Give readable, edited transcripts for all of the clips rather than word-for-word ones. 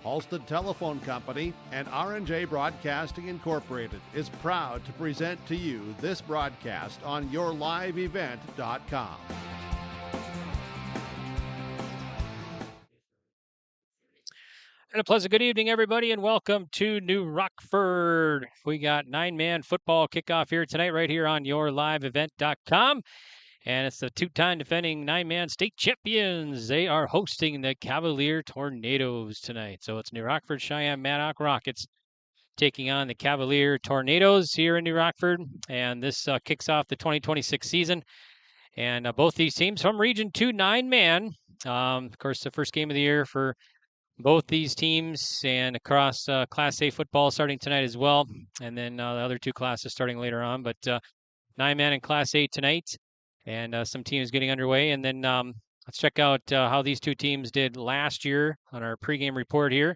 Halstead Telephone Company and R&J Broadcasting Incorporated is proud to present to you this broadcast on yourliveevent.com. And a pleasant good evening, everybody, and welcome to New Rockford. We got 9-man football kickoff here tonight right here on yourliveevent.com. And it's the two-time defending 9-man state champions. They are hosting the Cavalier Tornadoes tonight. So it's New Rockford-Sheyenne-Maddock Rockets taking on the Cavalier Tornadoes here in New Rockford. And this kicks off the 2026 season. And both these teams from Region 2 9-man. Of course, the first game of the year for both these teams and across Class A football starting tonight as well. And then the other two classes starting later on. But 9-man in Class A tonight. And some teams getting underway. And then let's check out how these two teams did last year on our pregame report here.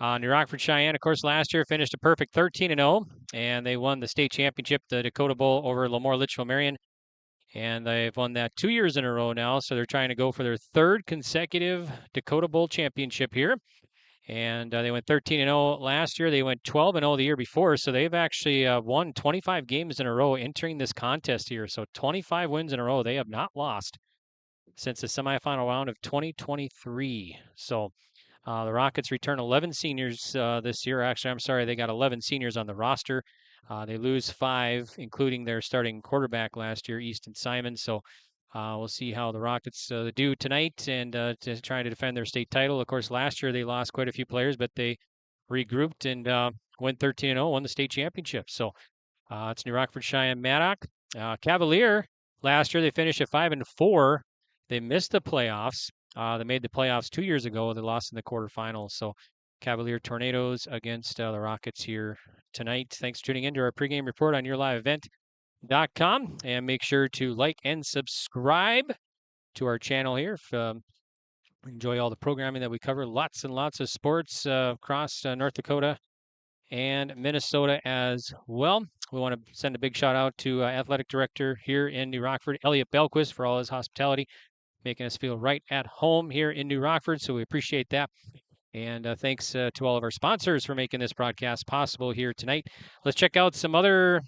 New Rockford-Cheyenne, of course, last year finished a perfect 13-0. And they won the state championship, the Dakota Bowl, over Lemoore-Litchfield-Marion. And they've won that 2 years in a row now, so they're trying to go for their third consecutive Dakota Bowl championship here. And they went 13-0 last year. They went 12-0 the year before, so they've actually won 25 games in a row entering this contest here. So 25 wins in a row. They have not lost since the semifinal round of 2023. So the Rockets return 11 seniors this year. Actually, I'm sorry, they got 11 seniors on the roster. They lose 5, including their starting quarterback last year, Easton Simon. So we'll see how the Rockets do tonight and to try to defend their state title. Of course, last year they lost quite a few players, but they regrouped and went 13-0, won the state championship. So it's New Rockford-Sheyenne-Maddock. Cavalier, last year they finished at 5-4. They missed the playoffs. They made the playoffs 2 years ago. They lost in the quarterfinals. So Cavalier Tornadoes against the Rockets here tonight. Thanks for tuning in to our pregame report on yourliveevent.com. And make sure to like and subscribe to our channel here. If enjoy all the programming that we cover. Lots and lots of sports across North Dakota and Minnesota as well. We want to send a big shout out to Athletic Director here in New Rockford, Elliot Belquist, for all his hospitality, making us feel right at home here in New Rockford. So we appreciate that. And thanks to all of our sponsors for making this broadcast possible here tonight. Let's check out some other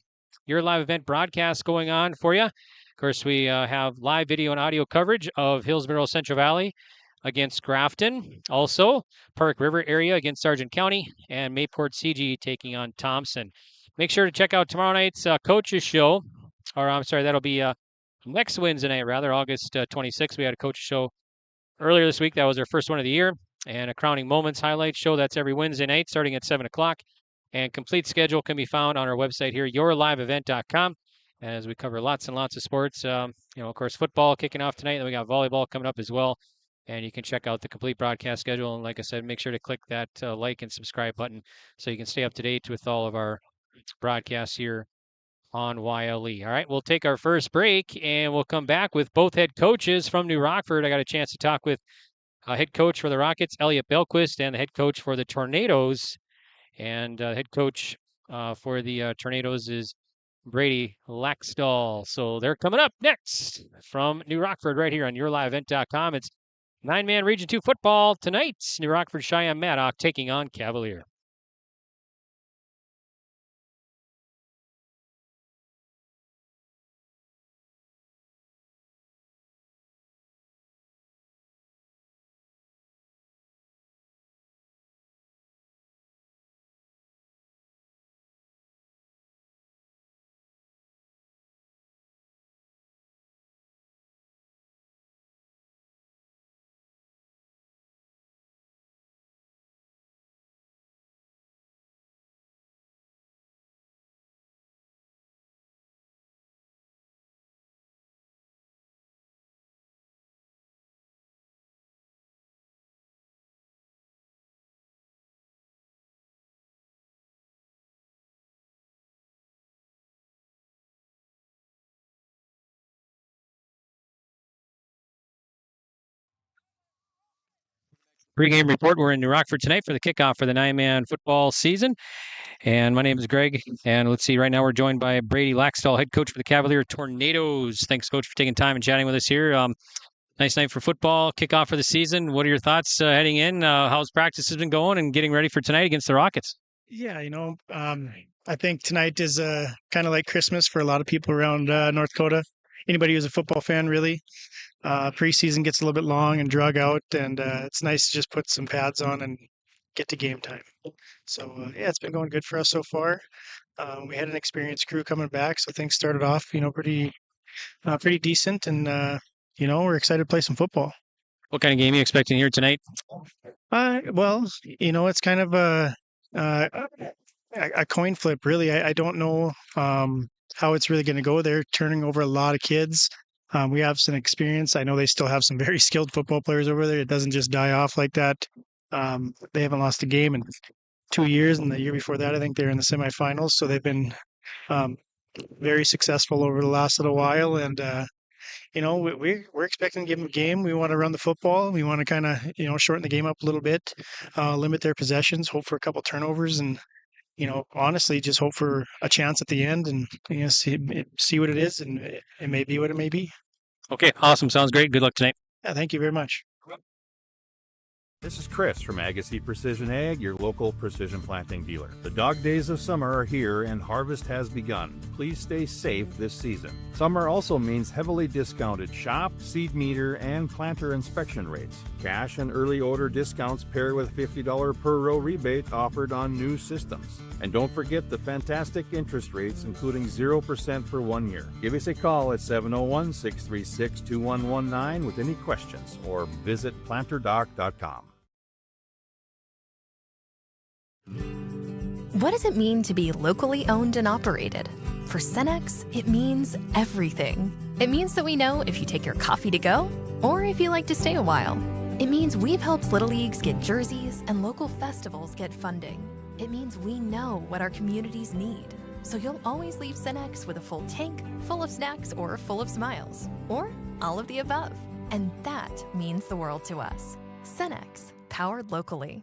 Your Live Event broadcasts going on for you. Of course, we have live video and audio coverage of Hillsborough Central Valley against Grafton. Also, Park River area against Sargent County, and Mayport CG taking on Thompson. Make sure to check out tomorrow night's coaches show. Or I'm sorry, that'll be next Wednesday night, rather, August 26th. We had a coaches show earlier this week. That was our first one of the year. And a Crowning Moments highlight show. That's every Wednesday night starting at 7 o'clock. And complete schedule can be found on our website here, yourliveevent.com. As we cover lots and lots of sports. Of course, football kicking off tonight. Then we got volleyball coming up as well. And you can check out the complete broadcast schedule. And like I said, make sure to click that like and subscribe button so you can stay up to date with all of our broadcasts here on YLE. All right, we'll take our first break, and we'll come back with both head coaches from New Rockford. I got a chance to talk with head coach for the Rockets, Elliot Belquist, and the head coach for the Tornadoes. And head coach for the Tornadoes is Brady Laxdal. So they're coming up next from New Rockford right here on yourliveevent.com. It's 9-man Region 2 football tonight. New Rockford-Sheyenne-Maddock taking on Cavalier. Pre-game report. We're in New Rockford tonight for the kickoff for the 9-man football season. And my name is Greg. And let's see, right now we're joined by Brady Laxdal, head coach for the Cavalier Tornadoes. Thanks, Coach, for taking time and chatting with us here. Nice night for football, kickoff for the season. What are your thoughts heading in? How's practice has been going and getting ready for tonight against the Rockets? Yeah, I think tonight is kind of like Christmas for a lot of people around North Dakota. Anybody who's a football fan, really. Preseason gets a little bit long and drug out, and it's nice to just put some pads on and get to game time. So, yeah, it's been going good for us so far. We had an experienced crew coming back, so things started off, pretty decent, and, we're excited to play some football. What kind of game are you expecting here tonight? Well, it's kind of a coin flip, really. I don't know how it's really going to go. They're turning over a lot of kids. We have some experience. I know they still have some very skilled football players over there. It doesn't just die off like that. They haven't lost a game in 2 years, and the year before that, I think they're in the semifinals. So they've been very successful over the last little while, and we're expecting to give them a game. We want to run the football. We want to kind of, shorten the game up a little bit, limit their possessions, hope for a couple turnovers, and, honestly, just hope for a chance at the end and, see what it is, and it may be what it may be. Okay, awesome. Sounds great. Good luck tonight. Yeah, thank you very much. This is Chris from Agassiz Precision Ag, your local precision planting dealer. The dog days of summer are here and harvest has begun. Please stay safe this season. Summer also means heavily discounted shop, seed meter, and planter inspection rates. Cash and early order discounts pair with $50 per row rebate offered on new systems. And don't forget the fantastic interest rates, including 0% for 1 year. Give us a call at 701-636-2119 with any questions or visit planterdoc.com. What does it mean to be locally owned and operated? For Cenex, it means everything. It means that we know if you take your coffee to go or if you like to stay a while. It means we've helped Little Leagues get jerseys and local festivals get funding. It means we know what our communities need. So you'll always leave Cenex with a full tank, full of snacks, or full of smiles. Or all of the above. And that means the world to us. Cenex, powered locally.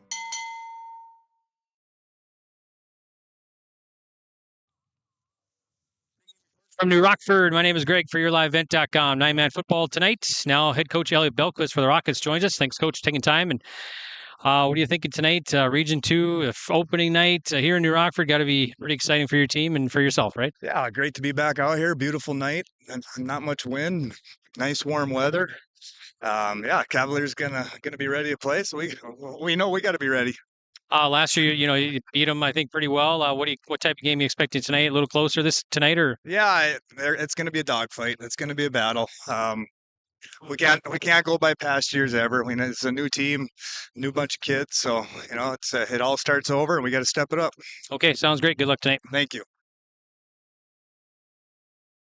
From New Rockford, my name is Greg for YourLiveEvent.com. Nine-man football tonight. Now head coach Elliot Belquist for the Rockets joins us. Thanks, Coach, for taking time. And what are you thinking tonight? Region 2, opening night here in New Rockford. Got to be pretty exciting for your team and for yourself, right? Yeah, great to be back out here. Beautiful night and not much wind. Nice warm weather. Cavalier's gonna be ready to play. So we know we got to be ready. Last year, you beat them, I think, pretty well. What type of game are you expecting tonight? A little closer tonight, or? Yeah, it's going to be a dogfight. It's going to be a battle. We can't go by past years ever. It's a new team, new bunch of kids. So it all starts over, and we got to step it up. Okay, sounds great. Good luck tonight. Thank you.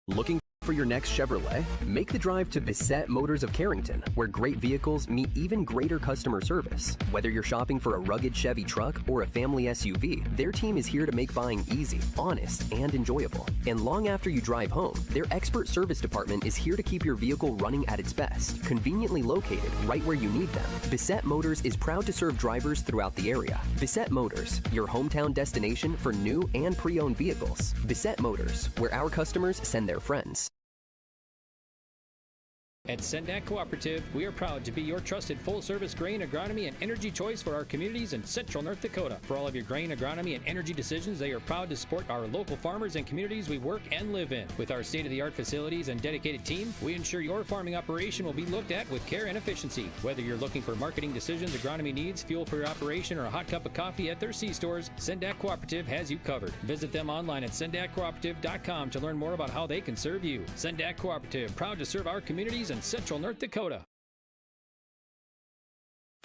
Looking for your next Chevrolet? Make the drive to Bissett Motors of Carrington, where great vehicles meet even greater customer service. Whether you're shopping for a rugged Chevy truck or a family SUV, their team is here to make buying easy, honest, and enjoyable. And long after you drive home, their expert service department is here to keep your vehicle running at its best, conveniently located right where you need them. Bissett Motors is proud to serve drivers throughout the area. Bissett Motors, your hometown destination for new and pre-owned vehicles. Bissett Motors, where our customers send their friends. At Sendak Cooperative, we are proud to be your trusted full-service grain, agronomy, and energy choice for our communities in central North Dakota. For all of your grain, agronomy, and energy decisions, they are proud to support our local farmers and communities we work and live in. With our state-of-the-art facilities and dedicated team, we ensure your farming operation will be looked at with care and efficiency. Whether you're looking for marketing decisions, agronomy needs, fuel for your operation, or a hot cup of coffee at their C-stores, Sendak Cooperative has you covered. Visit them online at sendakcooperative.com to learn more about how they can serve you. Sendak Cooperative, proud to serve our communities in central North Dakota.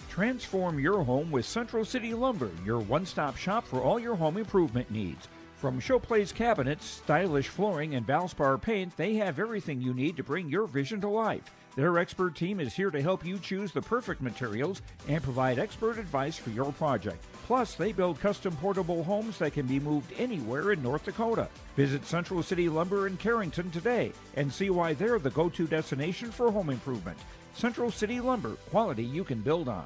Transform your home with Central City Lumber, your one-stop shop for all your home improvement needs. From showplace cabinets, stylish flooring, and Valspar paint, they have everything you need to bring your vision to life. Their expert team is here to help you choose the perfect materials and provide expert advice for your project. Plus, they build custom portable homes that can be moved anywhere in North Dakota. Visit Central City Lumber in Carrington today and see why they're the go-to destination for home improvement. Central City Lumber, quality you can build on.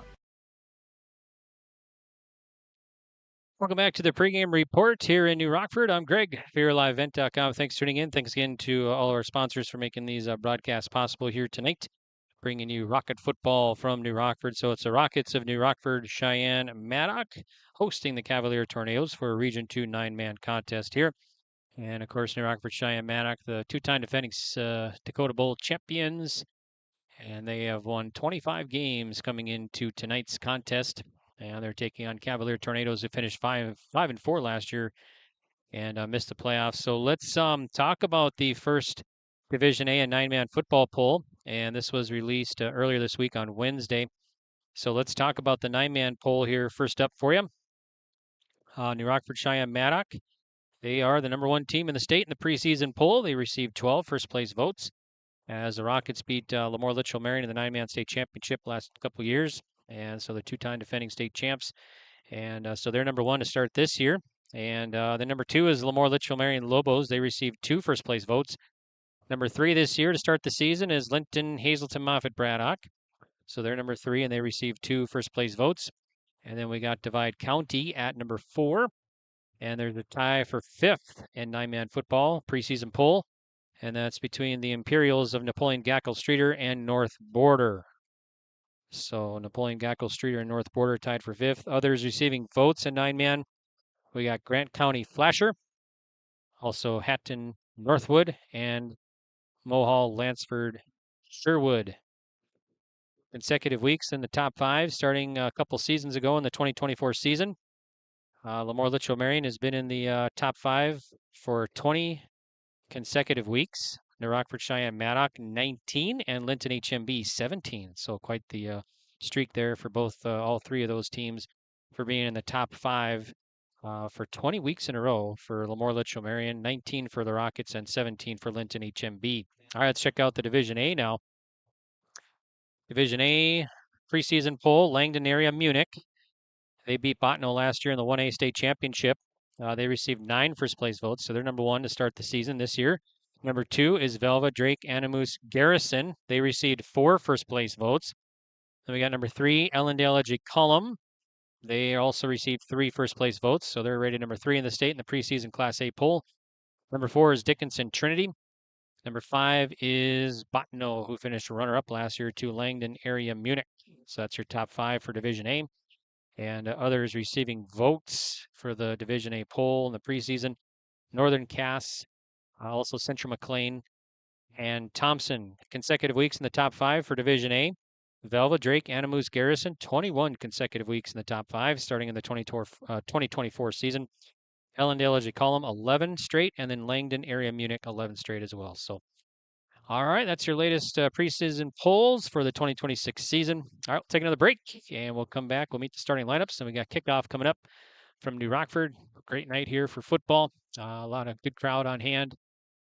Welcome back to the pregame report here in New Rockford. I'm Greg, VRLiveEvent.com. Thanks for tuning in. Thanks again to all our sponsors for making these broadcasts possible here tonight, bringing you Rocket football from New Rockford. So it's the Rockets of New Rockford-Sheyenne-Maddock hosting the Cavalier Tornadoes for a Region 2 9-man contest here. And, of course, New Rockford-Sheyenne-Maddock, the two-time defending Dakota Bowl champions. And they have won 25 games coming into tonight's contest. And they're taking on Cavalier Tornadoes, who finished 5-4 last year and missed the playoffs. So let's talk about the first Division A and 9-man football poll. And this was released earlier this week on Wednesday. So let's talk about the 9-man poll here first up for you. New Rockford-Sheyenne-Maddock. They are the number 1 team in the state in the preseason poll. They received 12 first-place votes as the Rockets beat Lemoore-Litchfield-Marion in the 9-man state championship last couple years. And so they're two-time defending state champs. And so they're number 1 to start this year. And then number 2 is Lemoore-Litchfield-Marion Lobos. They received 2 first-place votes. Number 3 this year to start the season is Linton-Hazelton-Moffett-Braddock. So they're number 3, and they received 2 first-place votes. And then we got Divide County at number 4. And there's a tie for 5th in 9-man football preseason poll. And that's between the Imperials of Napoleon Gackle Streeter and North Border. So Napoleon Gackle Streeter and North Border tied for 5th. Others receiving votes in 9-man. We got Grant County Flasher, also Hatton Northwood, and Mohall Lansford Sherwood. Consecutive weeks in the top 5, starting a couple seasons ago in the 2024 season. Lemoore-Litchfield-Marion has been in the top 5 for 20 consecutive weeks. New Rockford-Sheyenne-Maddock 19 and Linton HMB 17. So quite the streak there for both all 3 of those teams for being in the top 5 for 20 weeks in a row for Lemoore-Litchfield-Marion, 19 for the Rockets and 17 for Linton HMB. All right, let's check out the Division A now. Division A preseason poll, Langdon area Munich. They beat Bottineau last year in the 1A state championship. They received 9 first-place votes, so they're number 1 to start the season this year. Number 2 is Velva Drake Animus Garrison. They received 4 first-place votes. Then we got number 3, Ellendale Edgy Cullum. They also received 3 first-place votes, so they're rated number 3 in the state in the preseason Class A poll. Number 4 is Dickinson Trinity. Number 5 is Bottineau, who finished runner-up last year to Langdon area Munich. So that's your top 5 for Division A. And others receiving votes for the Division A poll in the preseason. Northern Cass, also Central McLean, and Thompson. Consecutive weeks in the top 5 for Division A. Velva Drake Animus Garrison, 21 consecutive weeks in the top 5, starting in the 2024 season. Ellendale Edgy Cullum, 11 straight, and then Langdon area Munich, 11 straight as well. So, all right, that's your latest preseason polls for the 2026 season. All right, we'll take another break, and we'll come back. We'll meet the starting lineups, and we got kickoff coming up from New Rockford. Great night here for football. A lot of good crowd on hand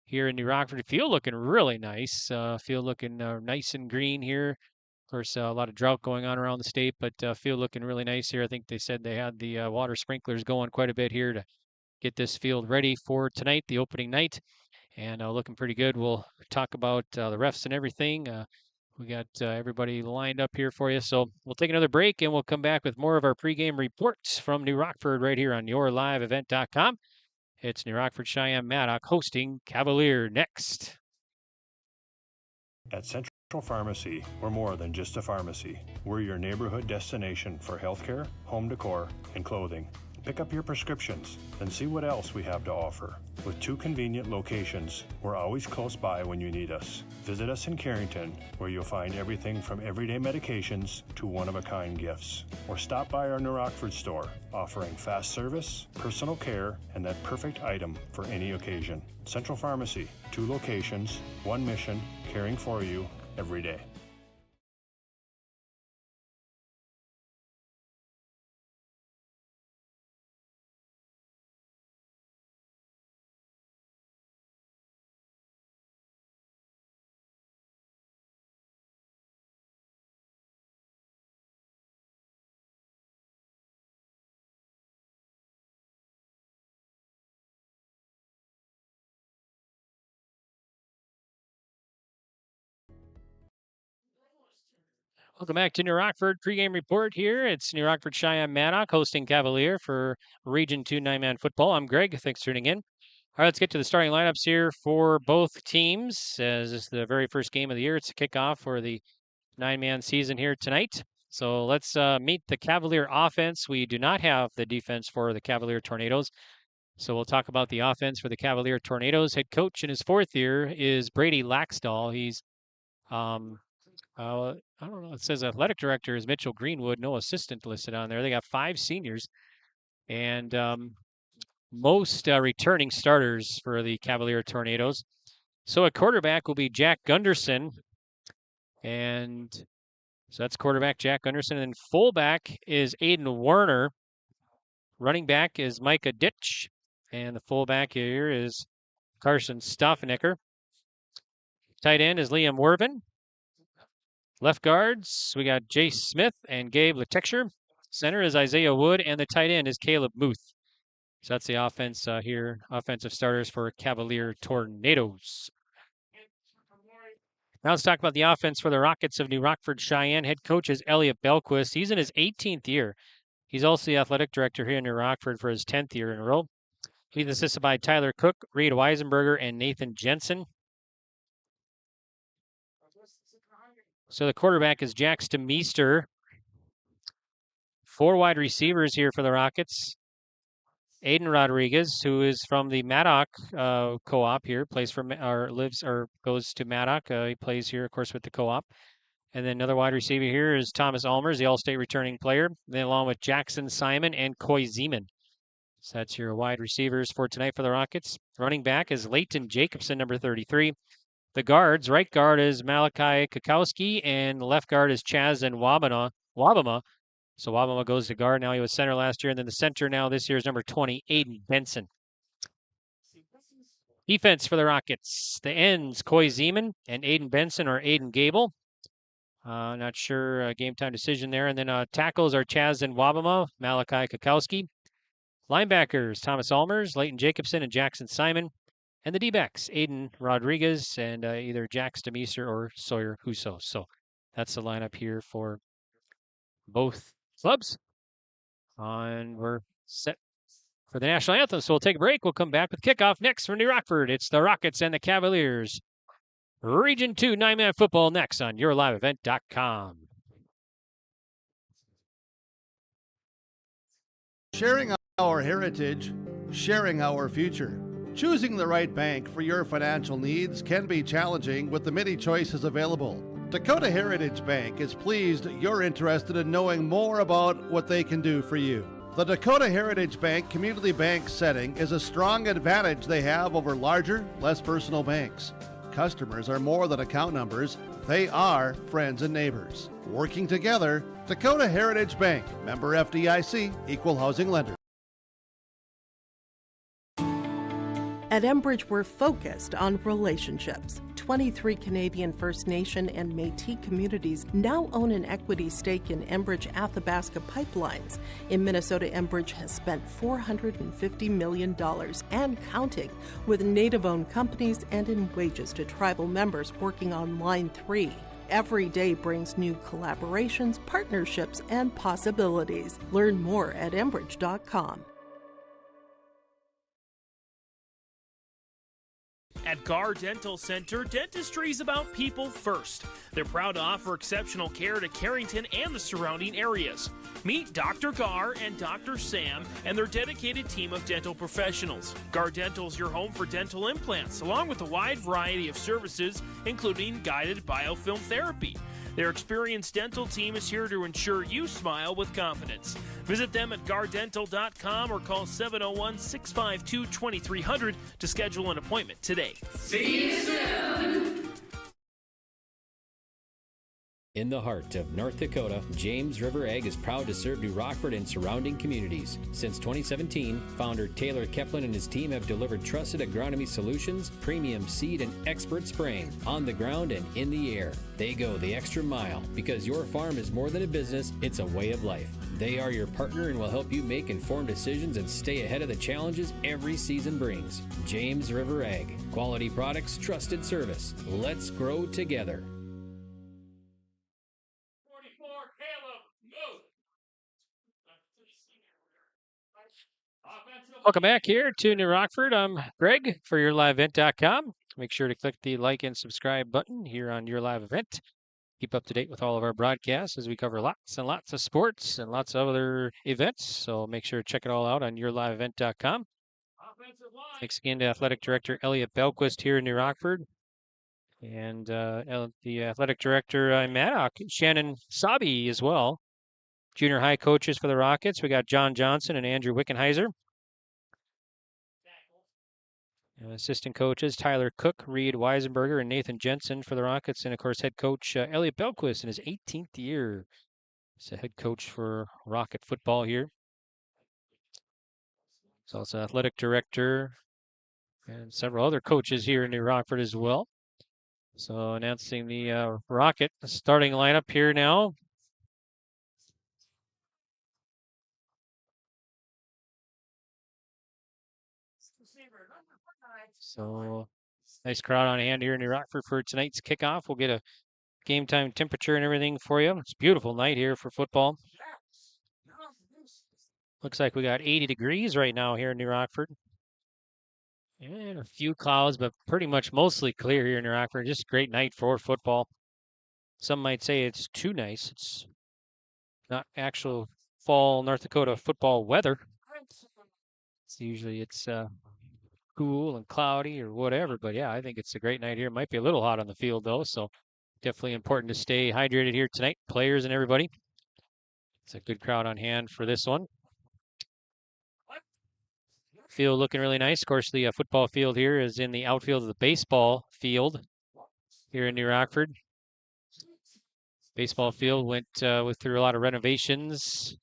here in New Rockford. Field looking really nice. Field looking nice and green here. Of course, a lot of drought going on around the state, but field looking really nice here. I think they said they had the water sprinklers going quite a bit here to get this field ready for tonight, the opening night, and looking pretty good. We'll talk about the refs and everything. We got everybody lined up here for you. So we'll take another break, and we'll come back with more of our pregame reports from New Rockford right here on YourLiveEvent.com. It's New Rockford-Sheyenne-Maddock hosting Cavalier next. At Central Pharmacy, we're more than just a pharmacy. We're your neighborhood destination for healthcare, home decor, and clothing. Pick up your prescriptions and see what else we have to offer. With 2 convenient locations, we're always close by when you need us. Visit us in Carrington, where you'll find everything from everyday medications to one-of-a-kind gifts. Or stop by our New Rockford store, offering fast service, personal care, and that perfect item for any occasion. Central Pharmacy, 2 locations, 1 mission, caring for you every day. Welcome back to New Rockford pregame report here. It's New Rockford-Sheyenne-Maddock hosting Cavalier for Region 2 9-man football. I'm Greg. Thanks for tuning in. All right, let's get to the starting lineups here for both teams. As this is the very first game of the year, it's a kickoff for the 9-man season here tonight. So let's meet the Cavalier offense. We do not have the defense for the Cavalier Tornadoes. So we'll talk about the offense for the Cavalier Tornadoes. Head coach in his 4th year is Brady Laxdal. He's I don't know. It says athletic director is Mitchell Greenwood. No assistant listed on there. They got 5 seniors and most returning starters for the Cavalier Tornadoes. So at quarterback will be Jack Gunderson. And so that's quarterback Jack Gunderson. And then fullback is Aiden Werner. Running back is Micah Ditch. And the fullback here is Carson Stoffnecker. Tight end is Liam Werven. Left guards, we got Jace Smith and Gabe Letexture. Center is Isaiah Wood, and the tight end is Caleb Muth. So that's the offense here, offensive starters for Cavalier Tornadoes. Now let's talk about the offense for the Rockets of New Rockford-Cheyenne. Head coach is Elliot Belquist. He's in his 18th year. He's also the athletic director here in New Rockford for his 10th year in a row. He's assisted by Tyler Cook, Reed Weisenberger, and Nathan Jensen. So the quarterback is Jackson Meester. 4 wide receivers here for the Rockets. Aiden Rodriguez, who is from the Maddock co-op here, plays for goes to Maddock. He plays here, of course, with the co-op. And then another wide receiver here is Thomas Ulmers, the All-State returning player. Then along with Jackson Simon and Coy Zeman. So that's your wide receivers for tonight for the Rockets. Running back is Leighton Jacobson, number 33. The guards, right guard is Malachi Kakowski, and left guard is Chaz and Wabama. So Wabama goes to guard. Now he was center last year, and then the center now this year is number 20, Aiden Benson. Defense for the Rockets. The ends, Coy Zeman and Aiden Benson or Aiden Gable. Not sure game time decision there. And then tackles are Chaz and Wabama, Malachi Kakowski. Linebackers, Thomas Ulmers, Leighton Jacobson, and Jackson Simon. And the D-backs, Aiden Rodriguez and either Jack Demeester or Sawyer Huso. So that's the lineup here for both clubs. And we're set for the national anthem. So we'll take a break. We'll come back with kickoff next from New Rockford. It's the Rockets and the Cavaliers. Region 2 9-man football next on YourLiveEvent.com. Sharing our heritage, sharing our future. Choosing the right bank for your financial needs can be challenging with the many choices available. Dakota Heritage Bank is pleased you're interested in knowing more about what they can do for you. The Dakota Heritage Bank community bank setting is a strong advantage they have over larger, less personal banks. Customers are more than account numbers, they are friends and neighbors. Working together, Dakota Heritage Bank, member FDIC, equal housing lender. At Enbridge, we're focused on relationships. 23 Canadian First Nation and Métis communities now own an equity stake in Enbridge Athabasca Pipelines. In Minnesota, Enbridge has spent $450 million and counting with Native-owned companies and in wages to tribal members working on Line 3. Every day brings new collaborations, partnerships, and possibilities. Learn more at Enbridge.com. At Gar Dental Center, dentistry is about people first. They're proud to offer exceptional care to Carrington and the surrounding areas. Meet Dr. Gar and Dr. Sam and their dedicated team of dental professionals. Gar Dental is your home for dental implants, along with a wide variety of services, including guided biofilm therapy. Their experienced dental team is here to ensure you smile with confidence. Visit them at gardental.com or call 701-652-2300 to schedule an appointment today. See you soon! In the heart of North Dakota, James River Egg is proud to serve New Rockford and surrounding communities. Since 2017, founder Taylor Keplin and his team have delivered trusted agronomy solutions, premium seed, and expert spraying on the ground and in the air. They go the extra mile because your farm is more than a business, it's a way of life. They are your partner and will help you make informed decisions and stay ahead of the challenges every season brings. James River Egg. Quality products, trusted service. Let's grow together. Welcome back here to New Rockford. I'm Greg for YourLiveEvent.com. Make sure to click the like and subscribe button here on Your Live Event. Keep up to date with all of our broadcasts as we cover lots and lots of sports and lots of other events. So make sure to check it all out on YourLiveEvent.com. Thanks again to Athletic Director Elliot Belquist here in New Rockford. And the Athletic Director in Maddock, Shannon Sabi as well. Junior high coaches for the Rockets. We got John Johnson and Andrew Wickenheiser. Assistant coaches, Tyler Cook, Reed Weisenberger, and Nathan Jensen for the Rockets. And, of course, head coach Elliot Belquist in his 18th year. He's a head coach for Rocket football here. He's also athletic director and several other coaches here in New Rockford as well. So announcing the Rocket starting lineup here now. So nice crowd on hand here in New Rockford for tonight's kickoff. We'll get a game time temperature and everything for you. It's a beautiful night here for football. Looks like we got 80 degrees right now here in New Rockford. And a few clouds, but pretty much mostly clear here in New Rockford. Just a great night for football. Some might say it's too nice. It's not actual fall North Dakota football weather. It's cool and cloudy or whatever. But yeah, I think it's a great night here. It might be a little hot on the field though, so definitely important to stay hydrated here tonight, players and everybody. It's a good crowd on hand for this one. Field looking really nice. Of course, the football field here is in the outfield of the baseball field here in New Rockford. Baseball field went through a lot of renovations.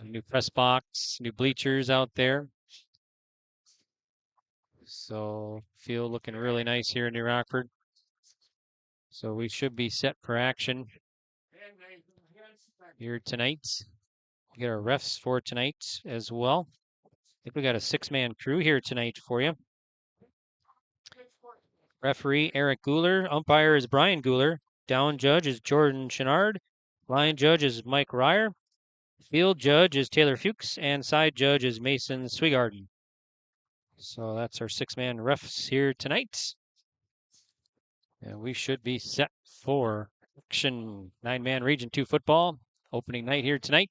A new press box, new bleachers out there. So field looking really nice here in New Rockford. So we should be set for action here tonight. We get our refs for tonight as well. I think we got a 6-man crew here tonight for you. Referee Eric Guler. Umpire is Brian Guler. Down judge is Jordan Chenard. Line judge is Mike Ryer. Field judge is Taylor Fuchs. And side judge is Mason Swegarden. So that's our 6-man refs here tonight. And we should be set for action. 9-man Region 2 football. Opening night here tonight.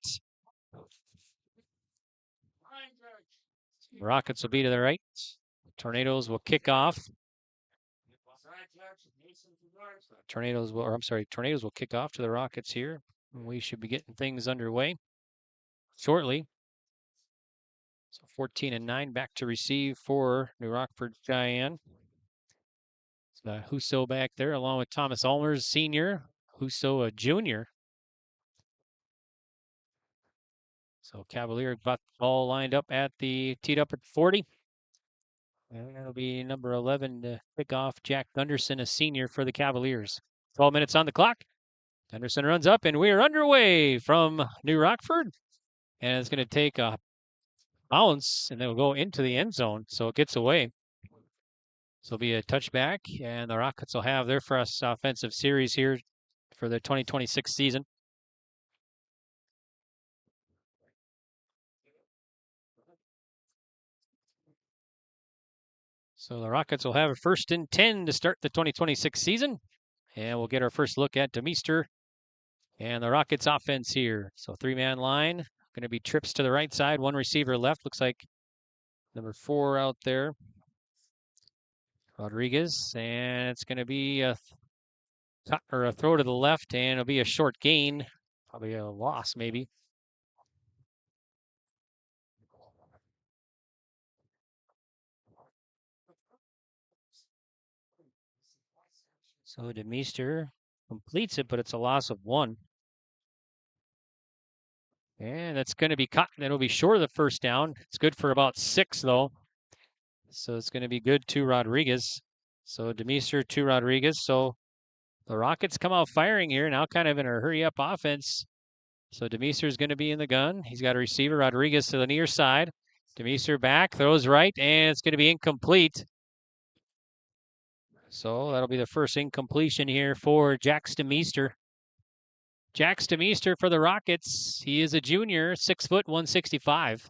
Rockets will be to the right. Tornadoes will kick off. Tornadoes will kick off to the Rockets here. We should be getting things underway shortly. So 14-9 back to receive for New Rockford-Sheyenne. Husso back there along with Thomas Ulmers, senior. Husso, a junior. So Cavalier got the ball lined up teed up at 40. And that'll be number 11 to pick off, Jack Gunderson, a senior for the Cavaliers. 12 minutes on the clock. Gunderson runs up, and we're underway from New Rockford. And it's going to take a bounce, and then we'll go into the end zone, so it gets away. So it'll be a touchback, and the Rockets will have their first offensive series here for the 2026 season. So the Rockets will have a 1st and 10 to start the 2026 season. And we'll get our first look at DeMeester and the Rockets offense here. So 3-man line, going to be trips to the right side, 1 receiver left. Looks like number 4 out there, Rodriguez. And it's going to be a throw to the left, and it'll be a short gain, probably a loss maybe. So DeMeester completes it, but it's a loss of 1. And that's going to be caught. That'll be short of the first down. It's good for about 6, though. So it's going to be good to Rodriguez. So DeMeester to Rodriguez. So the Rockets come out firing here, now kind of in a hurry-up offense. So DeMeester is going to be in the gun. He's got a receiver, Rodriguez, to the near side. DeMeester back, throws right, and it's going to be incomplete. So that'll be the first incompletion here for Jax DeMeester. Jax DeMeester for the Rockets. He is a junior, 6 foot, 165.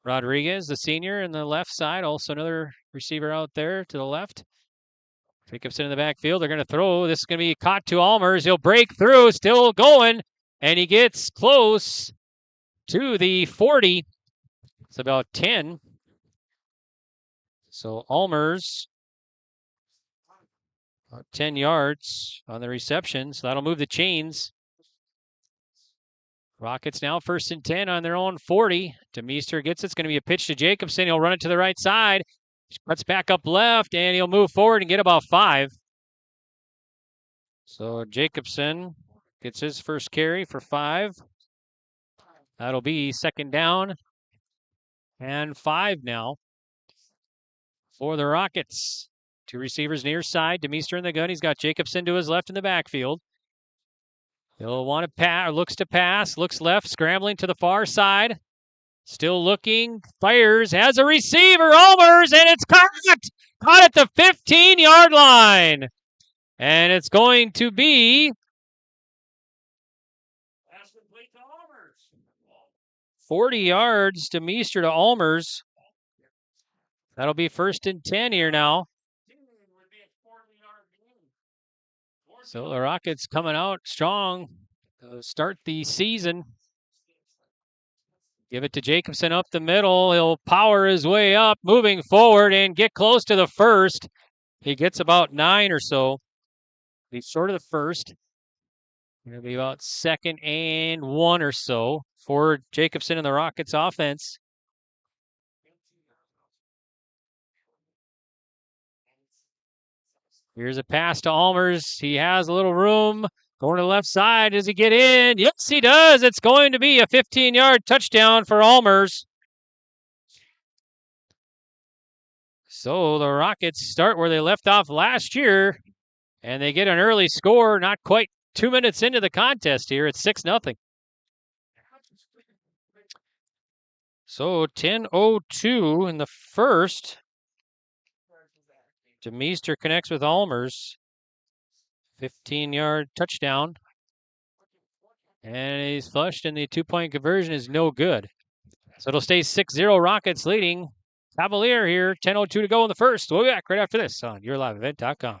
Rodriguez, the senior, in the left side. Also another receiver out there to the left. Jacobson in the backfield. They're going to throw. This is going to be caught to Almers. He'll break through, still going, and he gets close to the 40. It's about 10. So Almers, about 10 yards on the reception. So that'll move the chains. Rockets now 1st and 10 on their own 40. DeMeester gets it. It's going to be a pitch to Jacobson. He'll run it to the right side. Cuts back up left, and he'll move forward and get about 5. So Jacobson gets his first carry for 5. That'll be 2nd down and 5 now for the Rockets. 2 receivers near side. DeMeester in the gun. He's got Jacobson to his left in the backfield. He'll want to pass, looks to pass, looks left, scrambling to the far side. Still looking, fires, has a receiver, Almers, and it's caught! Caught at the 15-yard line. And it's going to be 40 yards to Meester to Almers. That'll be 1st and 10 here now. So the Rockets coming out strong to start the season. Give it to Jacobson up the middle. He'll power his way up, moving forward and get close to the 1st. He gets about 9 or so. He's short of the 1st. It'll be about 2nd and 1 or so for Jacobson and the Rockets offense. Here's a pass to Almers. He has a little room. Going to the left side. Does he get in? Yes, he does. It's going to be a 15-yard touchdown for Almers. So the Rockets start where they left off last year, and they get an early score, not quite 2 minutes into the contest here. It's 6-0. So 10:02 in the first. DeMeester connects with Almers. 15-yard touchdown. And he's flushed, and the 2-point conversion is no good. So it'll stay 6-0 Rockets leading. Cavalier here, 10:02 to go in the first. We'll be back right after this on YourLiveEvent.com.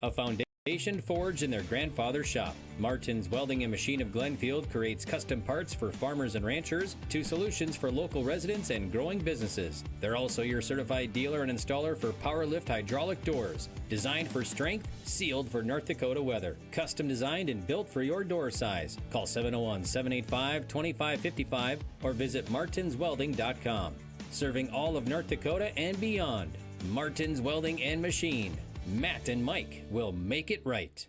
A foundation forged in their grandfather's shop. Martin's Welding and Machine of Glenfield creates custom parts for farmers and ranchers to solutions for local residents and growing businesses. They're also your certified dealer and installer for Power Lift hydraulic doors. Designed for strength, sealed for North Dakota weather. Custom designed and built for your door size. Call 701-785-2555 or visit martinswelding.com. Serving all of North Dakota and beyond. Martin's Welding and Machine. Matt and Mike will make it right.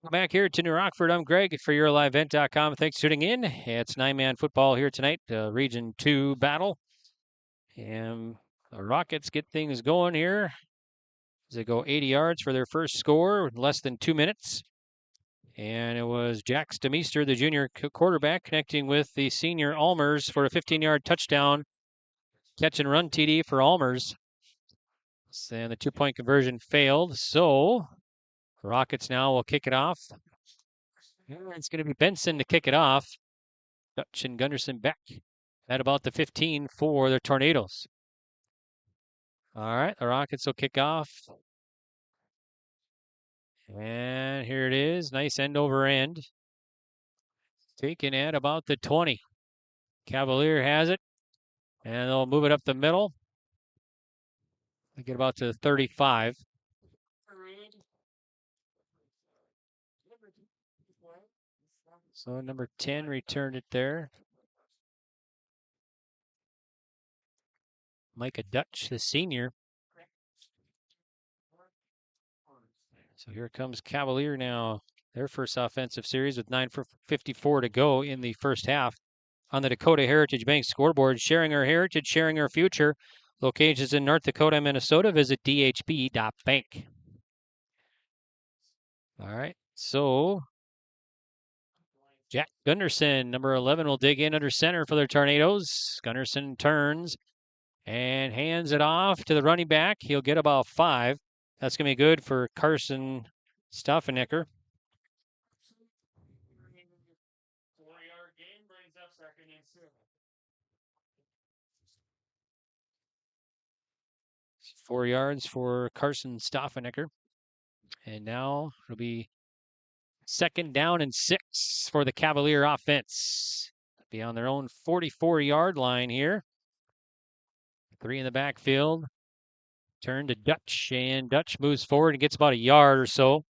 Welcome back here to New Rockford. I'm Greg for YourLiveEvent.com. Thanks for tuning in. It's 9-man football here tonight, Region 2 battle. And the Rockets get things going here as they go 80 yards for their first score in less than 2 minutes. And it was Jax DeMeester, the junior quarterback, connecting with the senior Almers for a 15-yard touchdown. Catch and run TD for Almers. And the 2-point conversion failed. So Rockets now will kick it off. And it's going to be Benson to kick it off. Dutch and Gunderson back at about the 15 for the Tornadoes. All right, the Rockets will kick off. And here it is. Nice end over end. Taken at about the 20. Cavalier has it. And they'll move it up the middle. They get about to 35. So number 10 returned it there. Micah Dutch, the senior. So here comes Cavalier now. Their first offensive series with 9:54 to go in the first half. On the Dakota Heritage Bank scoreboard, sharing our heritage, sharing our future. Locations in North Dakota and Minnesota. Visit dhb.bank. All right, so Jack Gunderson, number 11, will dig in under center for the Tornadoes. Gunderson turns and hands it off to the running back. He'll get about 5. That's going to be good for Carson Stoffenecker. 4 yards for Carson Stoffenecker. And now it'll be 2nd down and 6 for the Cavalier offense. Be on their own 44-yard line here. 3 in the backfield. Turn to Dutch, and Dutch moves forward and gets about a yard or so.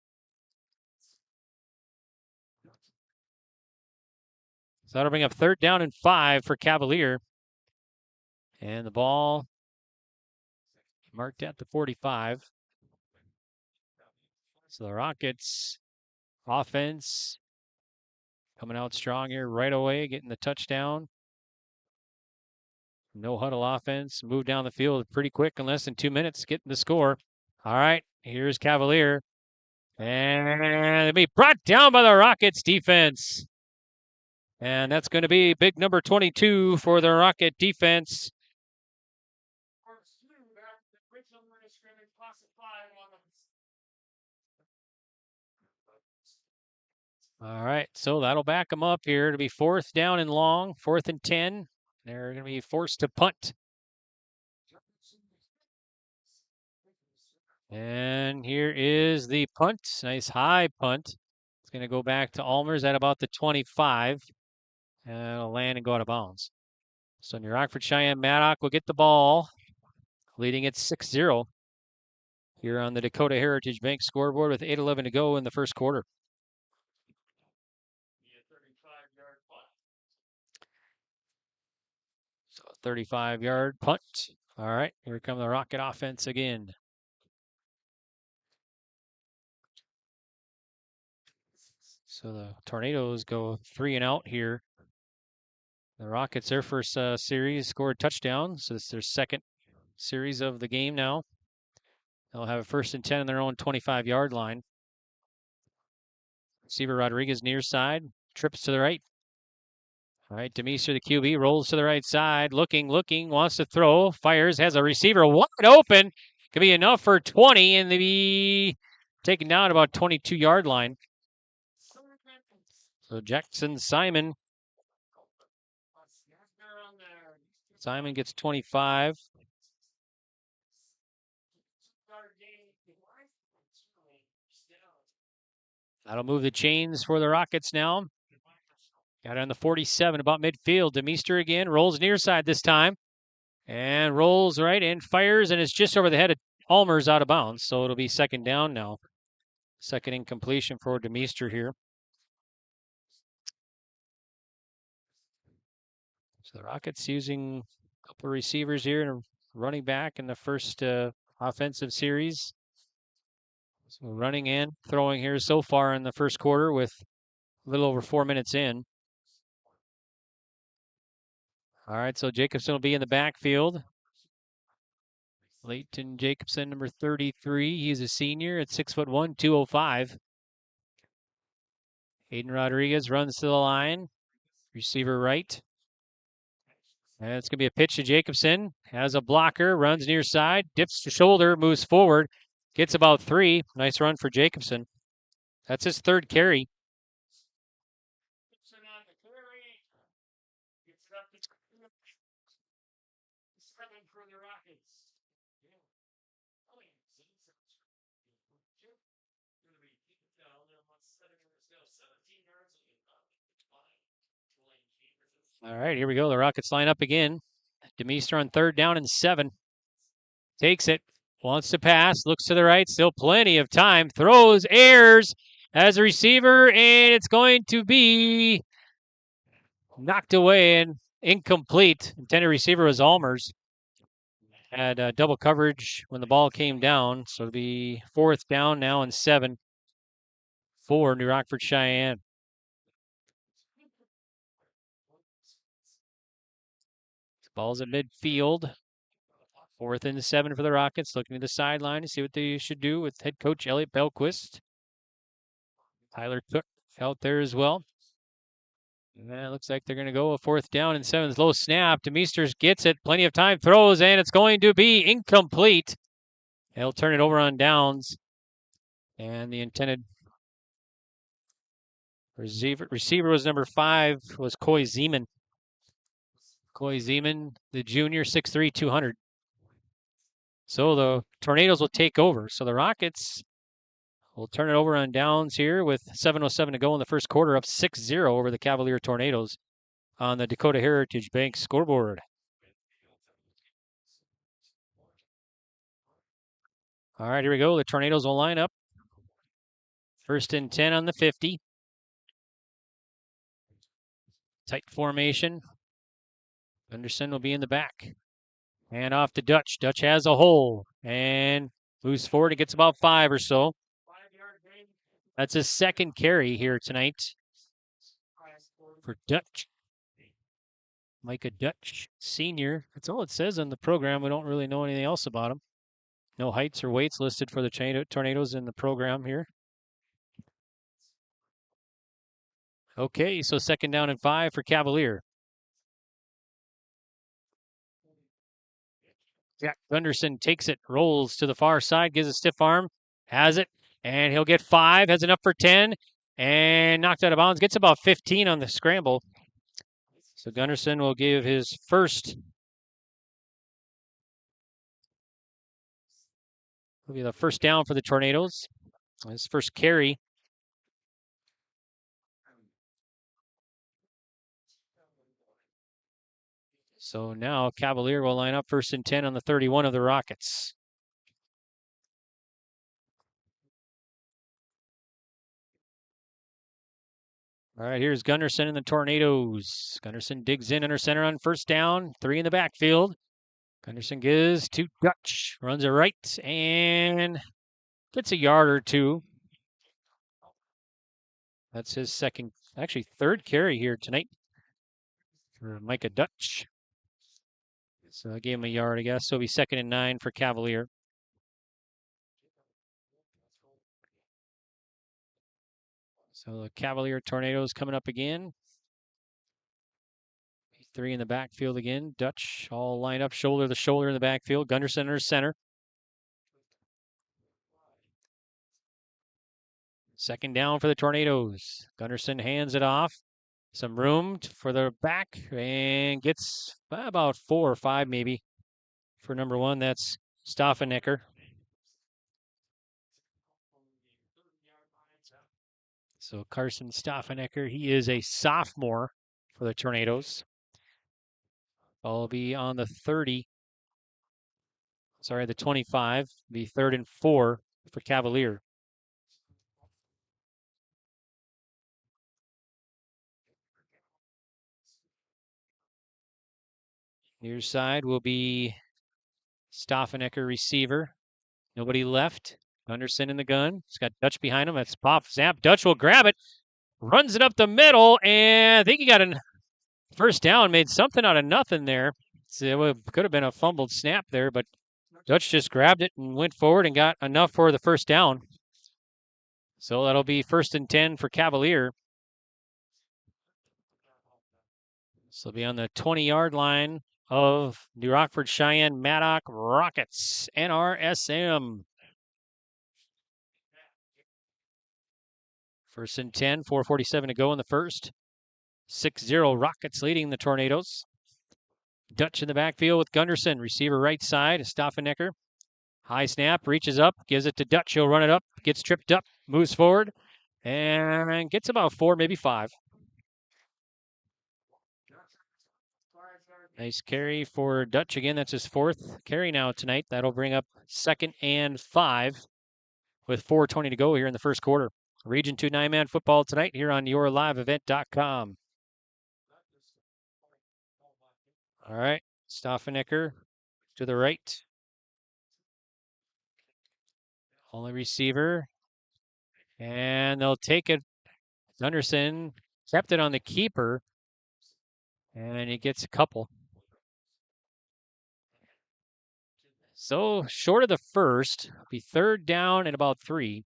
So that'll bring up 3rd down and 5 for Cavalier. And the ball marked at the 45. So the Rockets offense coming out strong here right away, getting the touchdown. No huddle offense. Move down the field pretty quick in less than 2 minutes, getting the score. All right, here's Cavalier. And it'll be brought down by the Rockets defense. And that's going to be big number 22 for the Rocket defense. All right, so that'll back them up here to be 4th down and long, 4th and 10. They're going to be forced to punt. And here is the punt. Nice high punt. It's going to go back to Almers at about the 25. And it'll land and go out of bounds. So New Rockford-Sheyenne-Maddock will get the ball, leading it 6-0 here on the Dakota Heritage Bank scoreboard with 8:11 to go in the first quarter. So 35-yard punt. All right, here come the Rocket offense again. So the Tornadoes go 3 and out here. The Rockets, their first series, scored a touchdown. So it's their 2nd series of the game now. They'll have a 1st and 10 on their own 25-yard line. Receiver Rodriguez near side, trips to the right. All right, Demeester, the QB, rolls to the right side, looking, wants to throw, fires, has a receiver wide open. Could be enough for 20, and they be taken down about 22-yard line. So Jackson Simon gets 25. That'll move the chains for the Rockets now. Got it on the 47, about midfield. Demeester again, rolls near side this time. And rolls right and fires, and it's just over the head of Almers out of bounds. So it'll be 2nd down now. 2nd incompletion for Demeester here. So the Rockets using a couple of receivers here and a running back in the first offensive series. So running and throwing here so far in the first quarter with a little over 4 minutes in. All right, so Jacobson will be in the backfield. Leighton Jacobson, number 33. He's a senior at 6'1", 205. Aiden Rodriguez runs to the line. Receiver right. And it's going to be a pitch to Jacobson. Has a blocker, runs near side, dips the shoulder, moves forward, gets about 3. Nice run for Jacobson. That's his 3rd carry. All right, here we go. The Rockets line up again. Demeester on 3rd down and 7. Takes it. Wants to pass. Looks to the right. Still plenty of time. Throws, airs as a receiver, and it's going to be knocked away and incomplete. Intended receiver was Almers. Had double coverage when the ball came down. So it'll be 4th down now and 7 for New Rockford-Cheyenne. Ball's at midfield. 4th and 7 for the Rockets. Looking to the sideline to see what they should do with head coach Elliot Belquist. Tyler Cook out there as well. And it looks like they're going to go a 4th down and 7. Low snap. Demeester gets it. Plenty of time. Throws, and it's going to be incomplete. They'll turn it over on downs. And the intended receiver was number 5, was Coy Zeman. Coy Zeman, the junior, 6'3", 200. So the Tornadoes will take over. So the Rockets will turn it over on downs here with 7:07 to go in the first quarter, up 6-0 over the Cavalier Tornadoes on the Dakota Heritage Bank scoreboard. All right, here we go. The Tornadoes will line up. 1st and 10 on the 50. Tight formation. Gunderson will be in the back. And off to Dutch. Dutch has a hole and moves forward. It gets about 5 or so. That's his second carry here tonight for Dutch. Micah Dutch, senior. That's all it says on the program. We don't really know anything else about him. No heights or weights listed for the Tornadoes in the program here. Okay, so 2nd down and 5 for Cavalier. Jack Gunderson takes it, rolls to the far side, gives a stiff arm, has it, and he'll get 5, has enough for 10, and knocked out of bounds. Gets about 15 on the scramble. So Gunderson will give his first. Will be the first down for the Tornadoes. His first carry. So now Cavalier will line up 1st and 10 on the 31 of the Rockets. All right, here's Gunderson and the Tornadoes. Gunderson digs in under center on 1st down, 3 in the backfield. Gunderson gives to Dutch, runs it right, and gets a yard or 2. That's his second, actually 3rd carry here tonight for Micah Dutch. So I gave him a yard, I guess. So it'll be 2nd and 9 for Cavalier. So the Cavalier Tornadoes coming up again. 3 in the backfield again. Dutch all lined up, shoulder to shoulder in the backfield. Gunderson under center. 2nd down for the Tornadoes. Gunderson hands it off. Some room for the back and gets about 4 or 5 maybe for number 1. That's Stauffenecker. So Carson Stauffenecker, he is a sophomore for the Tornadoes. I'll be on the 30. Sorry, the 25. Be 3rd and 4 for Cavalier. Near side will be Stauffenecker receiver. Nobody left. Gunderson in the gun. He's got Dutch behind him. That's pop snap. Dutch will grab it. Runs it up the middle. And I think he got a 1st down. Made something out of nothing there. So it could have been a fumbled snap there, but Dutch just grabbed it and went forward and got enough for the 1st down. So that'll be 1st and 10 for Cavalier. So it'll be on the 20-yard line of New Rockford-Sheyenne-Maddock Rockets, NRSM. 1st and 10, 4:47 to go in the first. 6-0 Rockets leading the Tornadoes. Dutch in the backfield with Gunderson. Receiver right side, Stauffenecker. High snap, reaches up, gives it to Dutch. He'll run it up, gets tripped up, moves forward, and gets about 4, maybe 5. Nice carry for Dutch again. That's his 4th carry now tonight. That'll bring up 2nd and 5 with 4:20 to go here in the first quarter. Region 2 9-man football tonight here on yourliveevent.com. All right, Stauffenecker to the right. Only receiver. And they'll take it. Gunderson kept it on the keeper. And he gets a couple. So short of the first, be 3rd down and about 3.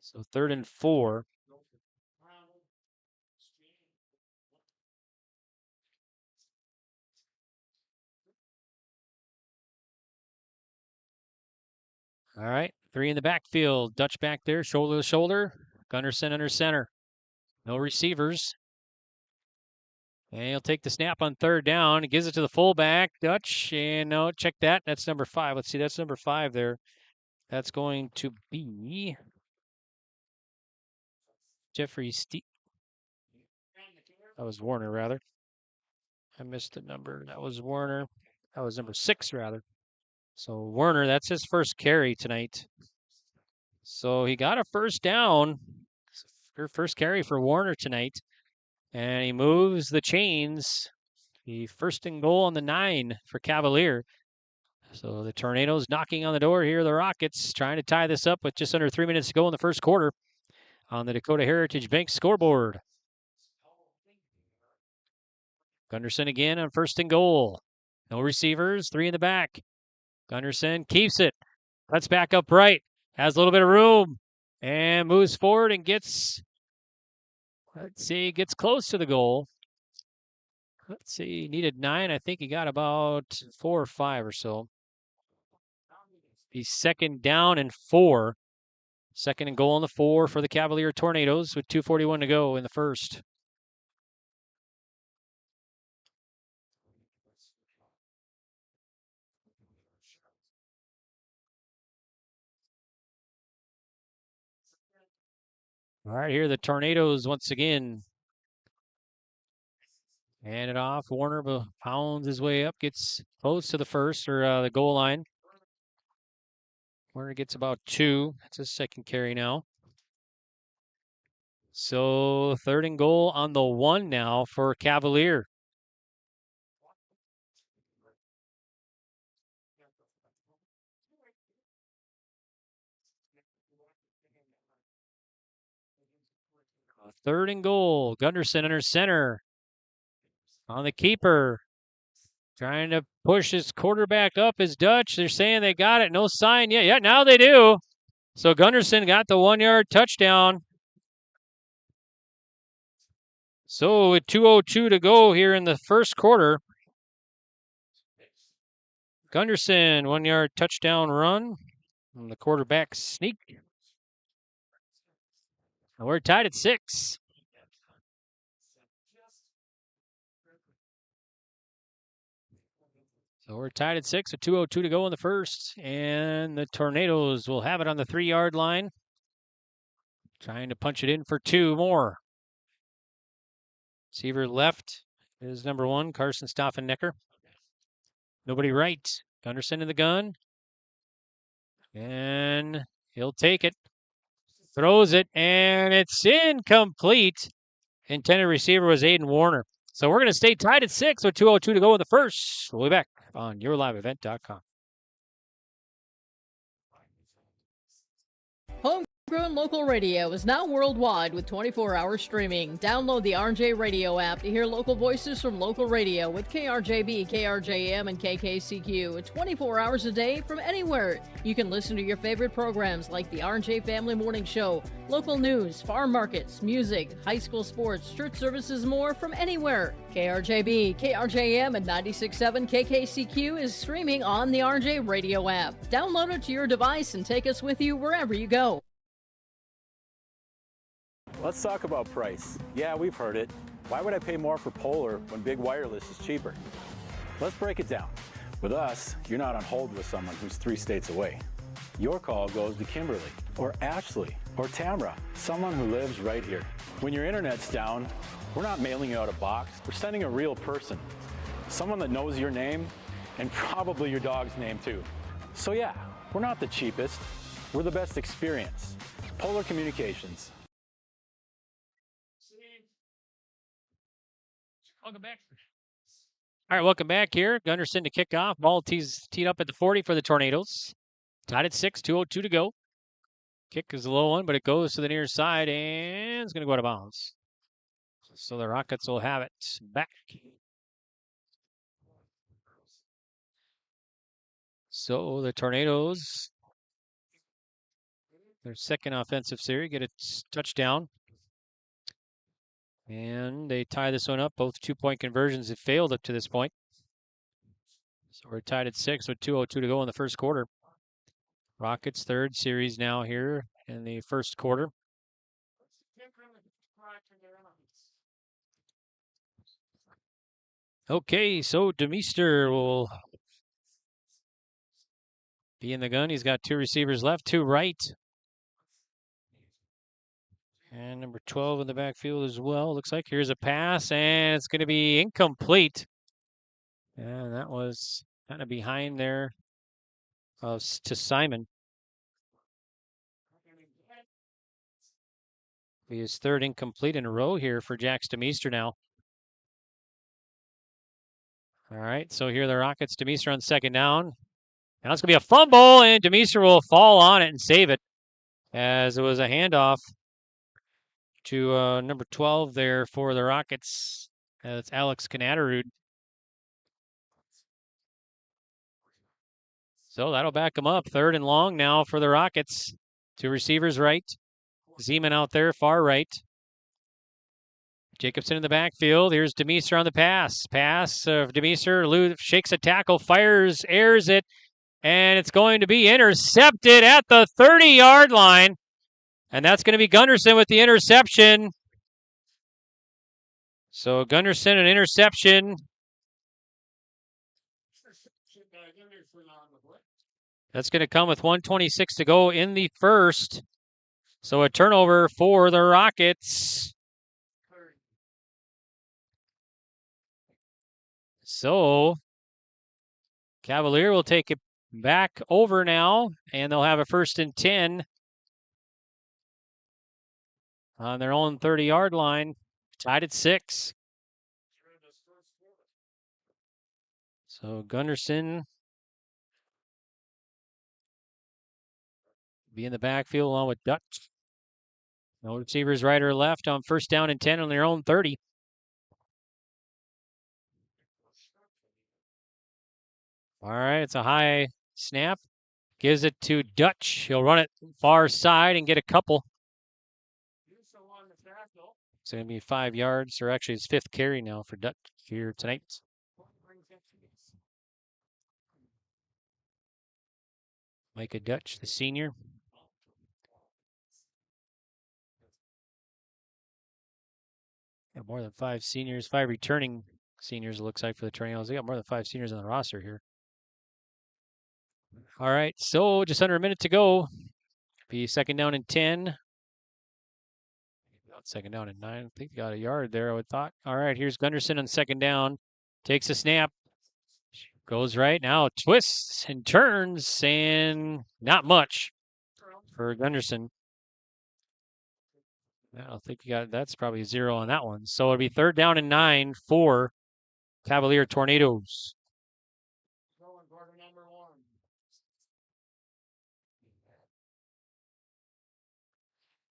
So 3rd and 4. All right, 3 in the backfield. Dutch back there, shoulder to shoulder. Gunderson under center. No receivers. And he'll take the snap on third down. He gives it to the fullback, Dutch. And no, check that. That's number 5. Let's see, that's number 5 there. That's going to be Jeffrey Steve. That was Warner, rather. I missed the number. That was Warner. That was number 6, rather. So Werner, that's his first carry tonight. So he got a first down. First carry for Warner tonight. And he moves the chains. The first and goal on the 9 for Cavalier. So the Tornadoes knocking on the door here. The Rockets trying to tie this up with just under 3 minutes to go in the first quarter on the Dakota Heritage Bank scoreboard. Gunderson again on first and goal. No receivers, 3 in the back. Gunderson keeps it. Cuts back up right. Has a little bit of room. And moves forward and gets close to the goal. Let's see, needed 9. I think he got about 4 or 5 or so. He's second down and 4. Second and goal on the 4 for the Cavalier Tornadoes with 2:41 to go in the first. All right, here the Tornadoes once again. Hand it off. Warner pounds his way up, gets close to the first or the goal line. Warner gets about 2. That's his second carry now. So third and goal on the 1 now for Cavalier. Third and goal. Gunderson under center. On the keeper. Trying to push his quarterback up is Dutch. They're saying they got it. No sign yet. Yeah, now they do. So Gunderson got the 1-yard touchdown. So with 2:02 to go here in the first quarter, Gunderson, 1-yard touchdown run. And the quarterback sneak. And we're tied at 6. So we're tied at 6 with 2:02 to go in the first. And the Tornadoes will have it on the 3-yard line. Trying to punch it in for 2 more. Receiver left is number 1, Carson Stoffennecker. Nobody right. Gunderson in the gun. And he'll take it. Throws it, and it's incomplete. Intended receiver was Aiden Warner. So we're going to stay tied at 6 with 2:02 to go in the first. We'll be back on yourliveevent.com. Homegrown local radio is now worldwide with 24-hour streaming. Download the RJ Radio app to hear local voices from local radio with KRJB, KRJM, and KKCQ 24 hours a day from anywhere. You can listen to your favorite programs like the RJ Family Morning Show, local news, farm markets, music, high school sports, church services, more from anywhere. KRJB, KRJM, and 96.7 KKCQ is streaming on the RJ Radio app. Download it to your device and take us with you wherever you go. Let's talk about price. Yeah, we've heard it. Why would I pay more for Polar when Big Wireless is cheaper? Let's break it down. With us, you're not on hold with someone who's 3 states away. Your call goes to Kimberly, or Ashley, or Tamra, someone who lives right here. When your internet's down, we're not mailing you out a box. We're sending a real person, someone that knows your name and probably your dog's name too. So yeah, we're not the cheapest. We're the best experience. Polar Communications. Welcome back. All right, welcome back here. Gunderson to kick off. Ball teed up at the 40 for the Tornadoes. Tied at 6, 2:02 to go. Kick is a low one, but it goes to the near side, and it's going to go out of bounds. So the Rockets will have it back. So the Tornadoes, their second offensive series, get a touchdown. And they tie this one up. Both 2-point conversions have failed up to this point. So we're tied at 6 with 2:02 to go in the first quarter. Rockets' third series now here in the first quarter. Okay, so Demeester will be in the gun. He's got 2 receivers left, 2 right. And number 12 in the backfield as well. Looks like here's a pass, and it's going to be incomplete. And that was kind of behind there to Simon. Be his 3rd incomplete in a row here for Jax Demeester now. All right, so here are the Rockets. Demeester on 2nd down. Now it's going to be a fumble, and Demeester will fall on it and save it, as it was a handoff to number 12 there for the Rockets. That's Alex Kanaterud. So that'll back him up. 3rd and long now for the Rockets. 2 receivers right. Zeman out there, far right. Jacobson in the backfield. Here's Demeester on the pass. Pass of Demeester. Lou shakes a tackle, fires, airs it, and it's going to be intercepted at the 30-yard line. And that's going to be Gunderson with the interception. So Gunderson, an interception. That's going to come with 1:26 to go in the 1st. So a turnover for the Rockets. So Cavalier will take it back over now, and they'll have a 1st and 10 on their own 30-yard line, tied at 6. So Gunderson be in the backfield along with Dutch. No receivers right or left on 1st down and 10 on their own 30. All right, it's a high snap. Gives it to Dutch. He'll run it far side and get a couple. It's going to be 5 yards, or actually it's 5th carry now for Dutch here tonight. Micah Dutch, the senior. Got more than 5 seniors, 5 returning seniors, it looks like, for the Tornadoes. They got more than 5 seniors on the roster here. All right, so just under a minute to go. Be 2nd down and 10. 2nd down and 9. I think they got a yard there, I would thought. All right, here's Gunderson on 2nd down. Takes a snap. Goes right now, twists and turns, and not much for Gunderson. I don't think that's probably 0 on that one. So it'll be 3rd down and 9 for Cavalier Tornadoes.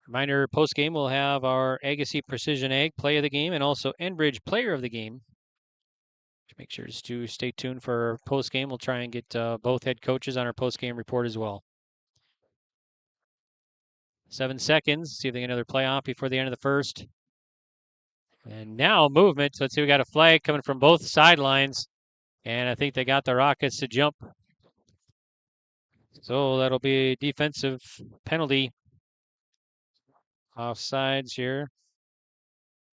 Reminder, post-game, we'll have our Agassiz Precision Ag play of the game and also Enbridge player of the game. Make sure to stay tuned for post-game. We'll try and get both head coaches on our post-game report as well. 7 seconds. See if they get another playoff before the end of the 1st. And now movement. Let's see, we got a flag coming from both sidelines. And I think they got the Rockets to jump. So that'll be a defensive penalty. Offsides here.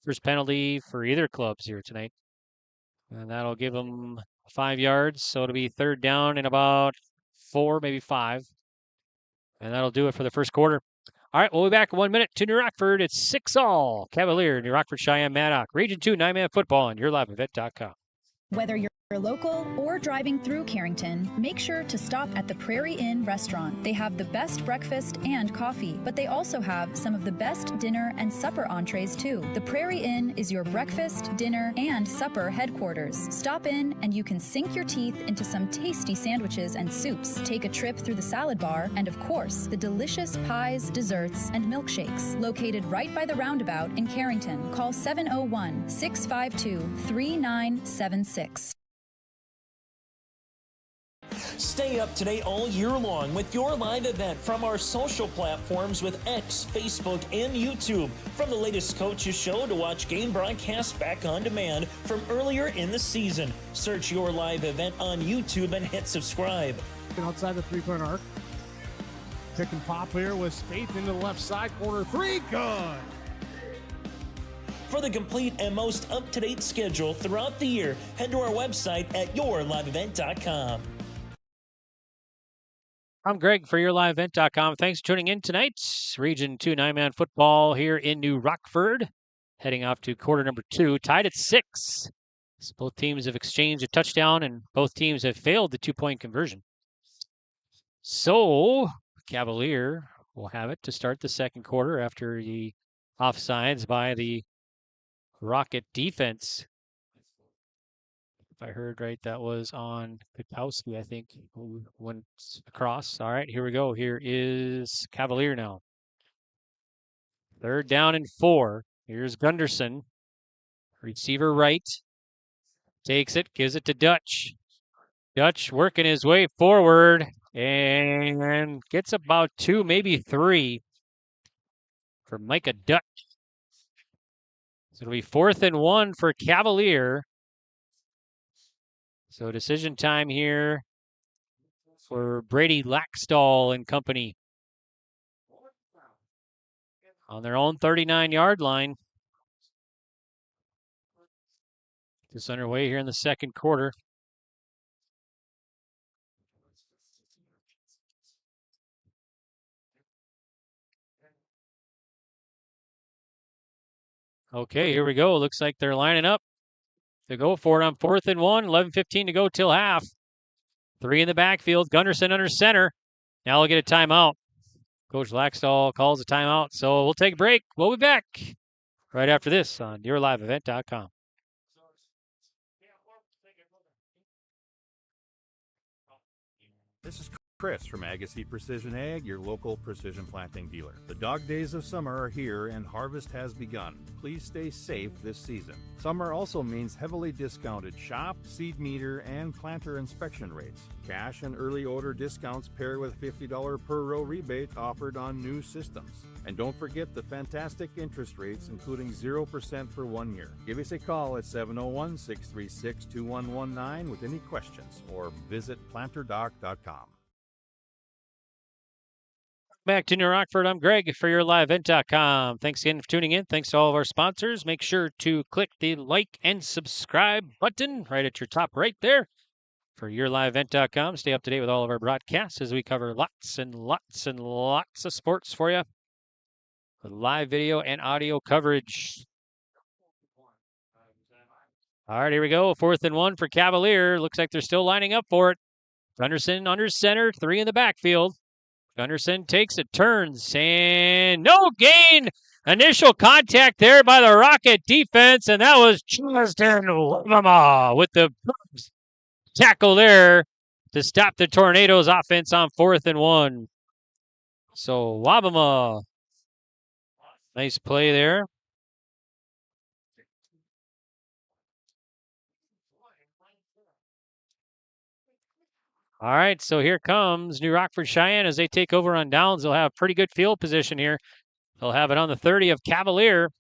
First penalty for either clubs here tonight. And that'll give them 5 yards. So it'll be 3rd down in about 4, maybe 5. And that'll do it for the 1st quarter. All right, we'll be back in 1 minute to New Rockford. It's 6-all. Cavalier, New Rockford-Cheyenne-Maddock. Region 2 9-man football on yourliveevent.com. Whether you're local or driving through Carrington, make sure to stop at the Prairie Inn restaurant. They have the best breakfast and coffee, but they also have some of the best dinner and supper entrees too. The Prairie Inn is your breakfast, dinner, and supper headquarters. Stop in and you can sink your teeth into some tasty sandwiches and soups. Take a trip through the salad bar and, of course, the delicious pies, desserts, and milkshakes. Located right by the roundabout in Carrington. Call 701-652-3976. Stay up to date all year long with your live event from our social platforms with X, Facebook, and YouTube. From the latest coaches show to watch game broadcasts back on demand from earlier in the season. Search your live event on YouTube and hit subscribe. Outside the 3-point arc. Pick and pop here with Spaeth into the left side corner. 3, good. For the complete and most up-to-date schedule throughout the year, head to our website at yourliveevent.com. I'm Greg for yourliveevent.com. Thanks for tuning in tonight. Region 2 9-man football here in New Rockford. Heading off to quarter number 2, tied at 6. So both teams have exchanged a touchdown, and both teams have failed the 2-point conversion. So Cavalier will have it to start the second quarter after the offsides by the Rocket defense. If I heard right, that was on Kwiatkowski, I think, who went across. All right, here we go. Here is Cavalier now. 3rd down and 4. Here's Gunderson. Receiver right. Takes it, gives it to Dutch. Dutch working his way forward and gets about 2, maybe 3 for Micah Dutch. So it'll be 4th and 1 for Cavalier. So decision time here for Brady Laxdal and company on their own 39-yard line. Just underway here in the second quarter. Okay, here we go. Looks like they're lining up to go for it on 4th and 1. 11:15 to go till half. 3 in the backfield. Gunderson under center. Now we'll get a timeout. Coach Laxdal calls a timeout, so we'll take a break. We'll be back right after this on yourliveevent.com. This is Chris from Agassiz Precision Ag, your local precision planting dealer. The dog days of summer are here and harvest has begun. Please stay safe this season. Summer also means heavily discounted shop, seed meter, and planter inspection rates. Cash and early order discounts pair with $50 per row rebate offered on new systems. And don't forget the fantastic interest rates, including 0% for 1 year. Give us a call at 701-636-2119 with any questions or visit planterdoc.com. Back to New Rockford, I'm Greg for yourliveevent.com. Thanks again for tuning in. Thanks to all of our sponsors. Make sure to click the like and subscribe button right at your top right there for yourliveevent.com. Stay up to date with all of our broadcasts as we cover lots and lots and lots of sports for you with live video and audio coverage. All right, here we go. 4th and 1 for Cavalier. Looks like they're still lining up for it. Gunderson under center, 3 in the backfield. Gunderson takes it, turns, and no gain. Initial contact there by the Rocket defense, and that was Justin Wabama with the tackle there to stop the Tornadoes offense on 4th and 1. So Wabama, nice play there. All right, so here comes New Rockford-Sheyenne as they take over on downs. They'll have pretty good field position here. They'll have it on the 30 of Cavalier.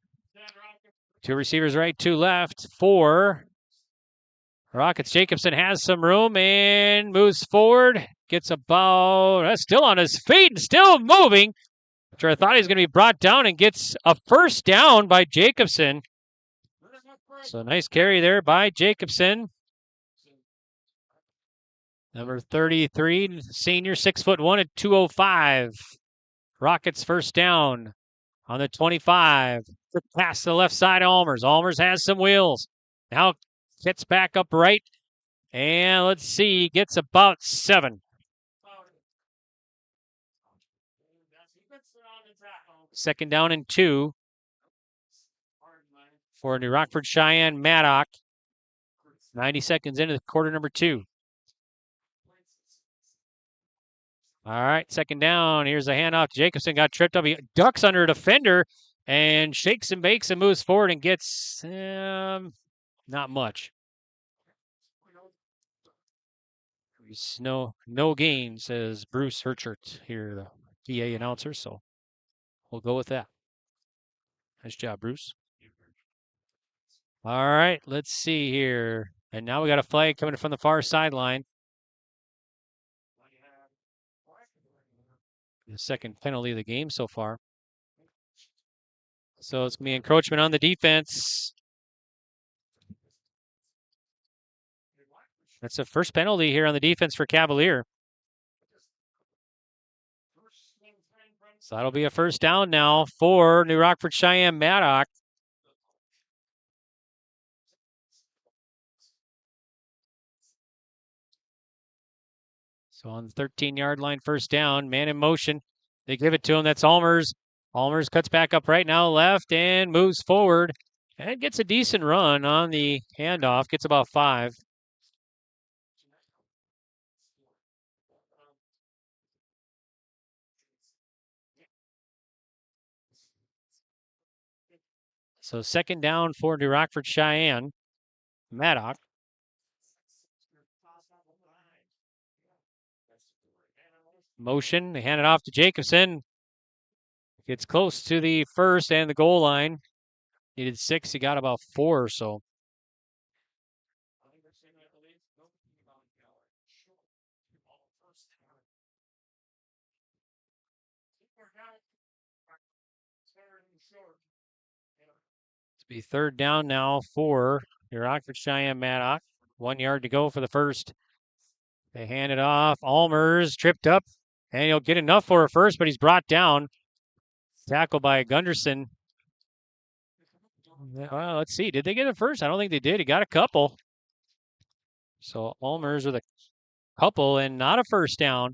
2 receivers right, 2 left. 4. Rockets. Jacobson has some room and moves forward. Gets about, still on his feet, still moving. After I thought he was going to be brought down and gets a first down by Jacobson. So nice carry there by Jacobson. Number 33, senior, 6'1" at 205. Rockets first down on the 25. Pass to the left side, Almers. Almers has some wheels. Now gets back up right. And let's see, gets about 7. Second down and 2 for New Rockford-Sheyenne-Maddock. 90 seconds into the quarter number 2. All right, second down. Here's a handoff to Jacobson. Got tripped up. He ducks under a defender and shakes and bakes and moves forward and gets not much. No gain, says Bruce Herchert here, the PA announcer. So we'll go with that. Nice job, Bruce. All right, let's see here. And now we got a flag coming from the far sideline. The second penalty of the game so far. So it's going to be encroachment on the defense. That's the first penalty here on the defense for Cavalier. So that'll be a first down now for New Rockford-Sheyenne-Maddock. So on the 13-yard line, first down, man in motion. They give it to him. That's Allmers. Allmers cuts back up right now, left, and moves forward. And gets a decent run on the handoff. Gets about 5. So second down for New Rockford-Sheyenne-Maddock. Motion. They hand it off to Jacobson. Gets close to the first and the goal line. Needed 6. He got about 4 or so. It's be third down now for Rockford-Sheyenne-Maddock. 1 yard to go for the first. They hand it off. Allmers tripped up, and he'll get enough for a first, but he's brought down. Tackled by Gunderson. Well, let's see. Did they get a first? I don't think they did. He got a couple. So Allmers with a couple and not a first down.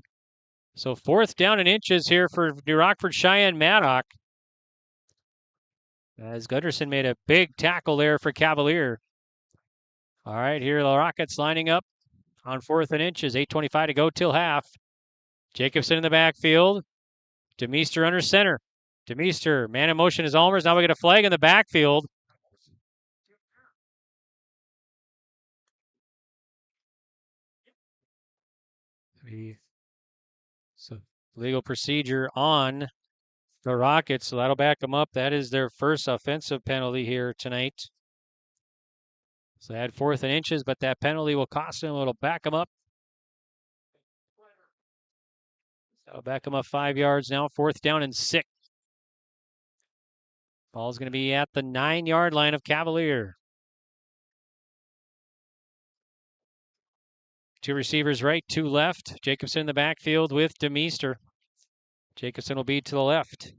So fourth down and inches here for New Rockford-Sheyenne-Maddock. As Gunderson made a big tackle there for Cavalier. All right, here the Rockets lining up on 4th and inches. 8:25 to go till half. Jacobson in the backfield. DeMeester under center. DeMeester, man in motion is Allmers. Now we get a flag in the backfield. So legal procedure on the Rockets, so that'll back them up. That is their first offensive penalty here tonight. So they had 4th and inches, but that penalty will cost them. It'll back them up. That'll back them up 5 yards now. 4th down and 6. Ball's going to be at the 9-yard line of Cavalier. 2 receivers right, 2 left. Jacobson in the backfield with DeMeester. Jacobson will be to the left.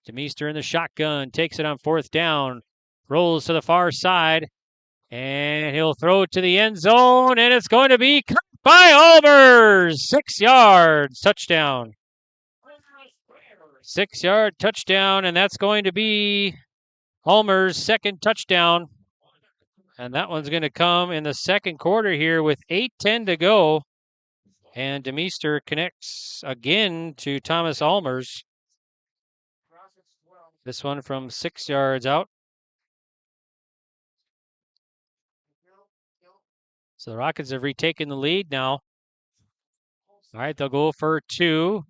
DeMeester in the shotgun, takes it on 4th down, rolls to the far side, and he'll throw it to the end zone, and it's going to be caught by Allmers. 6 yards, touchdown. 6-yard touchdown, and that's going to be Allmers' second touchdown. And that one's going to come in the second quarter here with 8:10 to go. And DeMeester connects again to Thomas Allmers. This one from 6 yards out. So the Rockets have retaken the lead now. All right, they'll go for 2.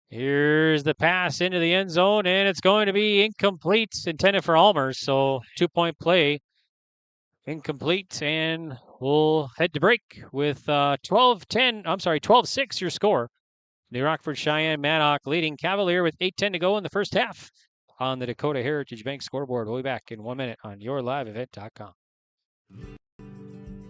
Here's the pass into the end zone, and it's going to be incomplete, intended for Allmers. So 2-point play. Incomplete, and we'll head to break with 12-6 your score. New Rockford-Sheyenne-Maddock leading Cavalier with 8:10 to go in the first half on the Dakota Heritage Bank scoreboard. We'll be back in 1 minute on yourliveevent.com.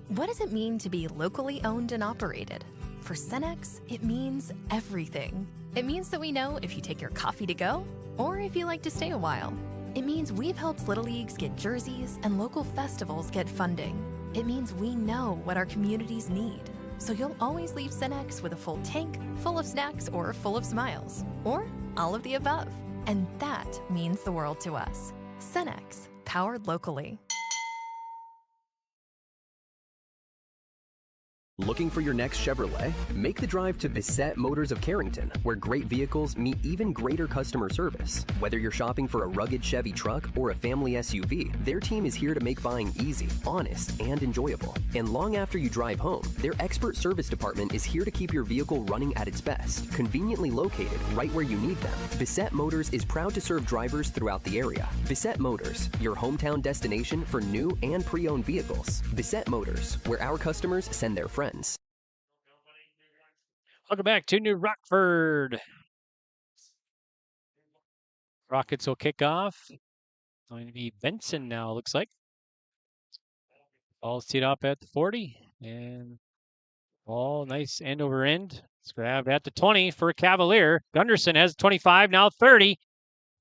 What does it mean to be locally owned and operated? For Cenex, it means everything. It means that we know if you take your coffee to go or if you like to stay a while. It means we've helped Little Leagues get jerseys and local festivals get funding. It means we know what our communities need. So you'll always leave Cenex with a full tank, full of snacks, or full of smiles. Or all of the above. And that means the world to us. Cenex, powered locally. Looking for your next Chevrolet? Make the drive to Bissett Motors of Carrington, where great vehicles meet even greater customer service. Whether you're shopping for a rugged Chevy truck or a family SUV, their team is here to make buying easy, honest, and enjoyable. And long after you drive home, their expert service department is here to keep your vehicle running at its best, conveniently located right where you need them. Bissett Motors is proud to serve drivers throughout the area. Bissett Motors, your hometown destination for new and pre-owned vehicles. Bissett Motors, where our customers send their friends. Welcome back to New Rockford. Rockets will kick off. Going to be Benson now, looks like. Ball's teed up at the 40. And ball, nice end over end. It's grabbed at the 20 for Cavalier. Gunderson has 25, now 30.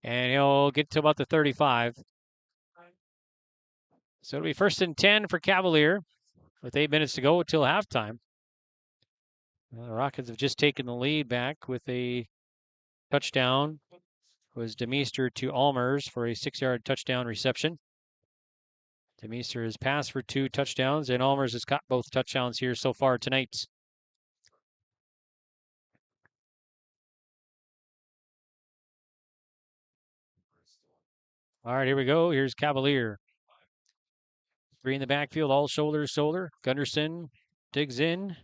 And he'll get to about the 35. So it'll be 1st and 10 for Cavalier with 8 minutes to go until halftime. Well, the Rockets have just taken the lead back with a touchdown. It was Demeester to Almers for a 6-yard touchdown reception. Demeester has passed for 2 touchdowns, and Almers has caught both touchdowns here so far tonight. All right, here we go. Here's Cavalier. 3 in the backfield, all shoulder to shoulder. Gunderson digs in.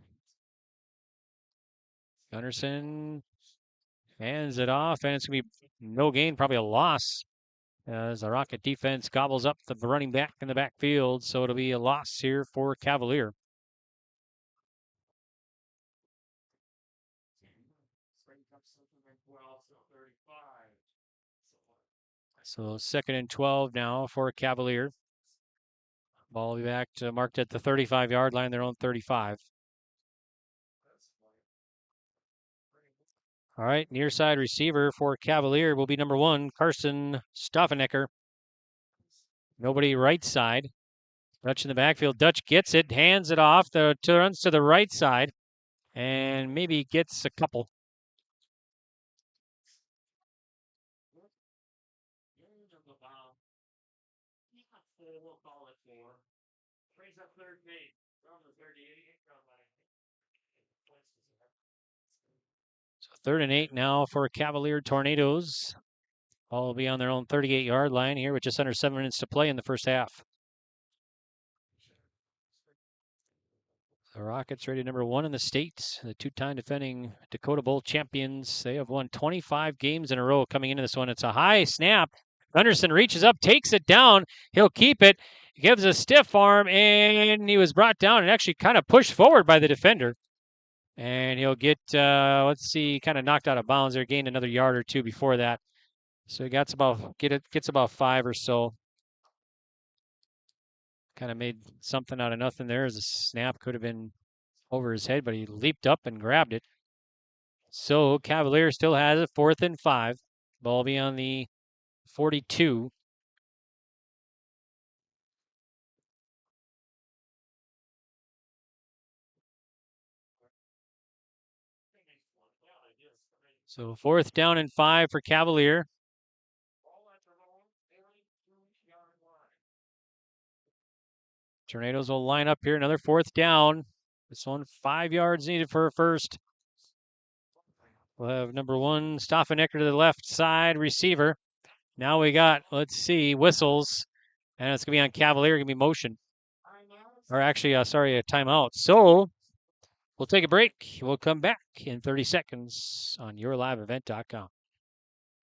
Gunderson hands it off, and it's going to be no gain, probably a loss, as the Rocket defense gobbles up the running back in the backfield. So it'll be a loss here for Cavalier. So 2nd and 12 now for Cavalier. Ball will be back to marked at the 35-yard line, their own 35. All right, near side receiver for Cavalier will be number 1, Carson Stauffenecker. Nobody right side. Dutch in the backfield. Dutch gets it, hands it off, runs to the right side, and maybe gets a couple. So 3rd and 8 now for Cavalier Tornadoes. All will be on their own 38-yard line here with just under 7 minutes to play in the first half. The Rockets rated number 1 in the state, the 2-time defending Dakota Bowl champions. They have won 25 games in a row coming into this one. It's a high snap. Gunderson reaches up, takes it down. He'll keep it. He gives a stiff arm, and he was brought down and actually kind of pushed forward by the defender. And he'll get, kind of knocked out of bounds there, gained another yard or 2 before that. So he gets about 5 or so. Kind of made something out of nothing there, as a snap could have been over his head, but he leaped up and grabbed it. So Cavalier still has it, 4th and 5. Ball be on the 42. So 4th down and 5 for Cavalier. Tornadoes will line up here. Another 4th down. This one 5 yards needed for a first. We'll have number 1, Stauffenecker to the left side receiver. Now we got, whistles. And it's going to be on Cavalier, going to be motion. Or actually, a timeout. So we'll take a break. We'll come back in 30 seconds on yourliveevent.com.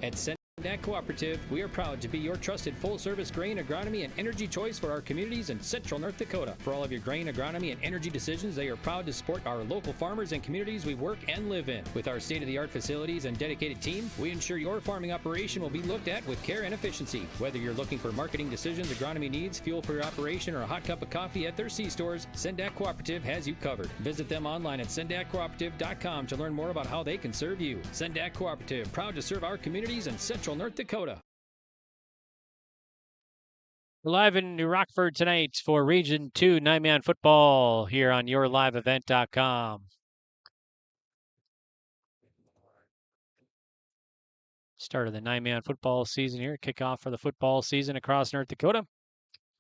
At SendAC Cooperative, we are proud to be your trusted full-service grain, agronomy, and energy choice for our communities in central North Dakota. For all of your grain, agronomy, and energy decisions, they are proud to support our local farmers and communities we work and live in. With our state-of-the-art facilities and dedicated team, we ensure your farming operation will be looked at with care and efficiency. Whether you're looking for marketing decisions, agronomy needs, fuel for your operation, or a hot cup of coffee at their C-stores, SendAC Cooperative has you covered. Visit them online at sendaccooperative.com to learn more about how they can serve you. SendAC Cooperative, proud to serve our communities in central North Dakota. We're live in New Rockford tonight for Region 2 9-man football here on yourliveevent.com. Start of the 9-man football season here. Kickoff for the football season across North Dakota.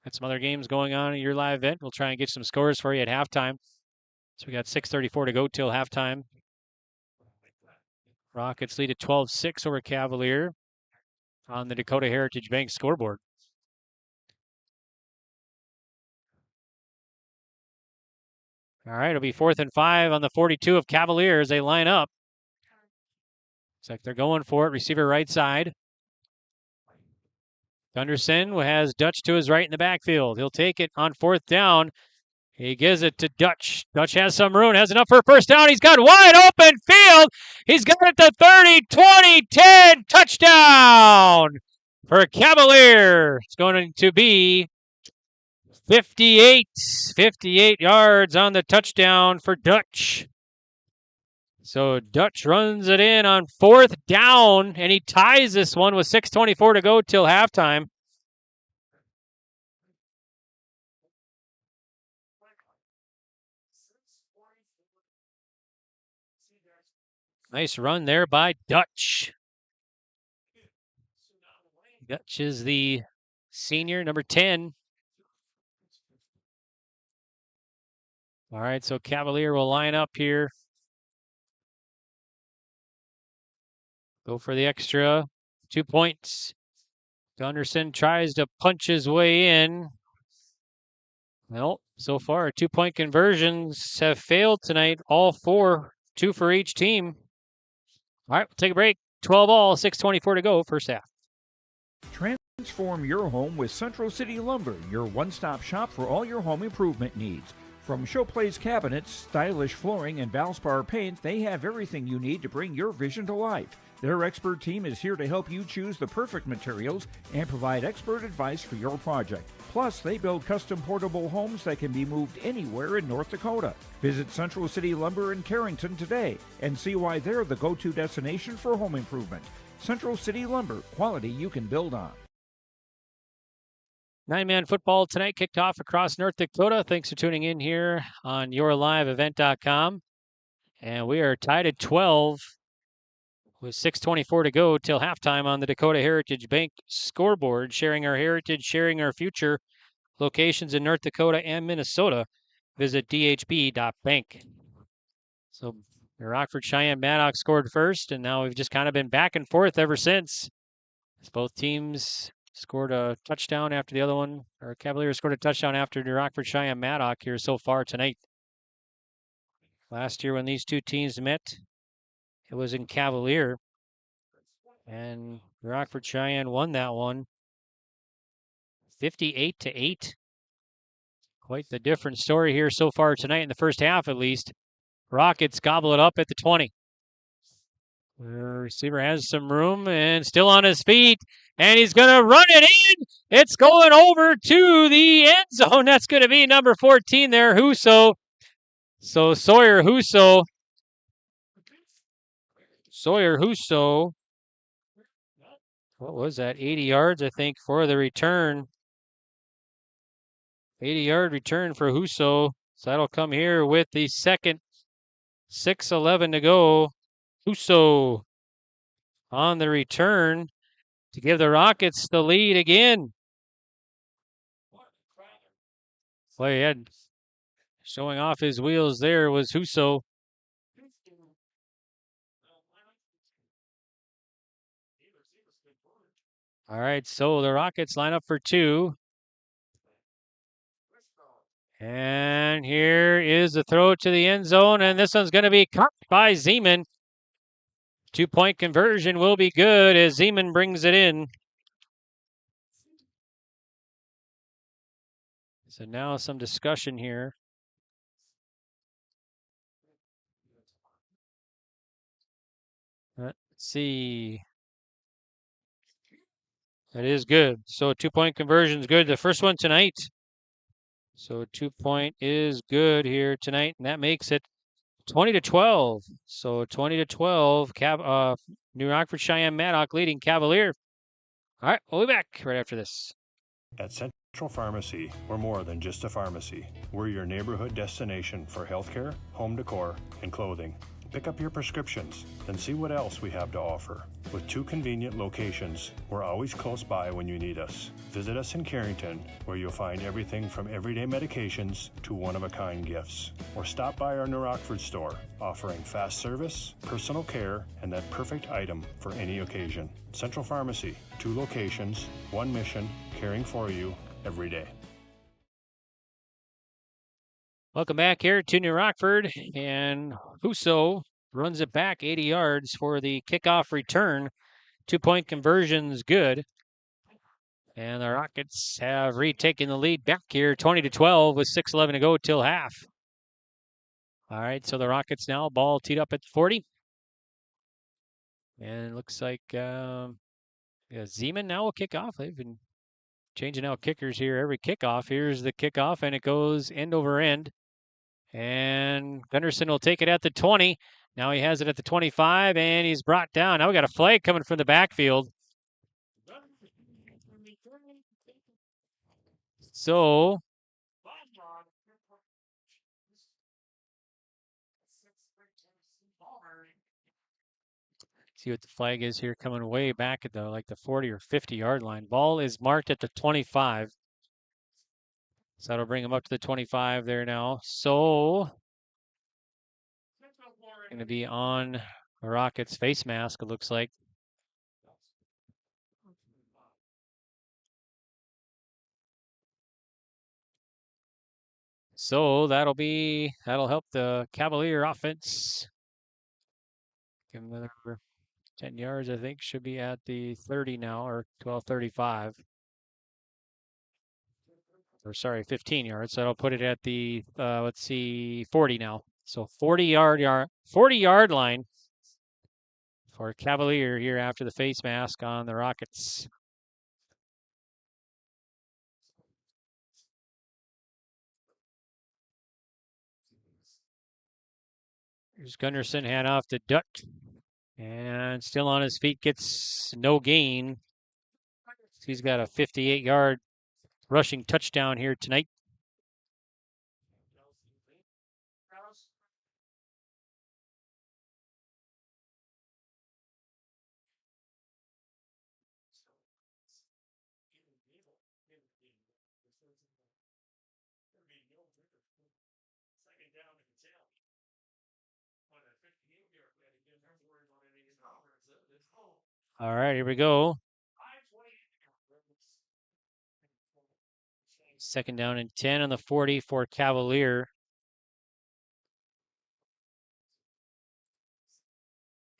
Got some other games going on at your live event. We'll try and get some scores for you at halftime. So we got 6:34 to go till halftime. Rockets lead at 12-6 over Cavalier on the Dakota Heritage Bank scoreboard. All right, it'll be 4th and 5 on the 42 of Cavalier as they line up. Looks like they're going for it. Receiver right side. Gunderson has Dutch to his right in the backfield. He'll take it on 4th down. He gives it to Dutch. Dutch has some room, has enough for a first down. He's got wide open field. He's got it to 30, 20, 10, touchdown for Cavalier. It's going to be 58 yards on the touchdown for Dutch. So Dutch runs it in on 4th down, and he ties this one with 6:24 to go till halftime. Nice run there by Dutch. Dutch is the senior, number 10. All right, so Cavalier will line up here. Go for the extra 2 points. Gunderson tries to punch his way in. Well, so far, 2-point conversions have failed tonight. All 4, 2 for each team. All right, we'll take a break. 12 all, 6:24 to go, first half. Transform your home with Central City Lumber, your one-stop shop for all your home improvement needs. From showplace cabinets, stylish flooring, and Valspar paint, they have everything you need to bring your vision to life. Their expert team is here to help you choose the perfect materials and provide expert advice for your project. Plus, they build custom portable homes that can be moved anywhere in North Dakota. Visit Central City Lumber in Carrington today and see why they're the go-to destination for home improvement. Central City Lumber, quality you can build on. 9-man football tonight kicked off across North Dakota. Thanks for tuning in here on yourliveevent.com. And we are tied at 12 with 6:24 to go till halftime on the Dakota Heritage Bank scoreboard. Sharing our heritage, sharing our future. Locations in North Dakota and Minnesota. Visit dhb.bank. So Rockford-Sheyenne-Maddock scored first, and now we've just kind of been back and forth ever since. As both teams scored a touchdown after the other one, or Cavalier scored a touchdown after Rockford-Sheyenne-Maddock here so far tonight. Last year when these two teams met, it was in Cavalier, and Rockford-Cheyenne won that one 58-8. Quite the different story here so far tonight in the first half, at least. Rockets gobble it up at the 20. The receiver has some room and still on his feet, and he's going to run it in. It's going over to the end zone. That's going to be number 14 there, Huso. So Sawyer Huso, what was that? 80 yards, I think, for the return. 80-yard return for Huso. So that'll come here with the second. 6:11 to go. Huso on the return to give the Rockets the lead again. Boy, he had showing off his wheels there was Huso. All right, so the Rockets line up for 2. And here is the throw to the end zone, and this one's going to be caught by Zeman. 2-point conversion will be good as Zeman brings it in. So now some discussion here. Let's see. That is good. So 2-point conversion is good. The first one tonight. So 2-point is good here tonight, and that makes it 20-12. So 20-12. New Rockford-Sheyenne-Maddock leading Cavalier. All right, we'll be back right after this. At Central Pharmacy, we're more than just a pharmacy. We're your neighborhood destination for healthcare, home decor, and clothing. Pick up your prescriptions, then see what else we have to offer. With 2 convenient locations, we're always close by when you need us. Visit us in Carrington, where you'll find everything from everyday medications to one-of-a-kind gifts. Or stop by our New Rockford store, offering fast service, personal care, and that perfect item for any occasion. Central Pharmacy, 2 locations, 1 mission, caring for you every day. Welcome back here to New Rockford, and Huso runs it back 80 yards for the kickoff return. 2-point conversion's good. And the Rockets have retaken the lead back here, 20-12 with 6:11 to go till half. All right, so the Rockets now, ball teed up at the 40. And it looks like Zeman now will kick off. They've been changing out kickers here every kickoff. Here's the kickoff, and it goes end over end. And Gunderson will take it at the 20. Now he has it at the 25, and he's brought down. Now we got a flag coming from the backfield. So see what the flag is here, coming way back at the 40 or 50-yard line. Ball is marked at the 25. So that'll bring him up to the 25 there now. So going to be on the Rockets face mask, it looks like. So that'll help the Cavalier offense. Give him another 10 yards, I think. Should be at the 30 now, or 12:35. Or sorry, 15 yards. So that'll put it at the 40 now. So 40-yard line for Cavalier here after the face mask on the Rockets. Here's Gunderson, hand off to Dutt. And still on his feet, gets no gain. He's got a 58-yard rushing touchdown here tonight. All right, here we go. 2nd down and 10 on the 40 for Cavalier.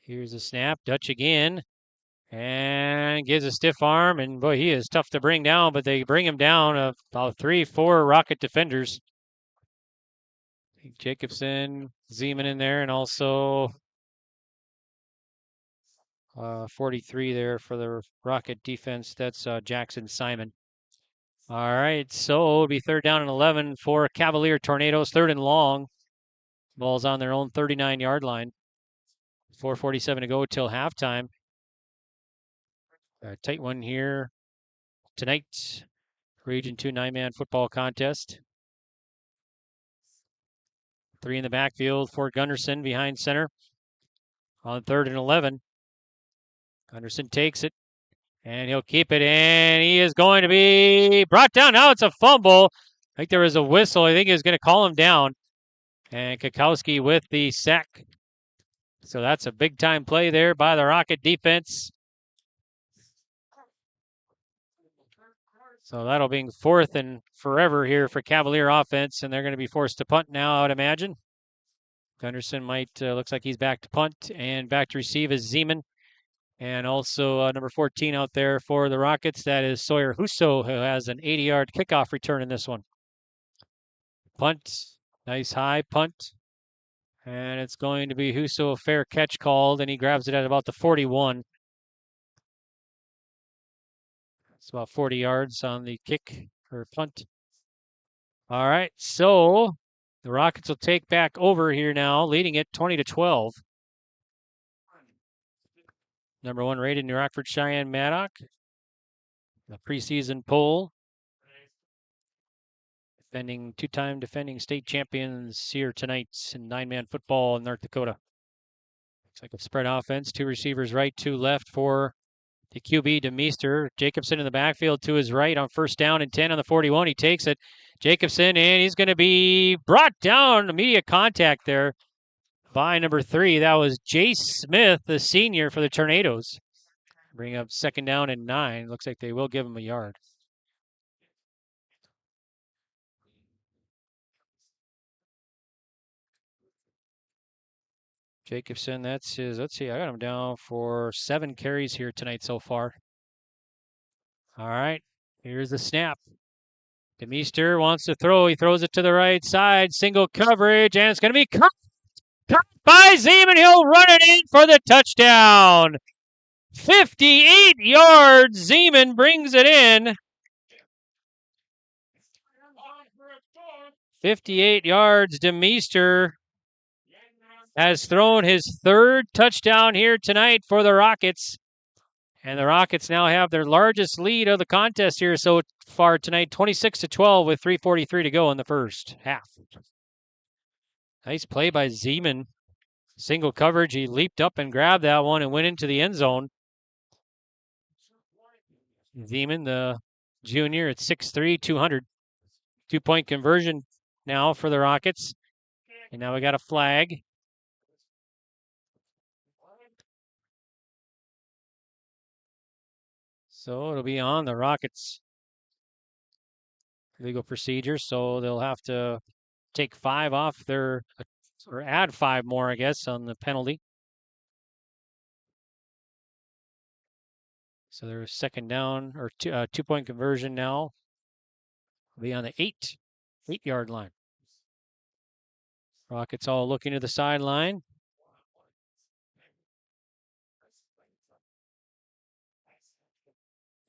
Here's a snap. Dutch again. And gives a stiff arm. And boy, he is tough to bring down, but they bring him down. About 3-4 Rocket defenders. Jacobson, Zeman in there, and also 43 there for the Rocket defense. That's Jackson Simon. All right, so it'll be 3rd down and 11 for Cavalier Tornadoes. 3rd and long. Ball's on their own 39-yard line. 4:47 to go till halftime. A tight one here tonight. Region 2 9-man football contest. 3 in the backfield for Gunderson behind center. On 3rd and 11. Gunderson takes it, and he'll keep it, and he is going to be brought down. Now it's a fumble. I think there was a whistle. I think he was going to call him down. And Kakowski with the sack. So that's a big-time play there by the Rocket defense. So that'll be 4th and forever here for Cavalier offense, and they're going to be forced to punt now, I would imagine. Gunderson looks like he's back to punt, and back to receive is Zeman. And also number 14 out there for the Rockets, that is Sawyer Husso, who has an 80-yard kickoff return in this one. Punt, nice high punt. And it's going to be Husso, a fair catch called, and he grabs it at about the 41. It's about 40 yards on the kick or punt. All right, so the Rockets will take back over here now, leading it 20-12. Number 1 rated in Rockford-Sheyenne-Maddock. The preseason poll. Two-time defending state champions here tonight in 9-man football in North Dakota. Looks like a spread offense. 2 receivers right, 2 left for the QB, DeMeester. Jacobson in the backfield to his right on 1st down and 10 on the 41. He takes it. Jacobson, and he's going to be brought down. Immediate contact there by number 3. That was Jace Smith, the senior for the Tornadoes. Bring up 2nd down and 9. Looks like they will give him a yard. Jacobson, that's his, let's see, I got him down for 7 carries here tonight so far. All right, Here's the snap. DeMeester wants to throw. He throws it to the right side. Single coverage, and it's going to be caught by Zeman. He'll run it in for the touchdown. 58 yards. Zeman brings it in. 58 yards. DeMeester has thrown his third touchdown here tonight for the Rockets. And the Rockets now have their largest lead of the contest here so far tonight, 26-12 with 3:43 to go in the first half. Nice play by Zeman. Single coverage. He leaped up and grabbed that one and went into the end zone. Zeman, the junior, at 6'3", 200. 2-point conversion now for the Rockets. And now we got a flag. So it'll be on the Rockets' legal procedure. So they'll have to take 5 off their, or add 5 more, I guess, on the penalty. So their second down, or 2-point conversion now will be on the 8-yard line. Rockets all looking to the sideline.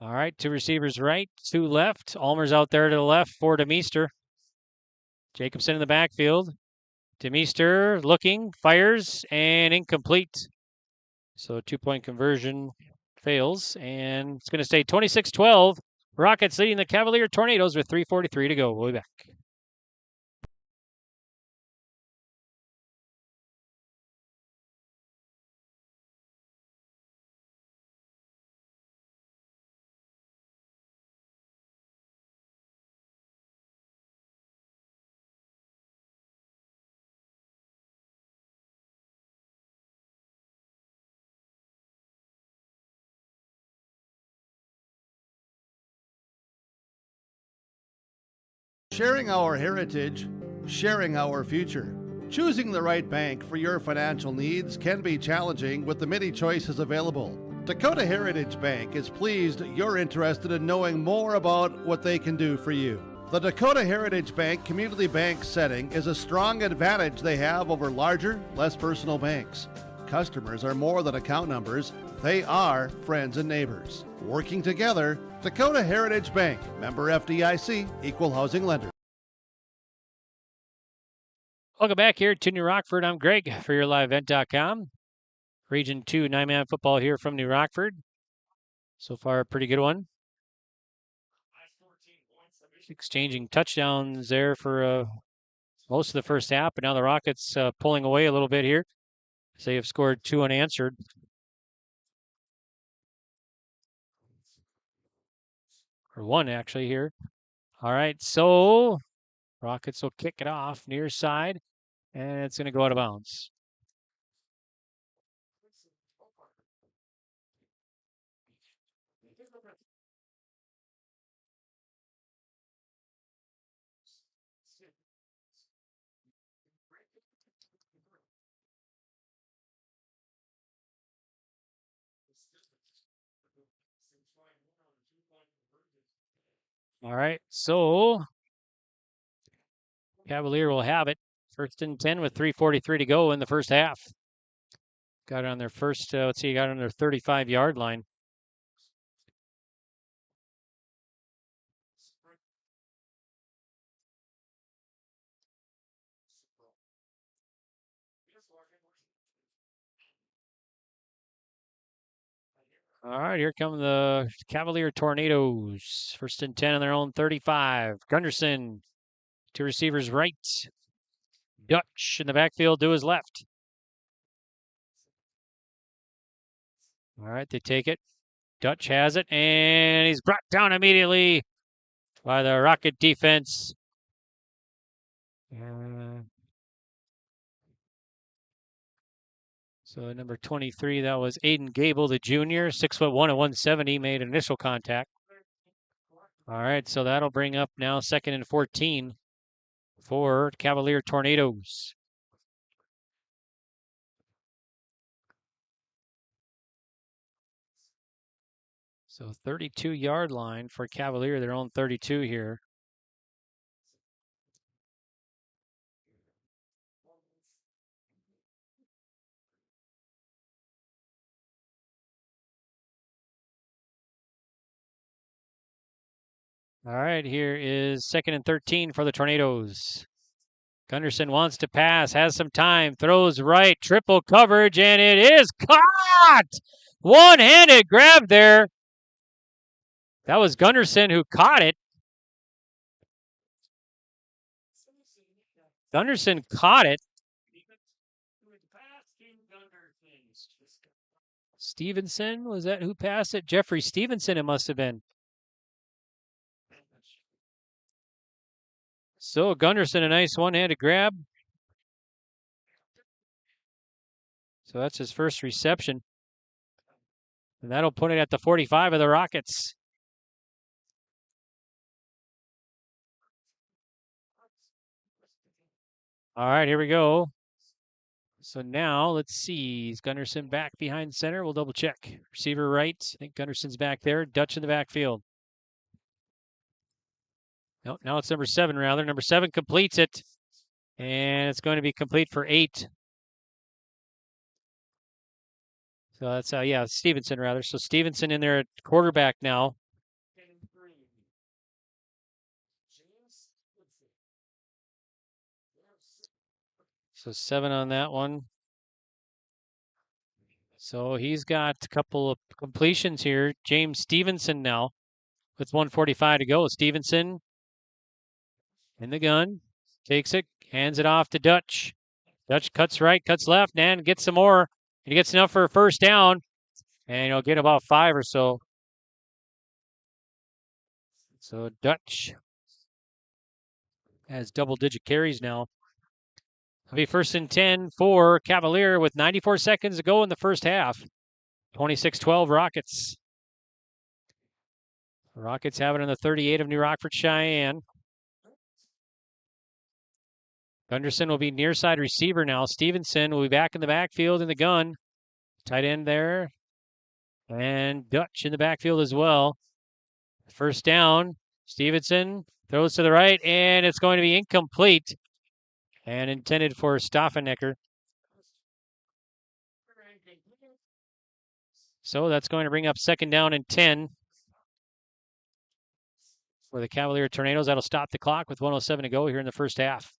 All right, 2 receivers right, 2 left. Almer's out there to the left for DeMeester. Jacobson in the backfield. DeMeester looking, fires, and incomplete. So 2-point conversion fails, and it's going to stay 26-12. Rockets leading the Cavalier Tornadoes with 3:43 to go. We'll be back. Sharing our heritage, sharing our future. Choosing the right bank for your financial needs can be challenging with the many choices available. Dakota Heritage Bank is pleased you're interested in knowing more about what they can do for you. The Dakota Heritage Bank community bank setting is a strong advantage they have over larger, less personal banks. Customers are more than account numbers, they are friends and neighbors. Working together, Dakota Heritage Bank, member FDIC, equal housing lender. Welcome back here to New Rockford. I'm Greg for YourLiveEvent.com. Region 2 9-man football here from New Rockford. So far, a pretty good one. Exchanging touchdowns there for most of the first half, but now the Rockets pulling away a little bit here. So they have scored 2 unanswered. Or 1 actually here. All right, so Rockets will kick it off near side, and it's going to go out of bounds. All right, so Cavalier will have it. 1st and 10 with 3:43 to go in the first half. Got it on their first, let's see, got it on their 35-yard line. All right, here come the Cavalier Tornadoes. 1st and 10 on their own 35. Gunderson, 2 receivers right. Dutch in the backfield to his left. All right, they take it. Dutch has it, and he's brought down immediately by the Rocket defense. So number 23, that was Aiden Gable, the junior, 6'1" and 170, made initial contact. All right, so that'll bring up now 2nd and 14 for Cavalier Tornadoes. So 32-yard line for Cavalier, their own 32 here. All right, here is 2nd and 13 for the Tornadoes. Gunderson wants to pass, has some time, throws right, triple coverage, and it is caught! One-handed grab there. That was Gunderson who caught it. Gunderson caught it. Stevenson, was that who passed it? Jeffrey Stevenson, it must have been. So Gunderson, a nice one-handed grab. So that's his first reception. And that'll put it at the 45 of the Rockets. All right, here we go. So now let's see. Is Gunderson back behind center? We'll double check. Receiver right. I think Gunderson's back there. Dutch in the backfield. Nope, now it's number 7, rather. Number 7 completes it. And it's going to be complete for 8. So that's, Stevenson, rather. So Stevenson in there at quarterback now. So 7 on that one. So he's got a couple of completions here. James Stevenson now with 1:45 to go. Stevenson in the gun. Takes it, hands it off to Dutch. Dutch cuts right, cuts left, and gets some more. He gets enough for a first down. And he'll get about 5 or so. So Dutch has double-digit carries now. It'll be 1st and 10 for Cavalier with 94 seconds to go in the first half. 26-12 Rockets. Rockets have it on the 38 of New Rockford-Sheyenne. Gunderson will be near side receiver now. Stevenson will be back in the backfield in the gun. Tight end there. And Dutch in the backfield as well. First down. Stevenson throws to the right, and it's going to be incomplete. And intended for Staffenecker. So that's going to bring up 2nd down and 10 for the Cavalier Tornadoes. That'll stop the clock with 1:07 to go here in the first half.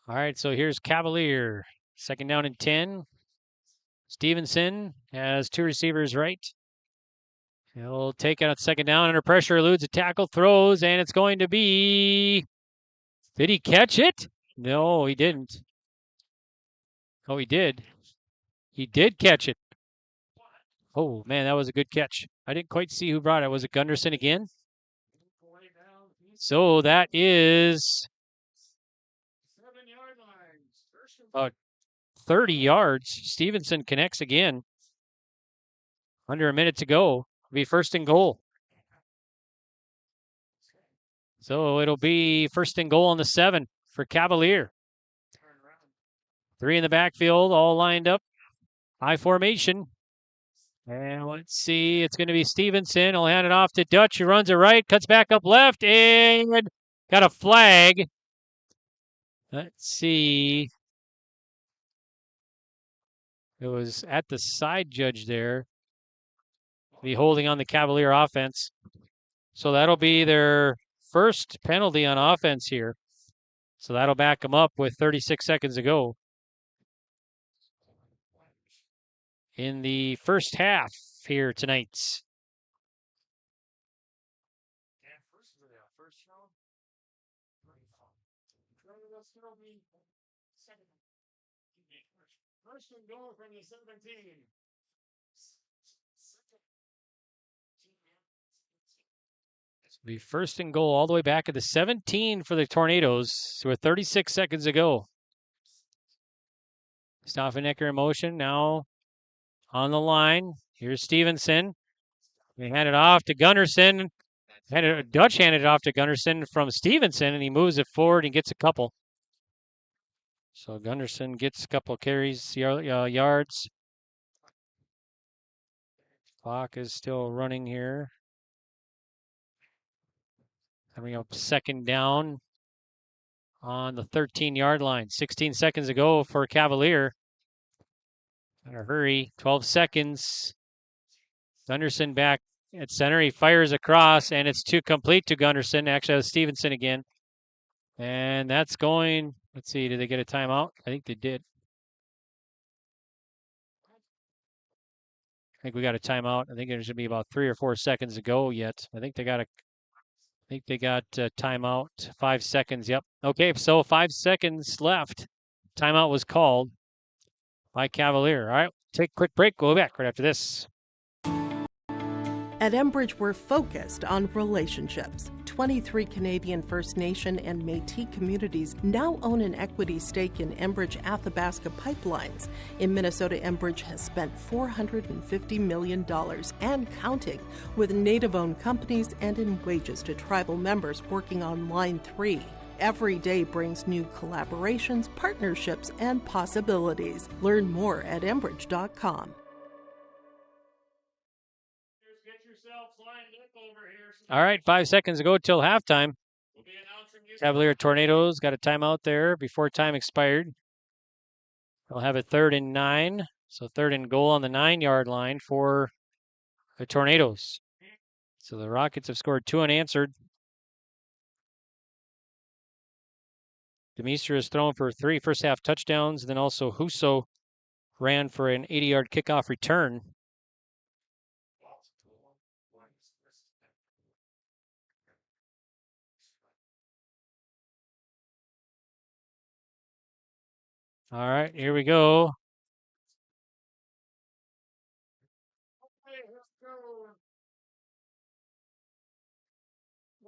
All right, so here's Cavalier. 2nd down and 10. Stevenson has 2 receivers right. He'll take out 2nd down under pressure, eludes a tackle, throws, and it's going to be... Did he catch it? No, he didn't. Oh, he did. He did catch it. Oh, man, that was a good catch. I didn't quite see who brought it. Was it Gunderson again? So that is... 30 yards. Stevenson connects again. Under a minute to go. It'll be 1st and goal. So it'll be 1st and goal on the 7 for Cavalier. 3 in the backfield, all lined up. High formation. And let's see. It's going to be Stevenson. He'll hand it off to Dutch, who runs it right, cuts back up left, and got a flag. Let's see. It was at the side judge there. Be holding on the Cavalier offense. So that'll be their first penalty on offense here. So that'll back them up with 36 seconds to go in the first half here tonight. First and goal from the 17. Be first and goal all the way back at the 17 for the Tornadoes with 36 seconds to go. Stauffenecker in motion now on the line. Here's Stevenson. They hand it off to Gunnarsson. Dutch handed it off to Gunnarsson from Stevenson, and he moves it forward and gets a couple. So Gunnarsson gets a couple carries, yards. Clock is still running here. Coming up second down on the 13-yard line. 16 seconds to go for Cavalier. Gotta hurry. 12 seconds. Gunnarsson back at center. He fires across, and it's too complete to Gunnarsson. Actually, it was Stevenson again. And that's going. Let's see. Did they get a timeout? I think they did. I think we got a timeout. I think there's gonna be about 3 or 4 seconds to go yet. I think they got a timeout. 5 seconds. Yep. Okay, so 5 seconds left. Timeout was called by Cavalier. All right, take a quick break. We'll be back right after this. At Enbridge, we're focused on relationships. 23 Canadian First Nation and Métis communities now own an equity stake in Enbridge Athabasca Pipelines. In Minnesota, Enbridge has spent $450 million and counting with Native-owned companies and in wages to tribal members working on Line 3. Every day brings new collaborations, partnerships, and possibilities. Learn more at Enbridge.com. All right, 5 seconds to go till halftime. Cavalier Tornadoes got a timeout there before time expired. They'll have a 3rd and 9. So 3rd and goal on the 9-yard line for the Tornadoes. So the Rockets have scored 2 unanswered. Demeester has thrown for 3 first-half touchdowns. And then also Husso ran for an 80-yard kickoff return. All right, here we go.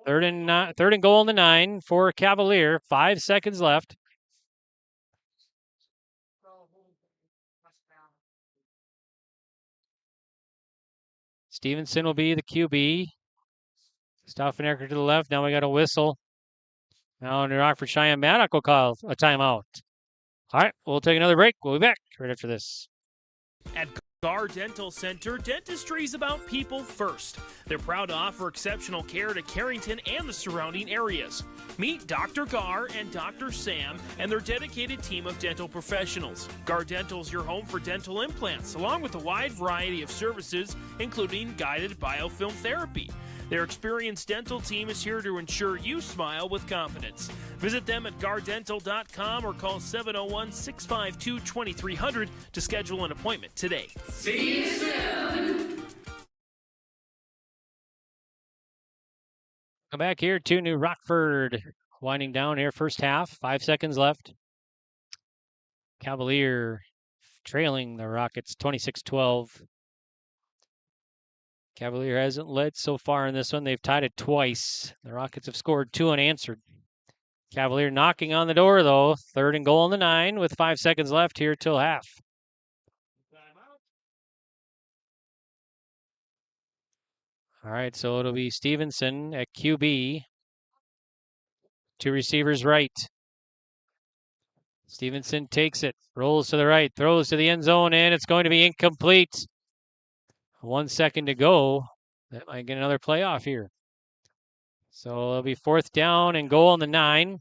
Third and goal on the 9 for Cavalier. 5 seconds left. Stevenson will be the QB. Stauffenecker to the left. Now we got a whistle. Now Rockford-Sheyenne-Maddock will call a timeout. All right, we'll take another break. We'll be back right after this. At Gar Dental Center, dentistry is about people first. They're proud to offer exceptional care to Carrington and the surrounding areas. Meet Dr. Gar and Dr. Sam and their dedicated team of dental professionals. Gar Dental is your home for dental implants, along with a wide variety of services, including guided biofilm therapy. Their experienced dental team is here to ensure you smile with confidence. Visit them at gardental.com or call 701-652-2300 to schedule an appointment today. See you soon. Come back here to New Rockford. Winding down here, first half. 5 seconds left. Cavalier trailing the Rockets 26-12. Cavalier hasn't led so far in this one. They've tied it twice. The Rockets have scored 2 unanswered. Cavalier knocking on the door, though. 3rd and goal on the 9 with 5 seconds left here till half. All right, so it'll be Stevenson at QB. 2 receivers right. Stevenson takes it, rolls to the right, throws to the end zone, and it's going to be incomplete. 1 second to go. That might get another playoff here. So it'll be 4th down and goal on the 9.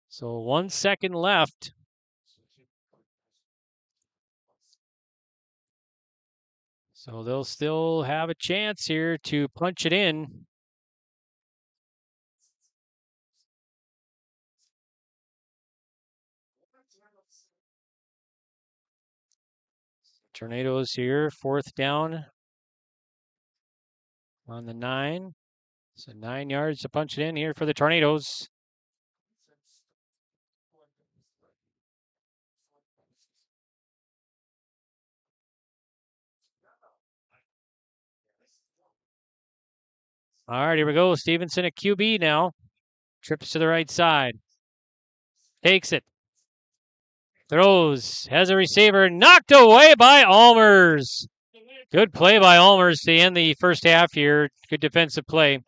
So 1 second left. So they'll still have a chance here to punch it in. Tornadoes here, 4th down on the 9. So 9 yards to punch it in here for the Tornadoes. All right, here we go. Stevenson at QB now. Trips to the right side. Takes it. Throws. Has a receiver. Knocked away by Almers. Good play by Almers to end the first half here. Good defensive play.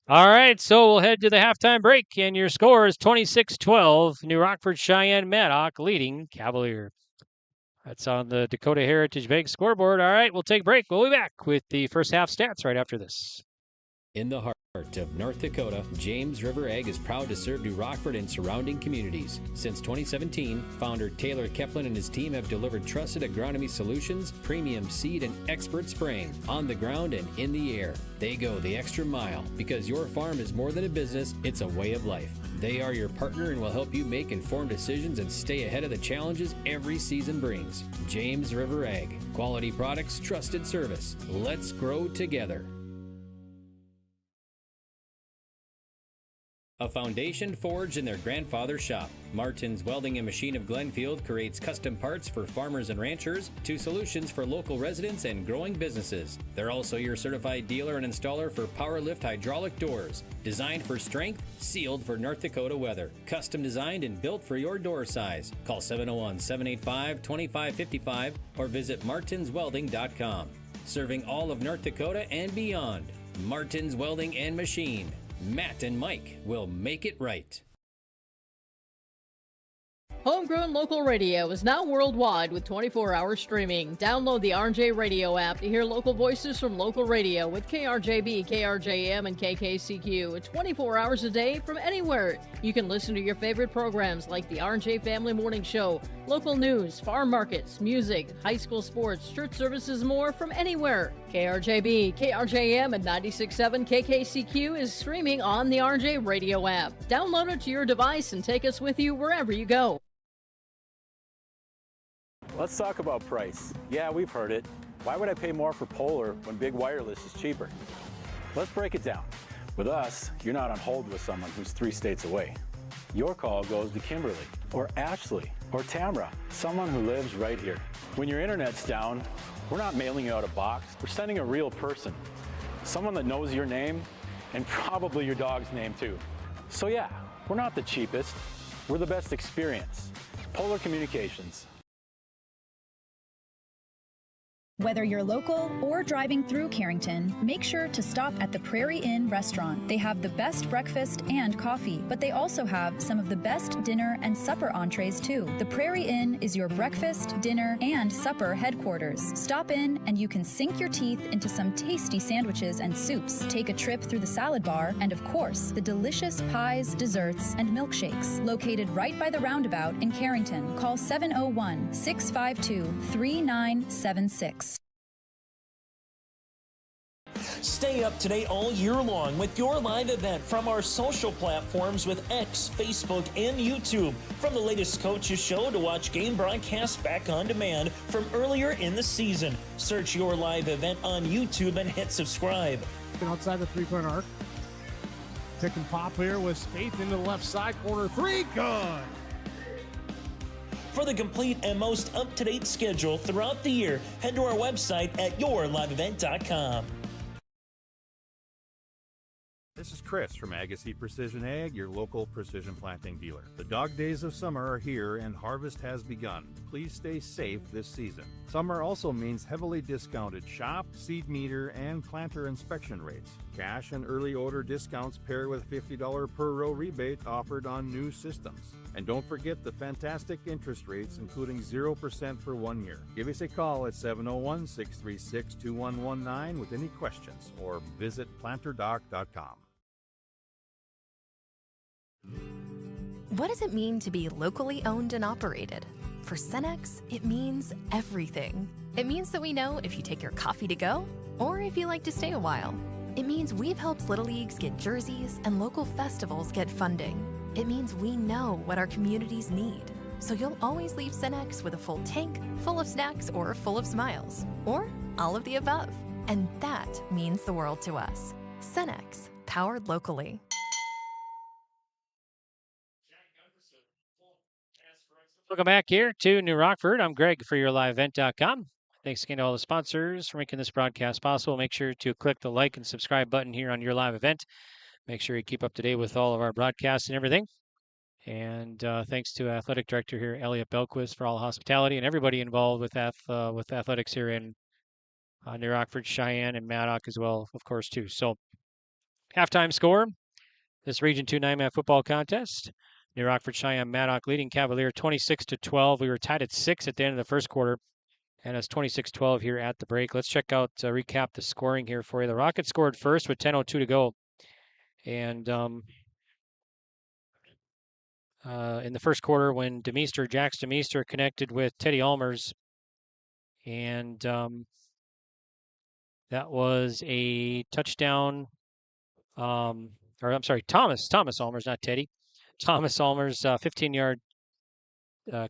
All right, so we'll head to the halftime break, and your score is 26-12. New Rockford-Sheyenne-Maddock leading Cavalier. That's on the Dakota Heritage Bank scoreboard. All right, we'll take a break. We'll be back with the first half stats right after this. In the heart of North Dakota, James River Ag is proud to serve New Rockford and surrounding communities. Since 2017, founder Taylor Keplin and his team have delivered trusted agronomy solutions, premium seed, and expert spraying on the ground and in the air. They go the extra mile because your farm is more than a business, it's a way of life. They are your partner and will help you make informed decisions and stay ahead of the challenges every season brings. James River Ag. Quality products, trusted service. Let's grow together. A foundation forged in their grandfather's shop. Martin's Welding and Machine of Glenfield creates custom parts for farmers and ranchers to solutions for local residents and growing businesses. They're also your certified dealer and installer for power lift hydraulic doors. Designed for strength, sealed for North Dakota weather. Custom designed and built for your door size. Call 701-785-2555 or visit martinswelding.com. Serving all of North Dakota and beyond. Martin's Welding and Machine. Matt and Mike will make it right. Homegrown local radio is now worldwide with 24-hour streaming. Download the RJ Radio app to hear local voices from local radio with KRJB, KRJM, and KKCQ 24 hours a day from anywhere. You can listen to your favorite programs like the RJ Family Morning Show, local news, farm markets, music, high school sports, church services, more from anywhere. KRJB, KRJM, and 96.7 KKCQ is streaming on the RJ Radio app. Download it to your device and take us with you wherever you go. Let's talk about price. Yeah, we've heard it. Why would I pay more for Polar when big wireless is cheaper? Let's break it down. With us, you're not on hold with someone who's 3 states away. Your call goes to Kimberly, or Ashley, or Tamra, someone who lives right here. When your internet's down, we're not mailing you out a box. We're sending a real person, someone that knows your name and probably your dog's name too. So yeah, we're not the cheapest. We're the best experience. Polar Communications. Whether you're local or driving through Carrington, make sure to stop at the Prairie Inn restaurant. They have the best breakfast and coffee, but they also have some of the best dinner and supper entrees too. The Prairie Inn is your breakfast, dinner, and supper headquarters. Stop in and you can sink your teeth into some tasty sandwiches and soups. Take a trip through the salad bar, and of course, the delicious pies, desserts, and milkshakes. Located right by the roundabout in Carrington. Call 701-652-3976. Stay up to date all year long with your live event from our social platforms with X, Facebook, and YouTube. From the latest coaches show to watch game broadcasts back on demand from earlier in the season. Search your live event on YouTube and hit subscribe. Outside the three-point arc. Pick and pop here with Spaeth into the left side corner. 3, good. For the complete and most up-to-date schedule throughout the year, head to our website at yourliveevent.com. This is Chris from Agassiz Precision Ag, your local precision planting dealer. The dog days of summer are here and harvest has begun. Please stay safe this season. Summer also means heavily discounted shop, seed meter, and planter inspection rates. Cash and early order discounts pair with $50 per row rebate offered on new systems. And don't forget the fantastic interest rates, including 0% for 1 year. Give us a call at 701-636-2119 with any questions or visit planterdoc.com. What does it mean to be locally owned and operated? For Cenex, it means everything. It means that we know if you take your coffee to go or if you like to stay a while. It means we've helped Little Leagues get jerseys and local festivals get funding. It means we know what our communities need. So you'll always leave Cenex with a full tank, full of snacks, or full of smiles. Or all of the above. And that means the world to us. Cenex, powered locally. Welcome back here to New Rockford. I'm Greg for yourliveevent.com. Thanks again to all the sponsors for making this broadcast possible. Make sure to click the like and subscribe button here on your live event. Make sure you keep up to date with all of our broadcasts and everything. And thanks to Athletic Director here, Elliot Belquist, for all the hospitality and everybody involved with athletics here in New Rockford, Cheyenne, and Maddock as well, of course, too. So, halftime score, this Region 2 9-man football contest. New Rockford-Sheyenne-Maddock leading Cavalier 26-12. We were tied at 6 at the end of the first quarter, and it's 26-12 here at the break. Let's check out, recap the scoring here for you. The Rockets scored first with 10:02 to go. And in the first quarter, when Jax Demeester connected with Teddy Almers, and that was a touchdown. Thomas Almers, not Teddy. Thomas Almers, 15-yard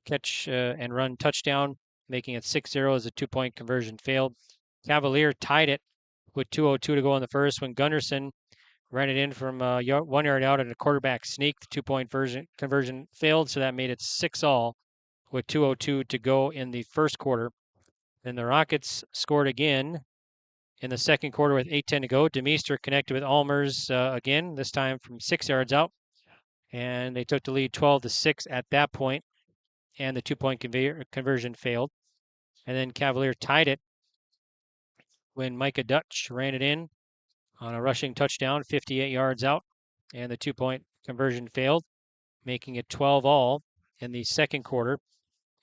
catch and run touchdown, making it 6-0 as a 2-point conversion failed. Cavalier tied it with 2:02 to go in the first when Gunderson ran it in from 1 yard out and a quarterback sneak. The 2-point conversion failed, so that made it 6-all with 2:02 to go in the first quarter. Then the Rockets scored again in the second quarter with 8:10 to go. Demeester connected with Almers again, this time from 6 yards out, and they took the lead 12-6 at that point, and the 2-point conversion failed. And then Cavalier tied it when Micah Dutch ran it in on a rushing touchdown, 58 yards out, and the 2-point conversion failed, making it 12-all in the second quarter.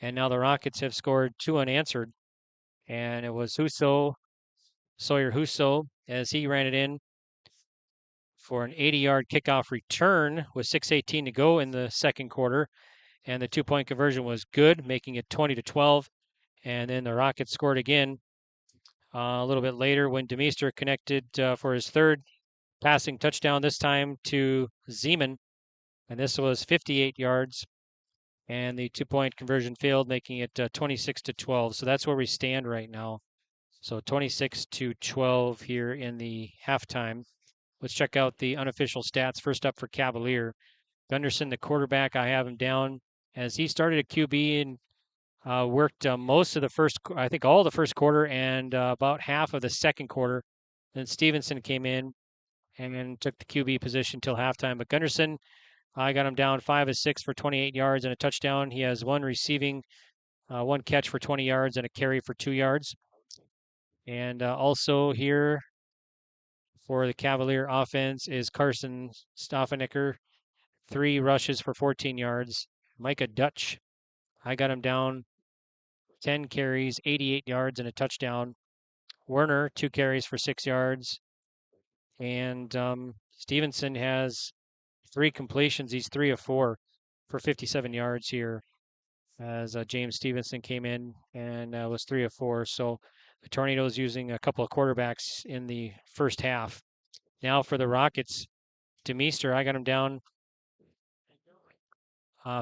And now the Rockets have scored 2 unanswered, and it was Sawyer Husso, as he ran it in for an 80-yard kickoff return with 6:18 to go in the second quarter, and the 2-point conversion was good, making it 20-12. And then the Rockets scored again a little bit later when Demeester connected for his third passing touchdown, this time to Zeman, and this was 58 yards, and the 2-point conversion failed, making it 26-12. So that's where we stand right now. So 26-12 here in the halftime. Let's check out the unofficial stats. First up for Cavalier, Gunderson, the quarterback. I have him down as he started at QB and worked most of the first, I think all the first quarter and about half of the second quarter. Then Stevenson came in and took the QB position till halftime. But Gunderson, I got him down 5 of 6 for 28 yards and a touchdown. He has one receiving, one catch for 20 yards and a carry for 2 yards. And also here for the Cavalier offense is Carson Stoffenecker, 3 rushes for 14 yards. Micah Dutch, I got him down 10 carries, 88 yards, and a touchdown. Werner, 2 carries for 6 yards. And Stevenson has 3 completions. He's 3 of 4 for 57 yards here, as James Stevenson came in and was 3 of 4. So the Tornadoes using a couple of quarterbacks in the first half. Now for the Rockets, Demeester, I got him down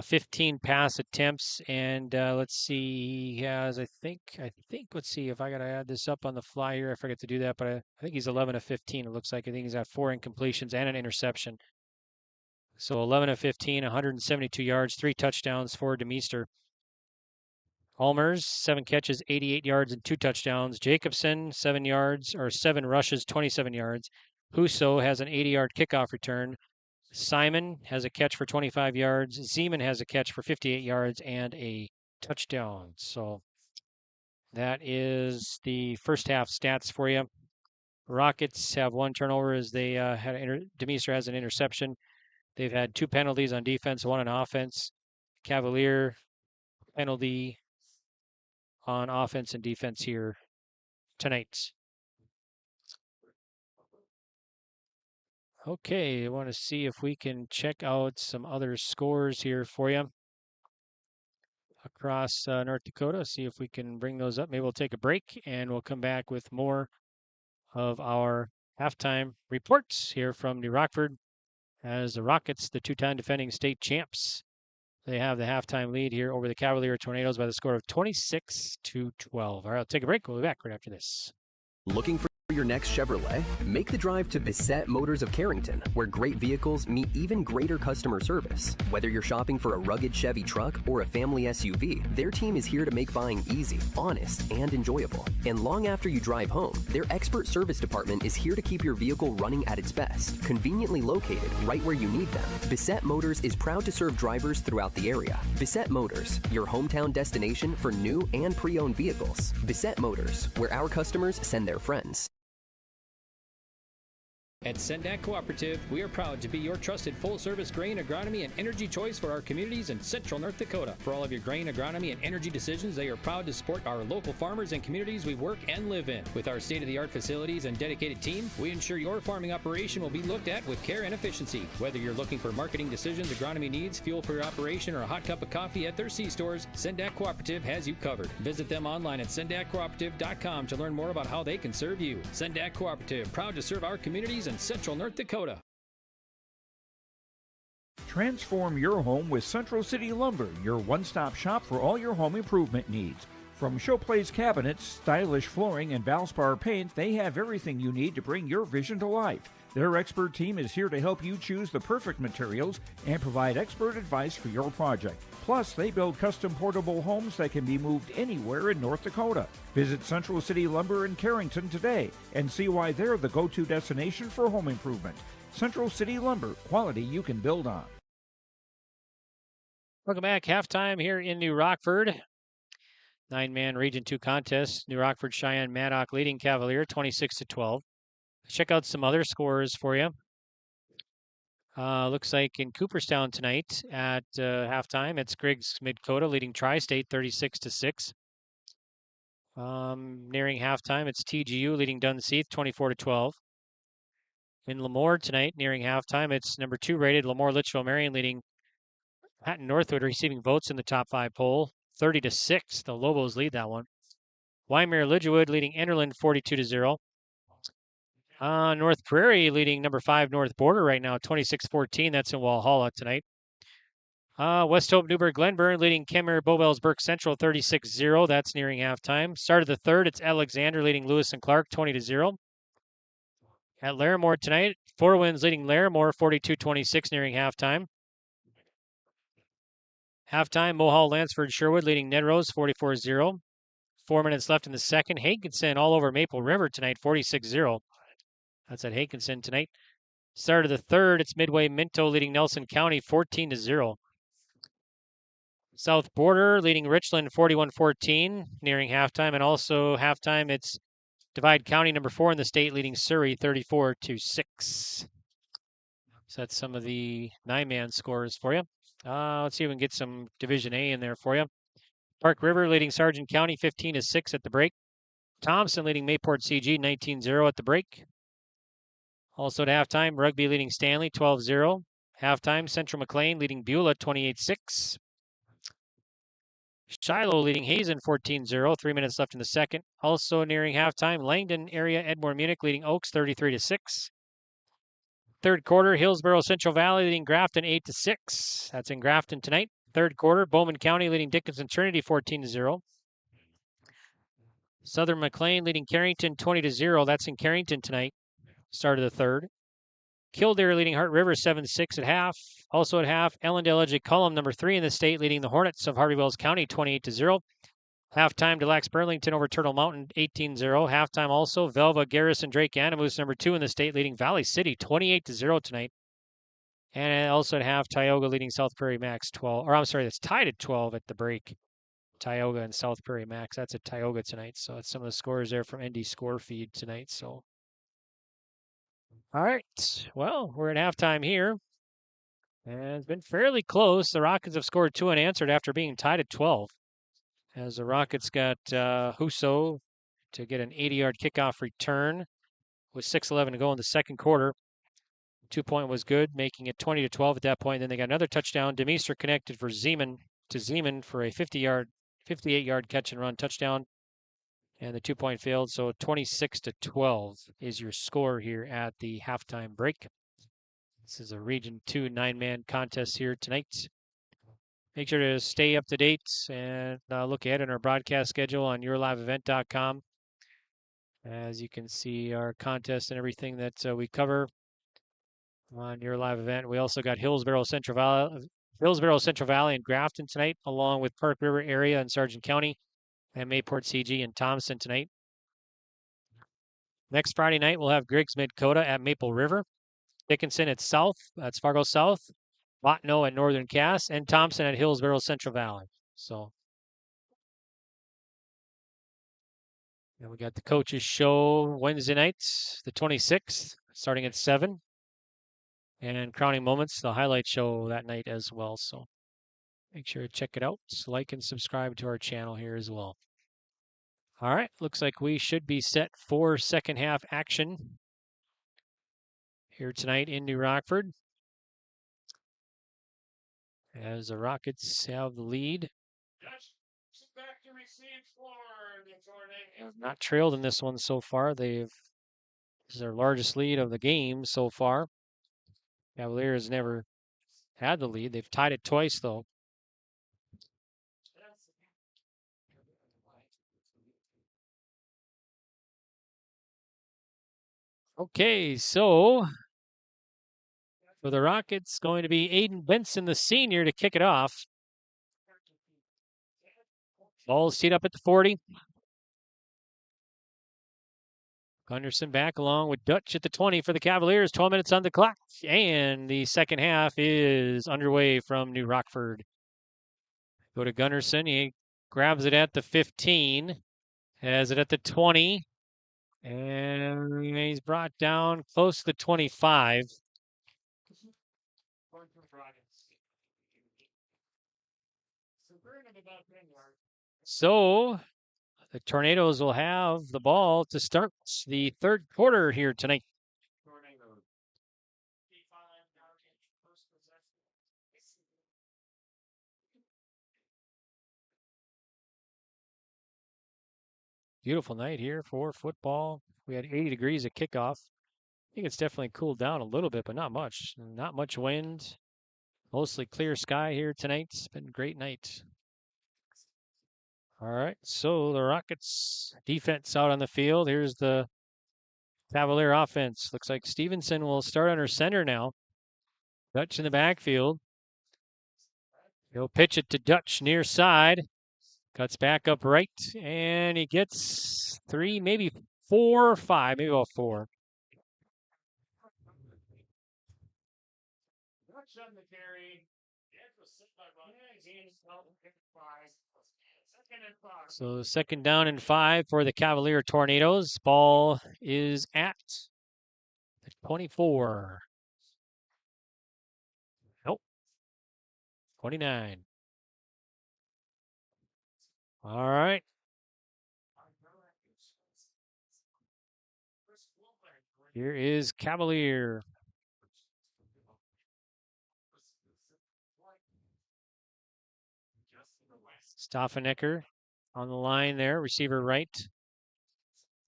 15 pass attempts, and let's see, he has, I think, let's see if I got to add this up on the fly here. I forget to do that, but I think he's 11 of 15. It looks like I think he's got 4 incompletions and an interception. So 11 of 15, 172 yards, 3 touchdowns for Demeester. Almers, 7 catches, 88 yards, and 2 touchdowns. Jacobson, 7 rushes, 27 yards. Husso has an 80-yard kickoff return. Simon has a catch for 25 yards. Zeman has a catch for 58 yards and a touchdown. So that is the first half stats for you. Rockets have 1 turnover as they Demeester has an interception. They've had 2 penalties on defense, 1 on offense. Cavalier penalty on offense and defense here tonight. Okay, I want to see if we can check out some other scores here for you across North Dakota. See if we can bring those up. Maybe we'll take a break and we'll come back with more of our halftime reports here from New Rockford as the Rockets, the 2-time defending state champs, they have the halftime lead here over the Cavalier Tornadoes by the score of 26-12. All right, I'll take a break. We'll be back right after this. Looking for For your next Chevrolet, make the drive to Bissett Motors of Carrington, where great vehicles meet even greater customer service. Whether you're shopping for a rugged Chevy truck or a family SUV, their team is here to make buying easy, honest, and enjoyable. And long after you drive home, their expert service department is here to keep your vehicle running at its best, conveniently located right where you need them. Bissett Motors is proud to serve drivers throughout the area. Bissett Motors, your hometown destination for new and pre-owned vehicles. Bissett Motors, where our customers send their friends. At Sendak Cooperative, we are proud to be your trusted full-service grain agronomy and energy choice for our communities in central North Dakota. For all of your grain agronomy and energy decisions, they are proud to support our local farmers and communities we work and live in. With our state-of-the-art facilities and dedicated team, we ensure your farming operation will be looked at with care and efficiency. Whether you're looking for marketing decisions, agronomy needs, fuel for your operation, or a hot cup of coffee at their C-stores, Sendak Cooperative has you covered. Visit them online at sendakcooperative.com to learn more about how they can serve you. Sendak Cooperative, proud to serve our communities in central North Dakota. Transform your home with Central City Lumber, your one-stop shop for all your home improvement needs. From showplace cabinets, stylish flooring, and Valspar paint, they have everything you need to bring your vision to life. Their expert team is here to help you choose the perfect materials and provide expert advice for your project. Plus, they build custom portable homes that can be moved anywhere in North Dakota. Visit Central City Lumber in Carrington today and see why they're the go-to destination for home improvement. Central City Lumber, quality you can build on. Welcome back. Halftime here in New Rockford. 9-man Region 2 contest. New Rockford-Sheyenne-Maddock leading Cavalier 26-12. Check out some other scores for you. Looks like in Cooperstown tonight at halftime, it's Griggs Mid-Dakota leading Tri-State 36-6. Nearing halftime, it's TGU leading Dunseith 24-12. In Lemoore tonight, nearing halftime, it's number 2 rated Lemoore Litchfield Marion leading Hatton Northwood, receiving votes in the top 5 poll 30-6. The Lobos lead that one. Wymer Lidgewood leading Enderlin 42-0. North Prairie leading number 5 North Border right now, 26-14. That's in Walhalla tonight. West Hope Newburgh Glenburn leading Kemmer Bowells Burke Central 36-0. That's nearing halftime. Start of the third, it's Alexander leading Lewis and Clark 20-0. At Larimore tonight, Four Winds leading Larimore 42-26 nearing halftime. Halftime, Mohall Lansford Sherwood leading Ned Rose 44-0. 4 minutes left in the second. Hankinson all over Maple River tonight 46-0. That's at Hankinson tonight. Start of the third, it's Midway Minto leading Nelson County 14-0. South Border leading Richland 41-14 nearing halftime. And also halftime, it's Divide County number 4 in the state leading Surrey 34-6. So that's some of the 9-man scores for you. Let's see if we can get some Division A in there for you. Park River leading Sargent County 15-6 at the break. Thompson leading Mayport CG 19-0 at the break. Also at halftime, Rugby leading Stanley 12-0. Halftime, Central McLean leading Beulah 28-6. Shiloh leading Hazen 14-0. 3 minutes left in the second. Also nearing halftime, Langdon area Edmore Munich leading Oaks 33-6. Third quarter, Hillsborough Central Valley leading Grafton 8-6. That's in Grafton tonight. Third quarter, Bowman County leading Dickinson Trinity 14-0. Southern McLean leading Carrington 20-0. That's in Carrington tonight. Start of the third. Kildare leading Hart River 7-6 at half. Also at half, Ellendale Edge Cullum, number 3 in the state, leading the Hornets of Harvey Wells County 28-0. Halftime, Delax Burlington over Turtle Mountain 18-0. Halftime also, Velva Garrison Drake Animus, number 2 in the state, leading Valley City 28-0 tonight. And also at half, Tioga leading South Prairie Max 12. Or I'm sorry, that's tied at 12 at the break. Tioga and South Prairie Max. That's at Tioga tonight. So that's some of the scores there from ND Score Feed tonight. So, all right. Well, we're at halftime here. And it's been fairly close. The Rockets have scored 2 unanswered after being tied at 12. As the Rockets got Huso to get an 80-yard kickoff return with 6:11 to go in the second quarter. 2-point was good, making it 20-12 at that point. Then they got another touchdown. Demeester connected for Zeman for a 58-yard catch and run touchdown. And the 2-point failed. So 26-12 is your score here at the halftime break. This is a Region 2 9-man contest here tonight. Make sure to stay up to date and look ahead on our broadcast schedule on yourliveevent.com. As you can see, our contest and everything that we cover on your live event. We also got Hillsborough Central Valley and Grafton tonight, along with Park River area and Sargent County, and Mayport CG and Thompson tonight. Next Friday night, we'll have Griggs Dakota at Maple River, Dickinson at South, that's Fargo South, Botno at Northern Cass, and Thompson at Hillsborough Central Valley. So, and we got the coaches show Wednesday nights, the 26th, starting at 7. And Crowning Moments, the highlight show that night as well. So make sure to check it out. Like and subscribe to our channel here as well. All right, looks like we should be set for second half action here tonight in New Rockford, as the Rockets have the lead. Have not trailed in this one so far. This is their largest lead of the game so far. Cavalier has never had the lead. They've tied it twice, though. Okay, so for the Rockets, going to be Aiden Benson, the senior, to kick it off. Ball's teed up at the 40. Gunderson back along with Dutch at the 20 for the Cavaliers. 12 minutes on the clock. And the second half is underway from New Rockford. Go to Gunderson. He grabs it at the 15. Has it at the 20. And he's brought down close to the 25. So the Tornadoes will have the ball to start the third quarter here tonight. Beautiful night here for football. We had 80 degrees at kickoff. I think it's definitely cooled down a little bit, but not much. Not much wind. Mostly clear sky here tonight. It's been a great night. All right, so the Rockets defense out on the field. Here's the Cavalier offense. Looks like Stevenson will start under center now. Dutch in the backfield. He'll pitch it to Dutch near side. Cuts back up right, and he gets 3, maybe 4 or 5, maybe about 4. So second down and 5 for the Cavalier Tornadoes. Ball is at the 24. Nope. 29. All right. Here is Cavalier. Stoffenecker on the line there, receiver right.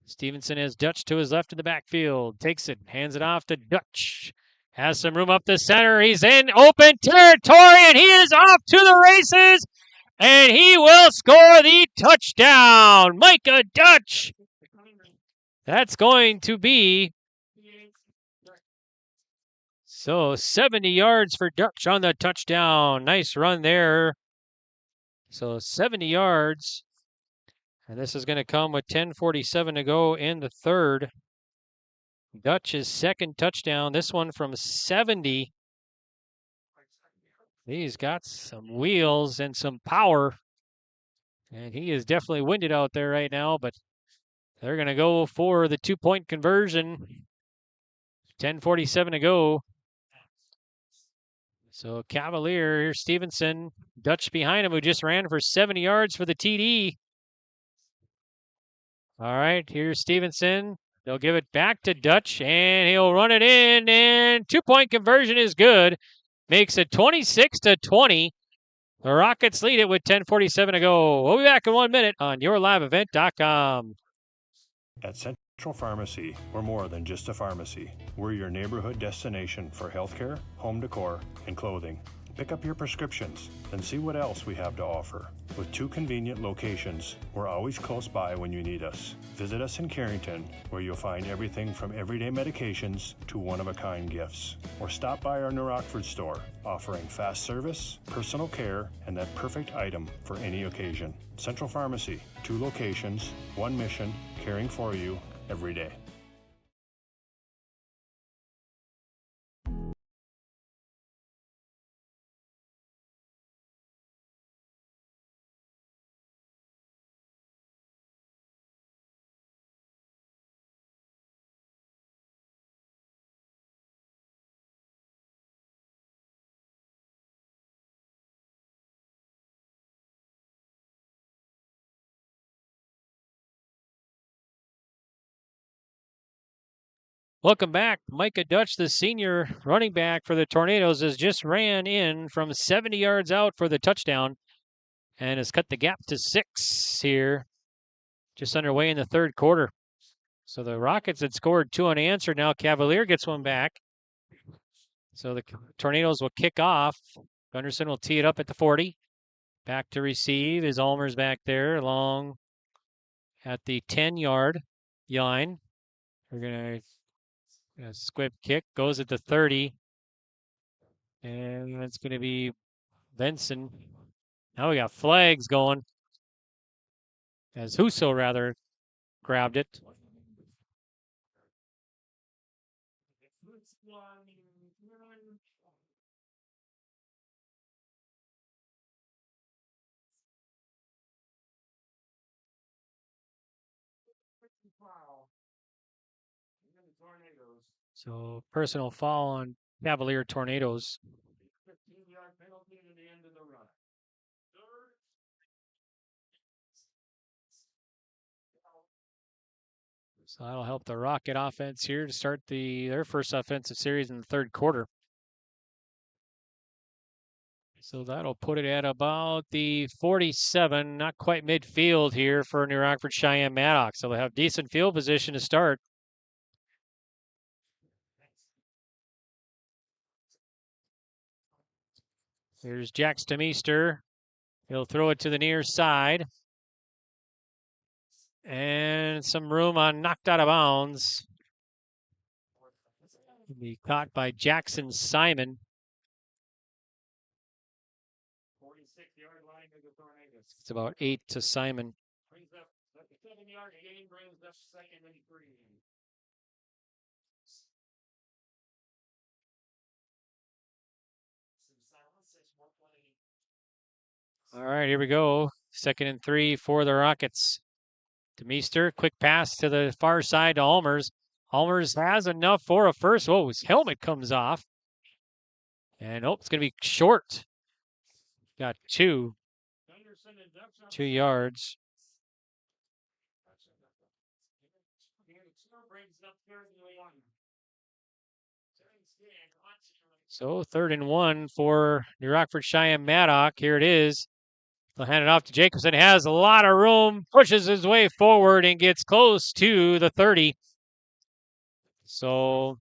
Stevenson has Dutch to his left in the backfield. Takes it, hands it off to Dutch. Has some room up the center. He's in open territory, and he is off to the races. And he will score the touchdown. Micah Dutch. That's going to be 70 yards for Dutch on the touchdown. Nice run there. So 70 yards. And this is going to come with 10:47 to go in the third. Dutch's second touchdown. This one from 70. He's got some wheels and some power. And he is definitely winded out there right now, but they're going to go for the 2-point conversion. 10:47 to go. So Cavalier, here's Stevenson. Dutch behind him, who just ran for 70 yards for the TD. All right, here's Stevenson. They'll give it back to Dutch, and he'll run it in, and 2-point conversion is good. Makes it 26-20. The Rockets lead it with 10:47 to go. We'll be back in 1 minute on yourliveevent.com. At Central Pharmacy, we're more than just a pharmacy. We're your neighborhood destination for healthcare, home decor, and clothing. Pick up your prescriptions and see what else we have to offer. With 2 convenient locations, we're always close by when you need us. Visit us in Carrington, where you'll find everything from everyday medications to one-of-a-kind gifts. Or stop by our New Rockford store, offering fast service, personal care, and that perfect item for any occasion. Central Pharmacy, 2 locations, 1 mission, caring for you every day. Welcome back. Micah Dutch, the senior running back for the Tornadoes, has just ran in from 70 yards out for the touchdown and has cut the gap to 6 here, just underway in the third quarter. So the Rockets had scored 2 unanswered. Now Cavalier gets one back. So the Tornadoes will kick off. Gunderson will tee it up at the 40. Back to receive is Allmer's back there, along at the 10-yard line. We're going to squib kick, goes at the 30. And it's going to be Benson. Now we got flags going, as Huso rather grabbed it. So personal foul on Cavalier Tornadoes. 15-yard penalty to the end of the run. So that'll help the Rocket offense here to start their first offensive series in the third quarter. So that'll put it at about the 47, not quite midfield here for New Rockford-Sheyenne-Maddock. So they'll have decent field position to start. Here's Jack Stemister. He'll throw it to the near side. And some room on knocked out of bounds. He'll be caught by Jackson Simon. 46-yard line of the Tornadoes. It's about 8 to Simon. Brings up the 7-yard gain, brings up 2nd and 3. All right, here we go. 2nd and 3 for the Rockets. Demeester, quick pass to the far side to Allmers. Allmers has enough for a first. Oh, his helmet comes off. And it's going to be short. Got 2. 2 yards. So 3rd and 1 for New Rockford-Sheyenne-Maddock. Here it is. They'll hand it off to Jacobson. Has a lot of room, pushes his way forward and gets close to the 30. So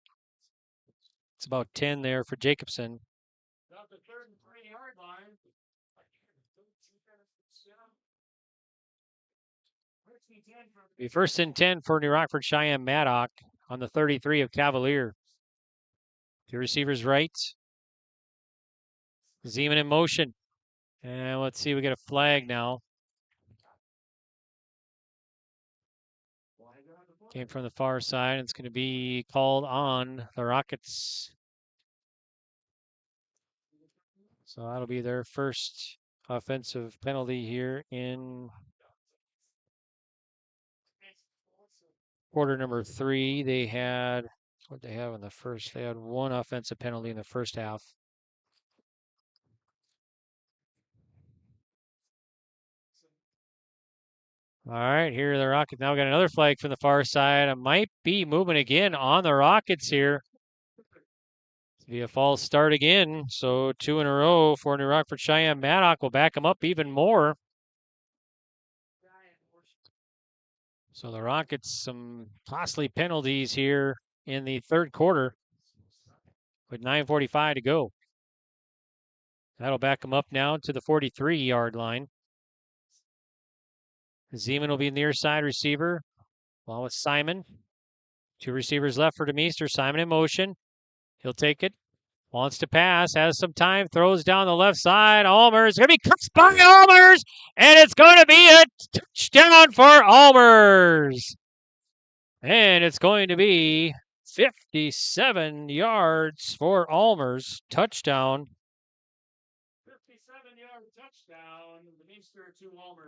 it's about 10 there for Jacobson. About the 3rd and 3-yard line. Be 1st and 10 for New Rockford-Sheyenne-Maddock on the 33 of Cavalier. 2 receivers right. Zeman in motion. And let's see, we get a flag now. Came from the far side. It's going to be called on the Rockets. So that'll be their first offensive penalty here in quarter number 3. They had, what they have in the first? They had 1 offensive penalty in the first half. All right, here are the Rockets. Now we got another flag from the far side. It might be moving again on the Rockets here. It'll be a false start again. So 2 in a row for New Rockford-Sheyenne-Maddock will back them up even more. So the Rockets, some costly penalties here in the third quarter with 9:45 to go. That'll back him up now to the 43-yard line. Zeman will be near side receiver, along with Simon. 2 receivers left for DeMeester. Simon in motion. He'll take it. Wants to pass. Has some time. Throws down the left side. Allmers. Going to be cooked by Allmers. And it's going to be a touchdown for Allmers. And it's going to be 57 yards for Allmers. Touchdown. 57-yard touchdown.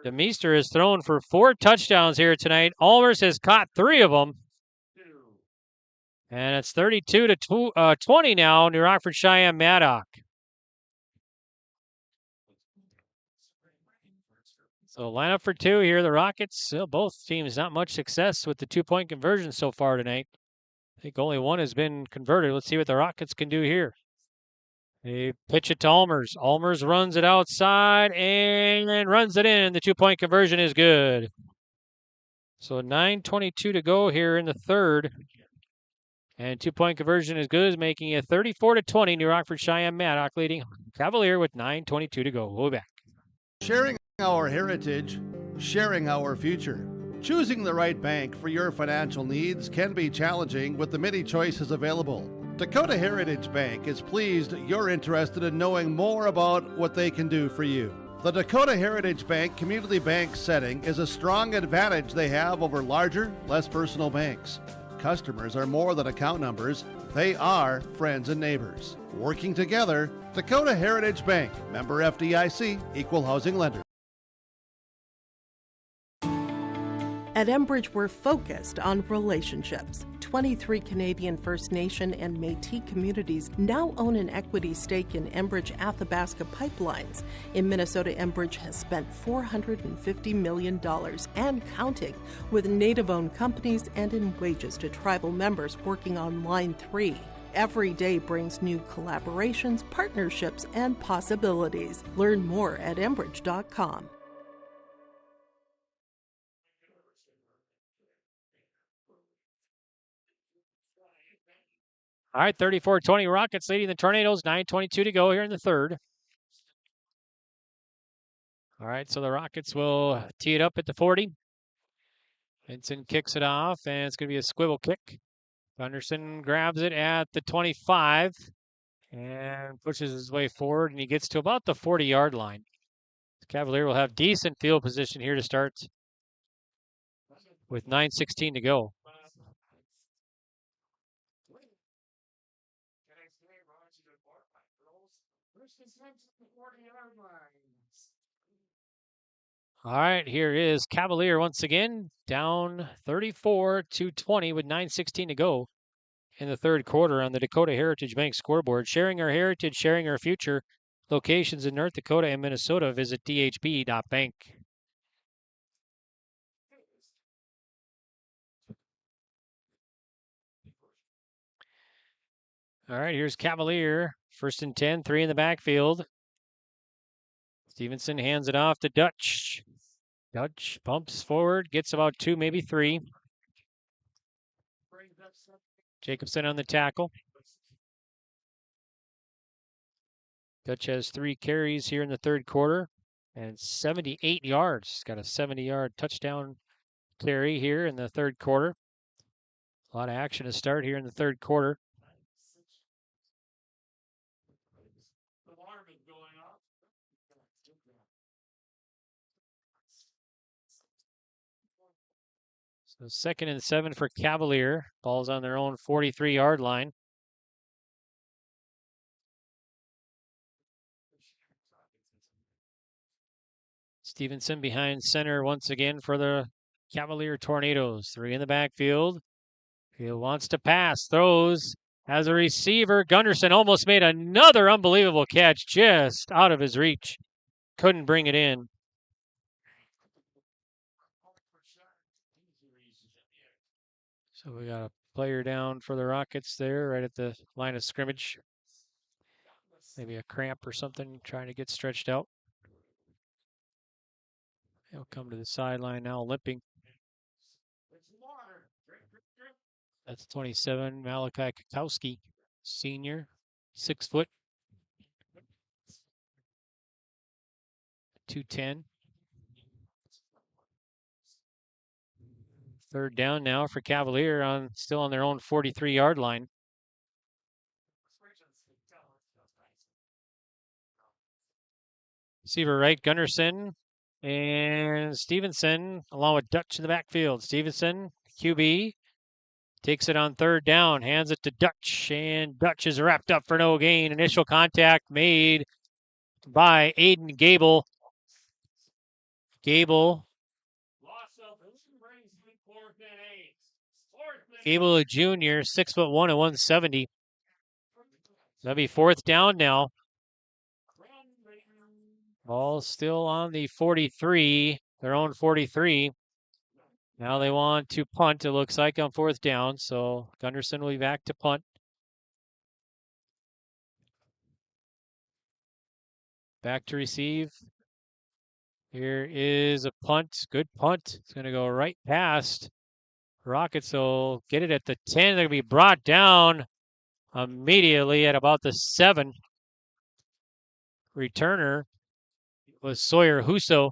DeMeester has thrown for 4 touchdowns here tonight. Allmers has caught 3 of them. And it's 32-20 now, New Rockford-Sheyenne-Maddock. So lineup for 2 here. The Rockets, both teams not much success with the 2-point conversion so far tonight. I think only one has been converted. Let's see what the Rockets can do here. They pitch it to Allmers. Allmers runs it outside and runs it in. The 2-point conversion is good. So 9:22 to go here in the third. And 2-point conversion is good, making it 34-20. New Rockford-Sheyenne-Maddock leading Cavalier with 9:22 to go. We'll be back. Sharing our heritage, sharing our future. Choosing the right bank for your financial needs can be challenging with the many choices available. Dakota Heritage Bank is pleased you're interested in knowing more about what they can do for you. The Dakota Heritage Bank community bank setting is a strong advantage they have over larger, less personal banks. Customers are more than account numbers, they are friends and neighbors. Working together, Dakota Heritage Bank, member FDIC, equal housing lender. At Enbridge, we're focused on relationships. 23 Canadian First Nation and Métis communities now own an equity stake in Enbridge Athabasca Pipelines. In Minnesota, Enbridge has spent $450 million and counting with Native-owned companies and in wages to tribal members working on Line 3. Every day brings new collaborations, partnerships, and possibilities. Learn more at Enbridge.com. All right, 34-20 Rockets leading the Tornadoes. 9:22 to go here in the third. All right, so the Rockets will tee it up at the 40. Vincent kicks it off, and it's going to be a swivel kick. Gunderson grabs it at the 25 and pushes his way forward, and he gets to about the 40-yard line. The Cavalier will have decent field position here to start with 9:16 to go. All right, here is Cavalier once again, down 34-20 with 9:16 to go in the third quarter on the Dakota Heritage Bank scoreboard. Sharing our heritage, sharing our future. Locations in North Dakota and Minnesota. Visit dhb.bank. All right, here's Cavalier. 1st and 10, 3 in the backfield. Stevenson hands it off to Dutch. Dutch pumps forward, gets about 2, maybe 3. Jacobson on the tackle. Dutch has 3 carries here in the third quarter and 78 yards. He's got a 70-yard touchdown carry here in the third quarter. A lot of action to start here in the third quarter. So 2nd and 7 for Cavalier. Ball's on their own 43-yard line. Stevenson behind center once again for the Cavalier Tornadoes. 3 in the backfield. He wants to pass, throws, has a receiver. Gunderson almost made another unbelievable catch just out of his reach. Couldn't bring it in. So we got a player down for the Rockets there right at the line of scrimmage. Maybe a cramp or something, trying to get stretched out. He'll come to the sideline now, limping. That's 27, Malachi Kakowski, senior, 6 foot. 2:10. Third down now for Cavalier, still on their own 43-yard line. Receiver right, Gunnarsson and Stevenson, along with Dutch in the backfield. Stevenson, QB, takes it on third down, hands it to Dutch, and Dutch is wrapped up for no gain. Initial contact made by Aiden Gable. Gable, a junior, 6'1" at 170. That'll be fourth down now. Ball still on the 43, their own 43. Now they want to punt, it looks like, on fourth down. So Gunnarsson will be back to punt. Back to receive. Here is a punt. Good punt. It's going to go right past Rockets. Will get it at the 10. They're going to be brought down immediately at about the 7. Returner was Sawyer Huso.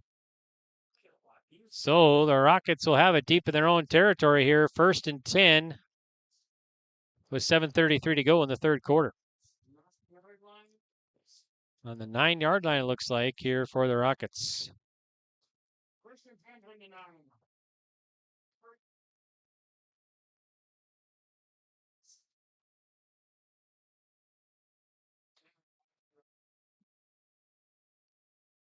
So the Rockets will have it deep in their own territory here. 1st and 10 with 7:33 to go in the third quarter. On the 9-yard line, it looks like, here for the Rockets.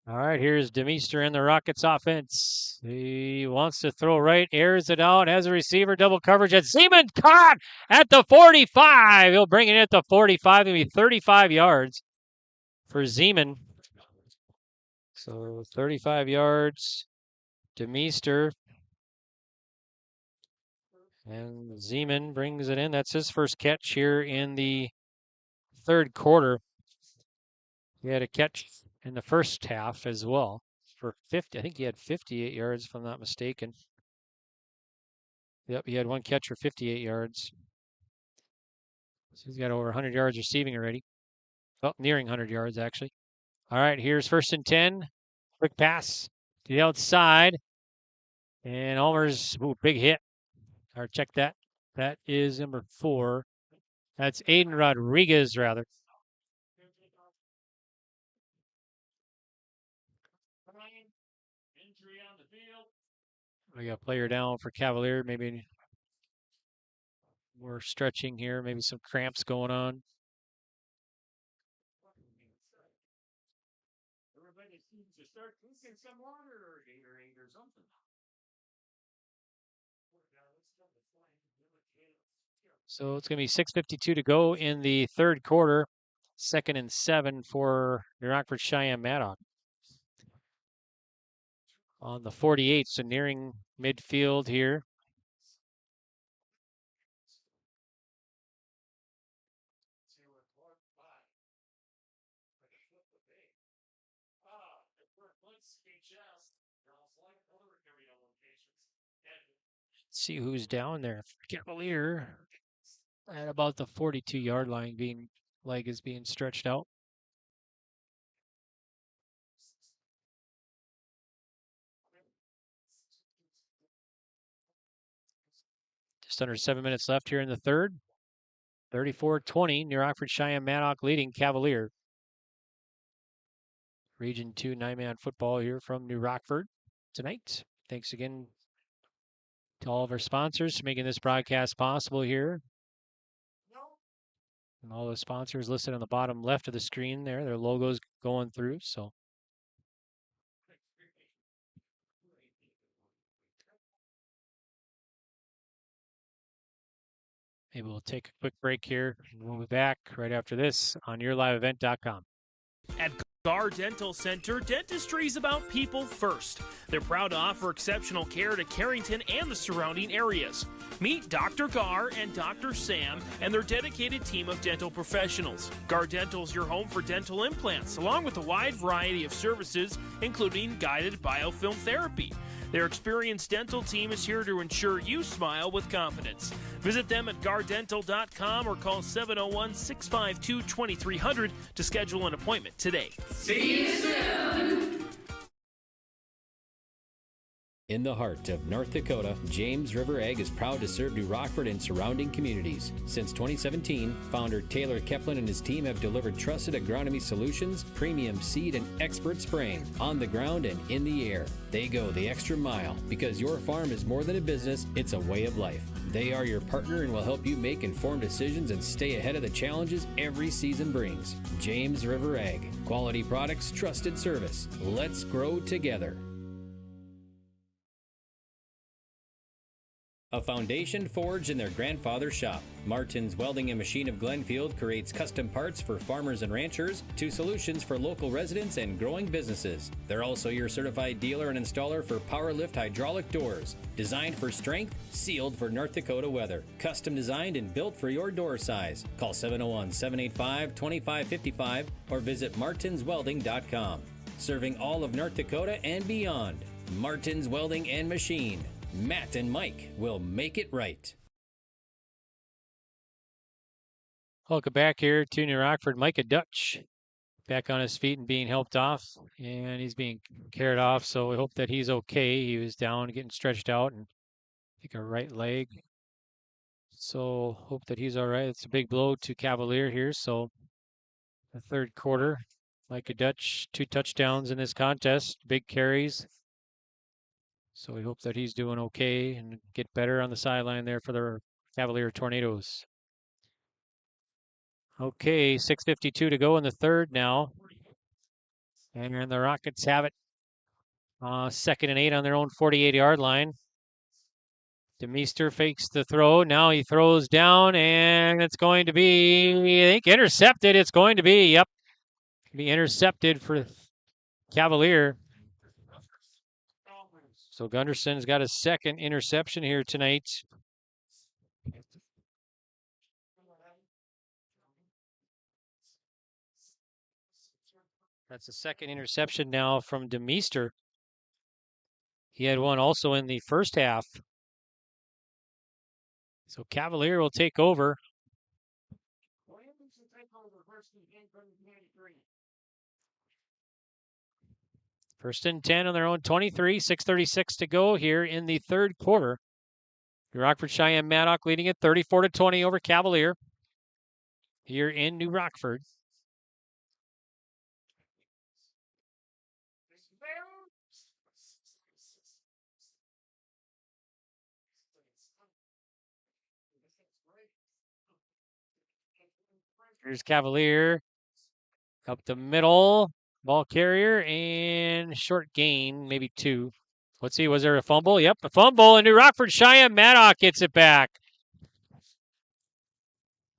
All right, here's Demeester in the Rockets offense. He wants to throw right, airs it out, has a receiver, double coverage at Zeman, caught at the 45. He'll bring it in at the 45, it'll be 35 yards for Zeman. So 35 yards, Demeester. And Zeman brings it in. That's his first catch here in the third quarter. He had a catch in the first half as well for 50. I think he had 58 yards, if I'm not mistaken. Yep, he had one catch for 58 yards. So he's got over 100 yards receiving already. Well, nearing 100 yards, actually. All right, here's 1st and 10. Quick pass to the outside. And Allmer's, big hit. Or check that. That is number 4. That's Aiden Rodriguez, rather. We got a player down for Cavalier. Maybe more stretching here. Maybe some cramps going on. Everybody seems to start drinking some water or Gatorade or something. So it's going to be 6:52 to go in the third quarter. 2nd and 7 for Rockford-Sheyenne-Maddock. On the 48, so nearing midfield here. Let's see who's down there. Cavalier at about the 42-yard line, leg is being stretched out. Just under 7 minutes left here in the third. 34-20, New Rockford-Sheyenne-Maddock leading Cavalier. Region 2 9-man football here from New Rockford tonight. Thanks again to all of our sponsors for making this broadcast possible here. And all the sponsors listed on the bottom left of the screen there, their logos going through. So maybe we'll take a quick break here, and we'll be back right after this on yourliveevent.com. At Gar Dental Center, dentistry is about people first. They're proud to offer exceptional care to Carrington and the surrounding areas. Meet Dr. Gar and Dr. Sam and their dedicated team of dental professionals. Gar Dental is your home for dental implants, along with a wide variety of services, including guided biofilm therapy. Their experienced dental team is here to ensure you smile with confidence. Visit them at gardental.com or call 701-652-2300 to schedule an appointment today. See you soon. In the heart of North Dakota, James River Ag is proud to serve New Rockford and surrounding communities. Since 2017, founder Taylor Keplin and his team have delivered trusted agronomy solutions, premium seed, and expert spraying on the ground and in the air. They go the extra mile because your farm is more than a business, it's a way of life. They are your partner and will help you make informed decisions and stay ahead of the challenges every season brings. James River Ag. Quality products, trusted service. Let's grow together. A foundation forged in their grandfather's shop. Martin's Welding and Machine of Glenfield creates custom parts for farmers and ranchers to solutions for local residents and growing businesses. They're also your certified dealer and installer for PowerLift hydraulic doors. Designed for strength, sealed for North Dakota weather. Custom designed and built for your door size. Call 701-785-2555 or visit martinswelding.com. Serving all of North Dakota and beyond. Martin's Welding and Machine. Matt and Mike will make it right. Welcome back here to New Rockford. Micah Dutch back on his feet and being helped off, and he's being carried off, so we hope that he's okay. He was down, getting stretched out, and I think a right leg. So hope that he's all right. It's a big blow to Cavalier here, so the third quarter. Micah Dutch, 2 touchdowns in this contest, big carries. So we hope that he's doing okay and get better on the sideline there for the Cavalier Tornadoes. Okay, 6:52 to go in the third now. And the Rockets have it. 2nd and 8 on their own 48-yard line. DeMeester fakes the throw. Now he throws down, and it's going to be, I think, intercepted. It's going to be, yep, be intercepted for Cavalier. So Gunderson's got his second interception here tonight. That's the second interception now from DeMeester. He had one also in the first half. So Cavalier will take over. First and 10 on their own 23, 6:36 to go here in the third quarter. Rockford-Sheyenne-Maddock leading it 34-20 over Cavalier here in New Rockford. Here's Cavalier up the middle, ball carrier, and short gain, maybe 2. Let's see, was there a fumble? Yep, a fumble, and New Rockford-Sheyenne-Maddock gets it back.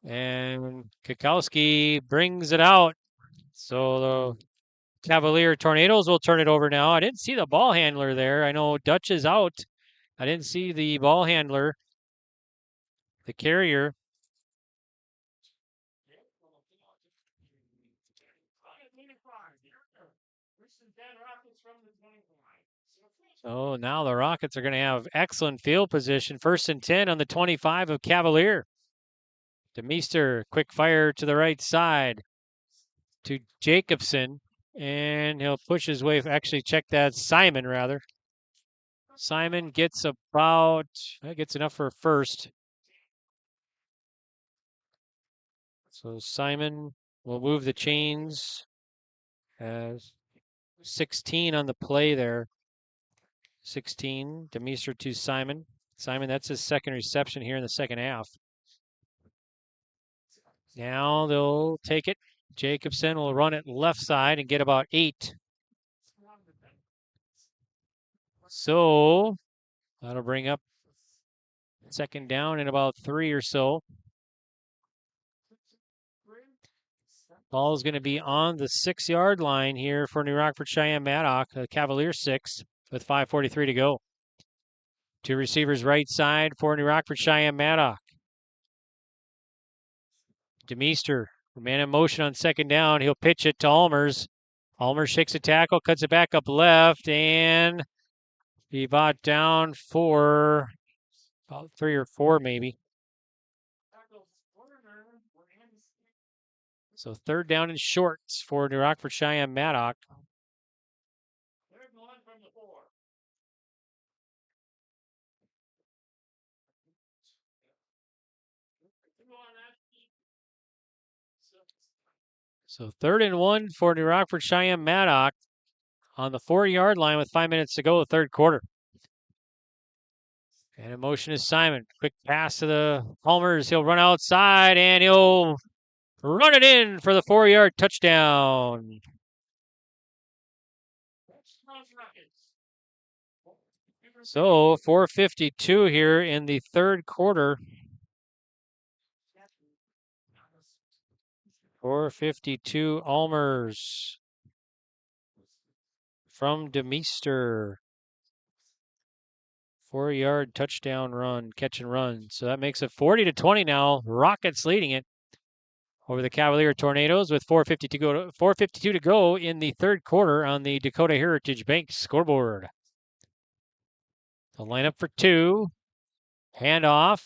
And Kukowski brings it out. So the Cavalier Tornadoes will turn it over now. I didn't see the ball handler there. I know Dutch is out. I didn't see the ball handler, the carrier. So now the Rockets are going to have excellent field position. 1st and 10 on the 25 of Cavalier. DeMeester, quick fire to the right side to Jacobson. And he'll push his way. Actually, check that. Simon, rather. Simon gets gets enough for a first. So Simon will move the chains as 16 on the play there. 16, DeMeester to Simon. Simon, that's his second reception here in the second half. Now they'll take it. Jacobson will run it left side and get about 8. So that'll bring up second down in about 3 or so. Ball's going to be on the 6-yard line here for New Rockford-Sheyenne-Maddock, Cavalier 6 with 5:43 to go. 2 receivers right side for New Rockford-Sheyenne-Maddock. DeMeester, man in motion on second down. He'll pitch it to Almers. Almers shakes a tackle, cuts it back up left, and he brought down for about 3 or 4 maybe. So 3rd down and shorts for New Rockford-Sheyenne-Maddock. So 3rd and 1 for New Rockford-Sheyenne-Maddock on the 4-yard line with 5 minutes to go, the third quarter. And in motion is Simon. Quick pass to the Palmers. He'll run outside and he'll run it in for the 4-yard touchdown. So 4:52 here in the third quarter. 4:52 Almers from Demeester. 4-yard touchdown run, catch and run. So that makes it 40-20 now. Rockets leading it over the Cavalier Tornadoes with 4:52 to go in the third quarter on the Dakota Heritage Bank scoreboard. The lineup for 2. Handoff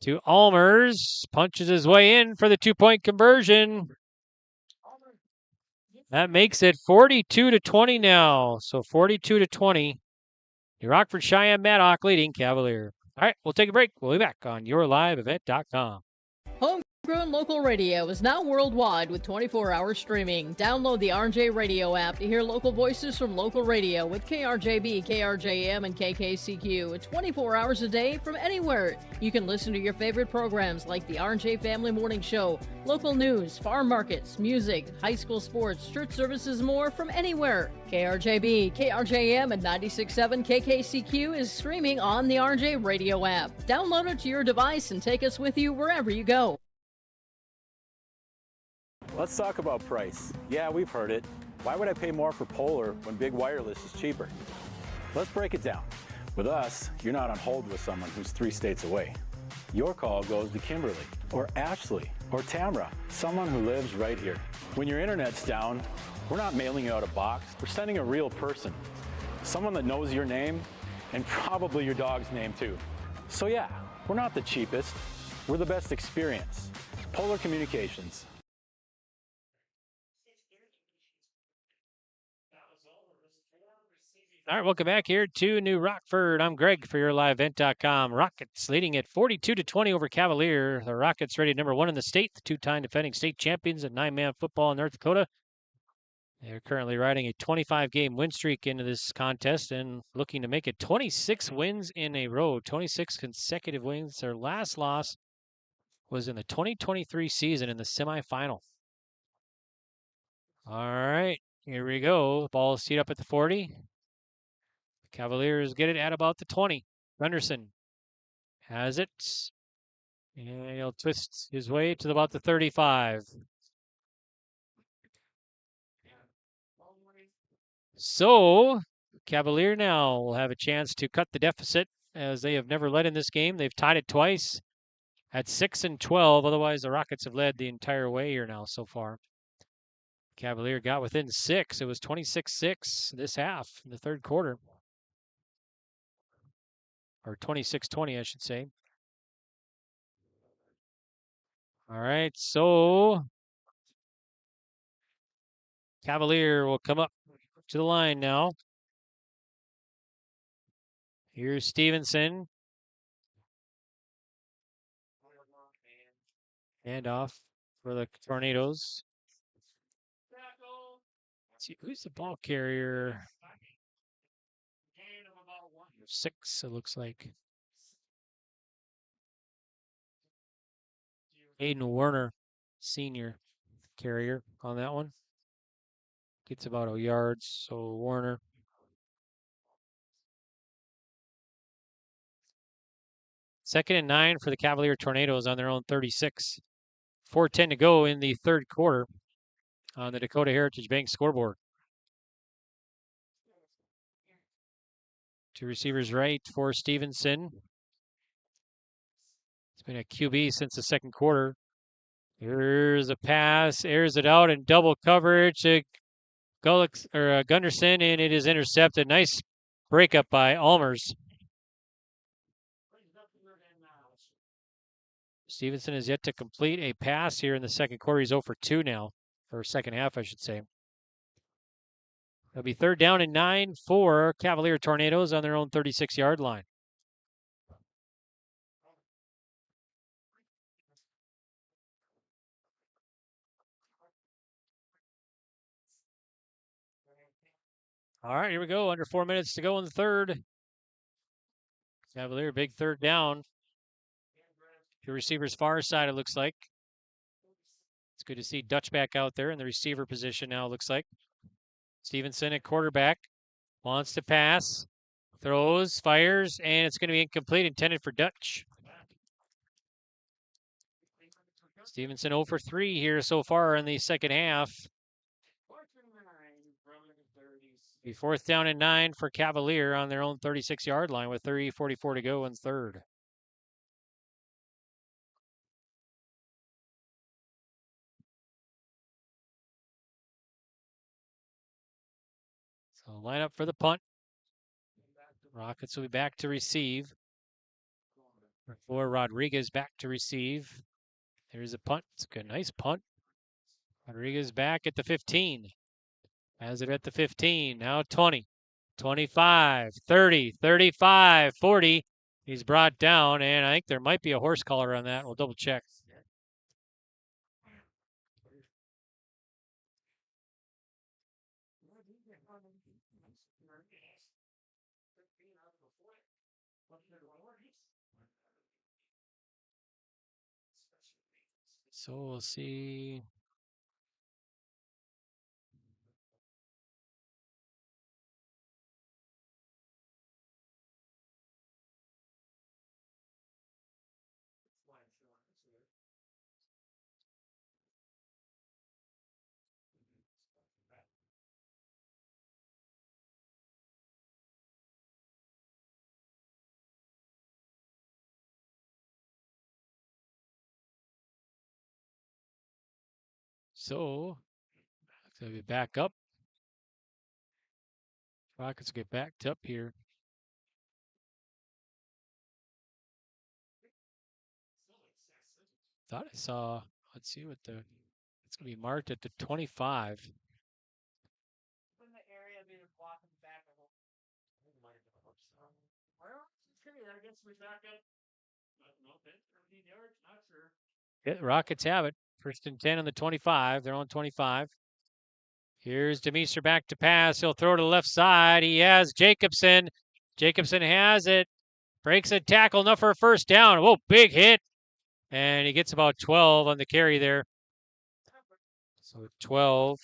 to Almers. Punches his way in for the 2-point conversion. That makes it 42-20 now. So 42-20. New Rockford-Sheyenne-Maddock leading Cavalier. All right, we'll take a break. We'll be back on yourliveevent.com. Homegrown local radio is now worldwide with 24-hour streaming. Download the RJ Radio app to hear local voices from local radio with KRJB, KRJM, and KKCQ 24 hours a day from anywhere. You can listen to your favorite programs like the RJ Family Morning Show, local news, farm markets, music, high school sports, church services, more from anywhere. KRJB, KRJM, and 96.7 KKCQ is streaming on the RJ Radio app. Download it to your device and take us with you wherever you go. Let's talk about price. Yeah, we've heard it. Why would I pay more for Polar when Big Wireless is cheaper? Let's break it down. With us, you're not on hold with someone who's 3 states away. Your call goes to Kimberly, or Ashley, or Tamra, someone who lives right here. When your internet's down, we're not mailing you out a box. We're sending a real person, someone that knows your name and probably your dog's name too. So yeah, we're not the cheapest. We're the best experience. Polar Communications. All right, welcome back here to New Rockford. I'm Greg for yourliveevent.com. Rockets leading at 42-20 over Cavalier. The Rockets rated number 1 in the state, the 2-time defending state champions at 9-man football in North Dakota. They're currently riding a 25-game win streak into this contest and looking to make it 26 wins in a row, 26 consecutive wins. Their last loss was in the 2023 season in the semifinal. All right, here we go. Ball is teed up at the 40. Cavaliers get it at about the 20. Gunderson has it. And he'll twist his way to about the 35. So, Cavalier now will have a chance to cut the deficit as they have never led in this game. They've tied it twice at 6-12. Otherwise, the Rockets have led the entire way here now so far. Cavalier got within 6. It was 26-6 this half in the third quarter. Or 26-20, I should say. All right, so Cavalier will come up to the line now. Here's Stevenson. Handoff for the Tornadoes. Let's see, who's the ball carrier? 6, it looks like. Aiden Werner, senior carrier on that one. Gets about a yard, so Warner. Second and 9 for the Cavalier Tornadoes on their own 36. 4:10 to go in the third quarter on the Dakota Heritage Bank scoreboard. 2 receivers right for Stevenson. It's been a QB since the second quarter. Here's a pass, airs it out in double coverage to Gunderson, and it is intercepted. Nice breakup by Almers. Stevenson has yet to complete a pass here in the second quarter. He's 0 for 2 now, or second half, I should say. It'll be 3rd down and 9 for Cavalier Tornadoes on their own 36-yard line. All right, here we go. Under 4 minutes to go in the third. Cavalier, big third down. Your receiver's far side, it looks like. It's good to see Dutch back out there in the receiver position now, it looks like. Stevenson at quarterback. Wants to pass. Throws, fires, and it's going to be incomplete, intended for Dutch. Stevenson 0 for 3 here so far in the second half. Be 4th down and 9 for Cavalier on their own 36-yard line with 3:44 to go in third. So line up for the punt. Rockets will be back to receive. For Rodriguez back to receive. There's a punt. It's a good, nice punt. Rodriguez back at the 15. Has it at the 15. Now 20, 25, 30, 35, 40. He's brought down, and I think there might be a horse collar on that. We'll double check. So we'll see. So, it's going to be back up. Rockets get backed up here. Thought I saw, let's see what the, it's going to be marked at the 25. Yeah, Rockets have it. 1st and 10 on the 25. They're on 25. Here's Demeester back to pass. He'll throw to the left side. He has Jacobson. Jacobson has it. Breaks a tackle, enough for a 1st down. Whoa, big hit. And he gets about 12 on the carry there. So 12.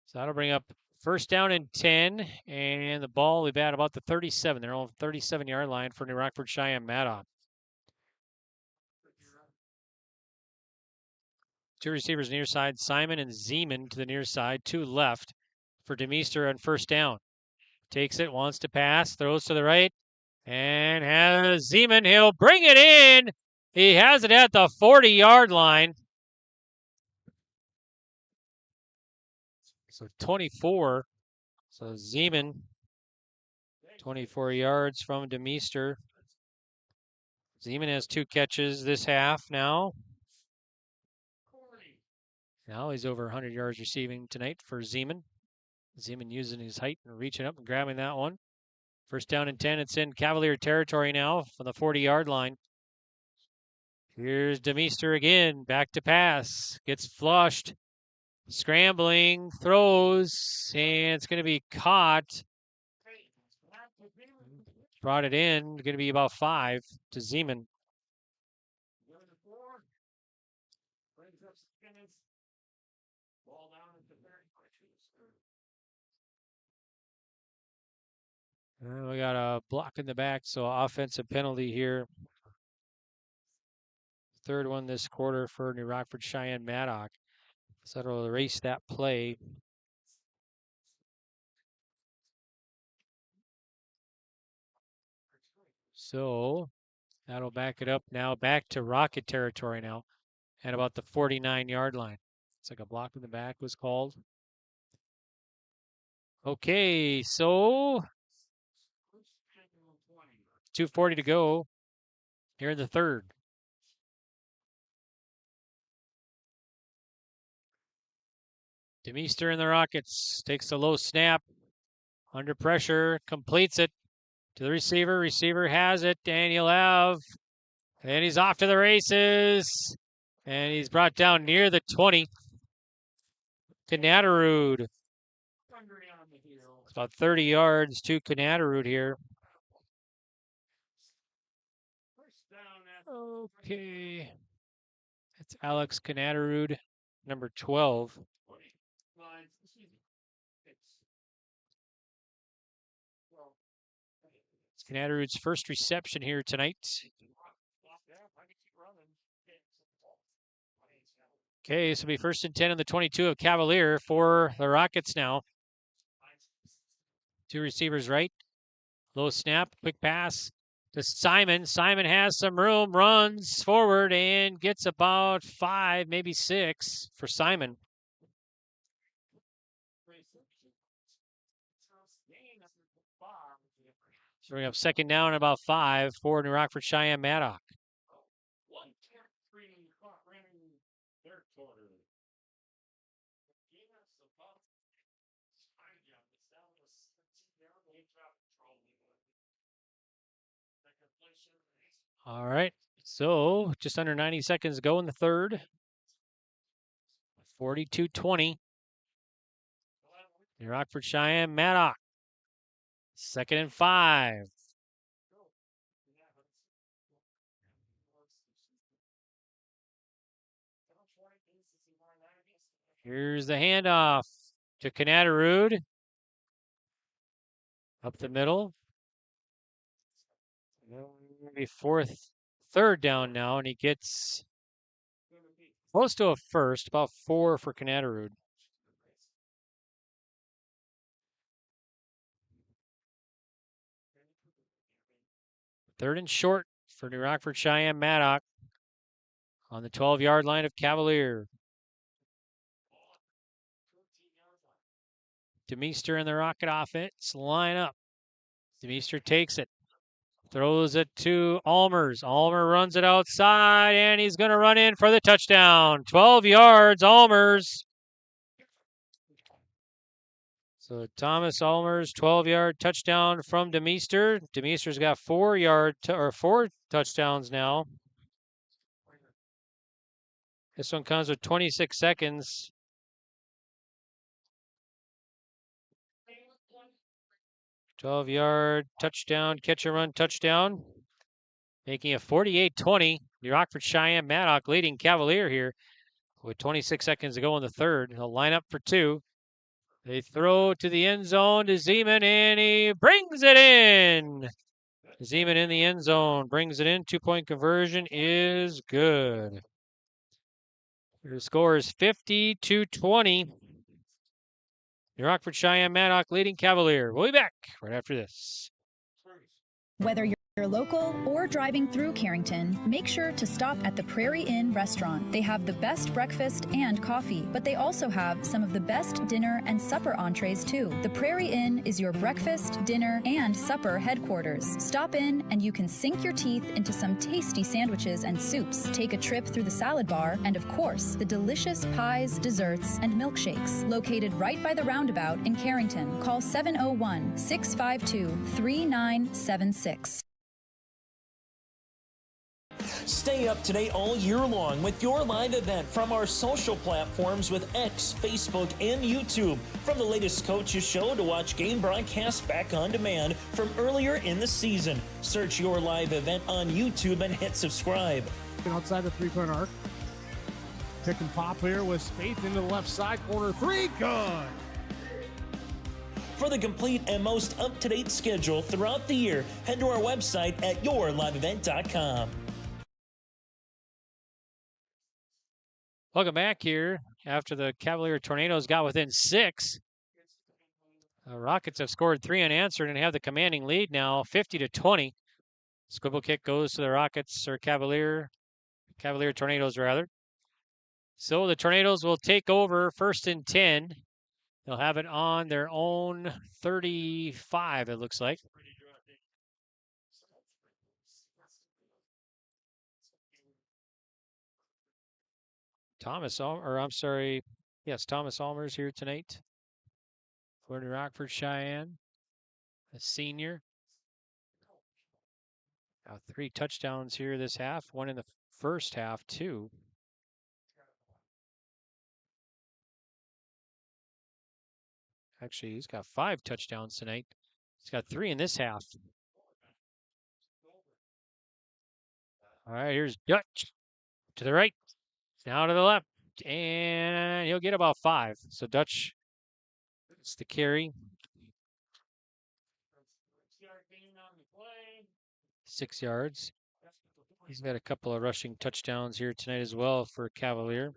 So that'll bring up 1st down and 10, and the ball will be at about the 37. They're on 37-yard line for New Rockford-Sheyenne-Maddock. 2 receivers near side, Simon and Zeman to the near side, 2 left for Demeester on 1st down. Takes it, wants to pass, throws to the right, and has Zeman. He'll bring it in. He has it at the 40-yard line. So 24. So Zeman, 24 yards from Demeester. Zeman has 2 catches this half now. Now he's over 100 yards receiving tonight for Zeman. Zeman using his height and reaching up and grabbing that one. 1st down and 10. It's in Cavalier territory now from the 40-yard line. Here's Demeester again. Back to pass. Gets flushed. Scrambling. Throws. And it's going to be caught. Brought it in. Going to be about 5 to Zeman. We got a block in the back, so offensive penalty here. 3rd one this quarter for New Rockford-Sheyenne-Maddock. So it'll erase that play. So that'll back it up now, back to Rocket territory now at about the 49-yard line. It's like a block in the back was called. Okay, so 2:40 to go here in the 3rd. Demeester and the Rockets takes a low snap, under pressure, completes it. To the receiver. Receiver has it, and and he's off to the races. And he's brought down near the 20. Canadarud. It's about 30 yards to Canadarud here. Okay. That's Alex Canadarud, number 12. It's Canadarud's first reception here tonight. Okay, so it'll be 1st and 10 on the 22 of Cavalier for the Rockets now. 2 receivers right. Low snap, quick pass to Simon. Simon has some room, runs forward, and gets about 5, maybe 6 for Simon. So we have 2nd down and about 5 for New Rockford-Sheyenne-Maddock. All right, so just under 90 seconds to go in the 3rd. 42-20. New Rockford-Sheyenne-Maddock. 2nd and 5. Here's the handoff to Canadarud. Up the middle. Maybe 3rd down now, and he gets close to a 1st, about 4 for Canadarud. Third and short for New Rockford-Sheyenne-Maddock on the 12-yard line of Cavalier. Demeester and the Rocket offense line up. Demeester takes it. Throws it to Almers. Almer runs it outside, and he's going to run in for the touchdown. 12 yards, Almers. So Thomas Almers, 12-yard touchdown from Demeester. Demeester's got 4 touchdowns now. This one comes with 26 seconds. "12-yard touchdown, catch and run touchdown," making it 48-20. New Rockford-Sheyenne-Maddock leading Cavalier here with 26 seconds to go in the 3rd. They'll line up for 2. They throw to the end zone to Zeman, and he brings it in. Zeman in the end zone, brings it in. 2-point conversion is good. Your score is 50-20. New Rockford-Sheyenne-Maddock leading Cavalier. We'll be back right after this. Whether you're local or driving through Carrington, make sure to stop at the Prairie Inn restaurant. They have the best breakfast and coffee, but they also have some of the best dinner and supper entrees too. The Prairie Inn is your breakfast, dinner, and supper headquarters. Stop in and you can sink your teeth into some tasty sandwiches and soups. Take a trip through the salad bar, and of course, the delicious pies, desserts, and milkshakes. Located right by the roundabout in Carrington. Call 701-652-3976. Stay up to date all year long with your live event from our social platforms with X, Facebook, and YouTube. From the latest coaches show to watch game broadcasts back on demand from earlier in the season. Search your live event on YouTube and hit subscribe. Outside the 3-point arc. Pick and pop here with Spaeth into the left side corner 3. Good. For the complete and most up-to-date schedule throughout the year, head to our website at yourliveevent.com. Welcome back here after the Cavalier Tornadoes got within 6. The Rockets have scored 3 unanswered and have the commanding lead now, 50-20. Squibble kick goes to the Rockets, or Cavalier Tornadoes rather. So the Tornadoes will take over 1st and 10. They'll have it on their own 35, it looks like. Thomas Almers here tonight for New Rockford-Cheyenne, a senior. Now 3 touchdowns here this half, 1 in the first half, too. Actually, he's got 5 touchdowns tonight. He's got 3 in this half. All right, here's Dutch to the right, now to the left, and he'll get about 5. So Dutch gets the carry. 6 yards. He's got a couple of rushing touchdowns here tonight as well for Cavalier.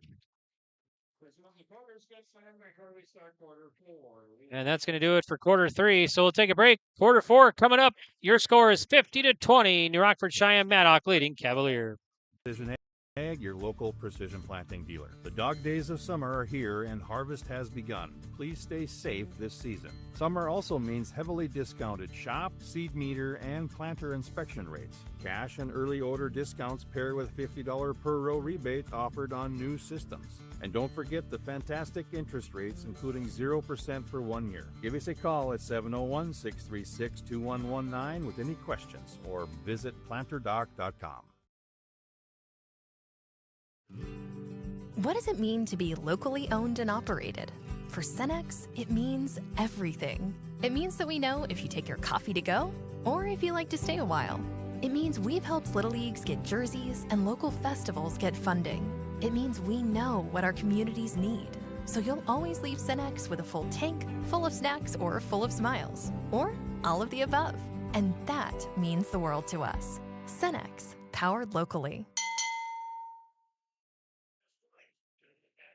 And that's going to do it for quarter 3. So we'll take a break. Quarter 4 coming up. Your score is 50-20. New Rockford-Sheyenne-Maddock leading Cavalier. Precision Ag, your local precision planting dealer. The dog days of summer are here and harvest has begun. Please stay safe this season. Summer also means heavily discounted shop, seed meter, and planter inspection rates. Cash and early order discounts pair with $50 per row rebate offered on new systems. And don't forget the fantastic interest rates, including 0% for 1 year. Give us a call at 701-636-2119 with any questions or visit planterdoc.com. What does it mean to be locally owned and operated? For Cenex, it means everything. It means that we know if you take your coffee to go or if you like to stay a while. It means we've helped Little Leagues get jerseys and local festivals get funding. It means we know what our communities need. So you'll always leave Cenex with a full tank, full of snacks, or full of smiles. Or all of the above. And that means the world to us. Cenex, powered locally.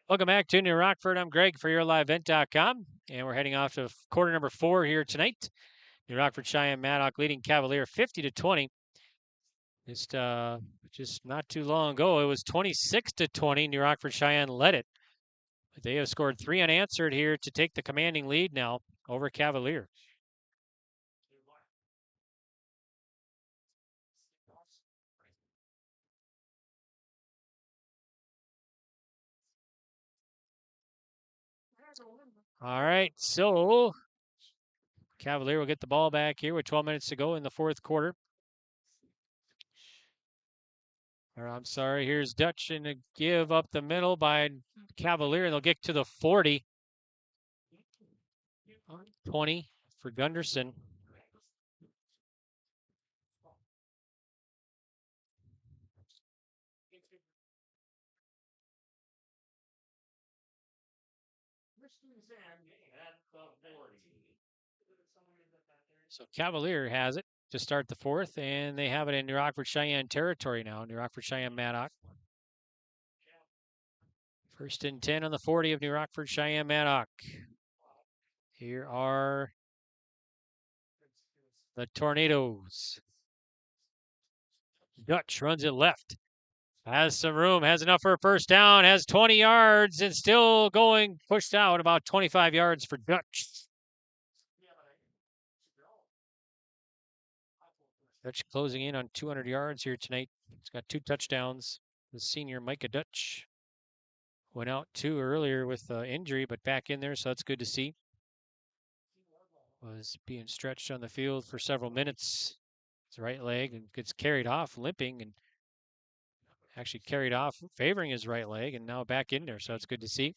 Welcome back to New Rockford. I'm Greg for YourLiveEvent.com, and we're heading off to quarter number 4 here tonight. New Rockford-Sheyenne-Maddock leading Cavalier 50-20. Just not too long ago, it was 26-20. New Rockford-Cheyenne led it. But they have scored 3 unanswered here to take the commanding lead now over Cavalier. All right, so Cavalier will get the ball back here with 12 minutes to go in the fourth quarter. Or I'm sorry, here's Dutch and a give up the middle by Cavalier, and they'll get to the 40. 20 for Gunderson. So Cavalier has it to start the fourth, and they have it in New Rockford-Cheyenne territory now, New Rockford-Cheyenne-Maddock. 1st and 10 on the 40 of New Rockford-Cheyenne-Maddock. Here are the Tornadoes. Dutch runs it left. Has some room, has enough for a first down, has 20 yards, and still going, pushed out about 25 yards for Dutch. Dutch closing in on 200 yards here tonight. He's got 2 touchdowns. The senior Micah Dutch went out too earlier with injury, but back in there, so that's good to see. Was being stretched on the field for several minutes. His right leg and gets carried off, limping, and actually carried off, favoring his right leg, and now back in there, so that's good to see.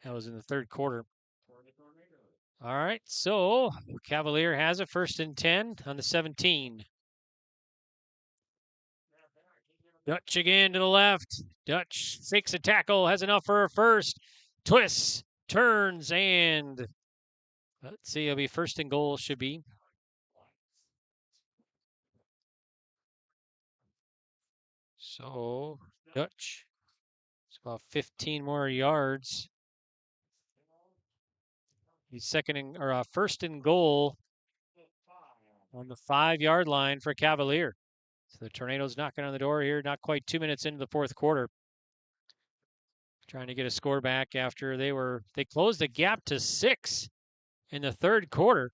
That was in the third quarter. All right, so Cavalier has it 1st and 10 on the 17. Dutch again to the left. Dutch fakes a tackle, has enough for a first. Twists, turns, and let's see, it'll be 1st and goal, should be. So Dutch, it's about 15 more yards. He's 1st and goal on the 5-yard line for Cavalier. So the Tornadoes knocking on the door here, not quite 2 minutes into the fourth quarter. Trying to get a score back after they closed the gap to 6 in the third quarter.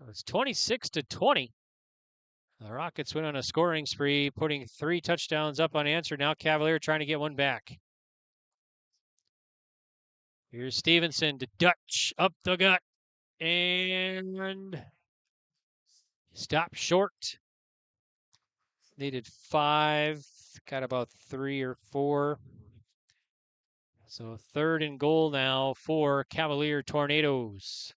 It was 26-20. The Rockets went on a scoring spree, putting 3 touchdowns up unanswered. Now Cavalier trying to get one back. Here's Stevenson to Dutch, up the gut, and Stop short. Needed 5. Got about 3 or 4. So 3rd and goal now for Cavalier Tornadoes.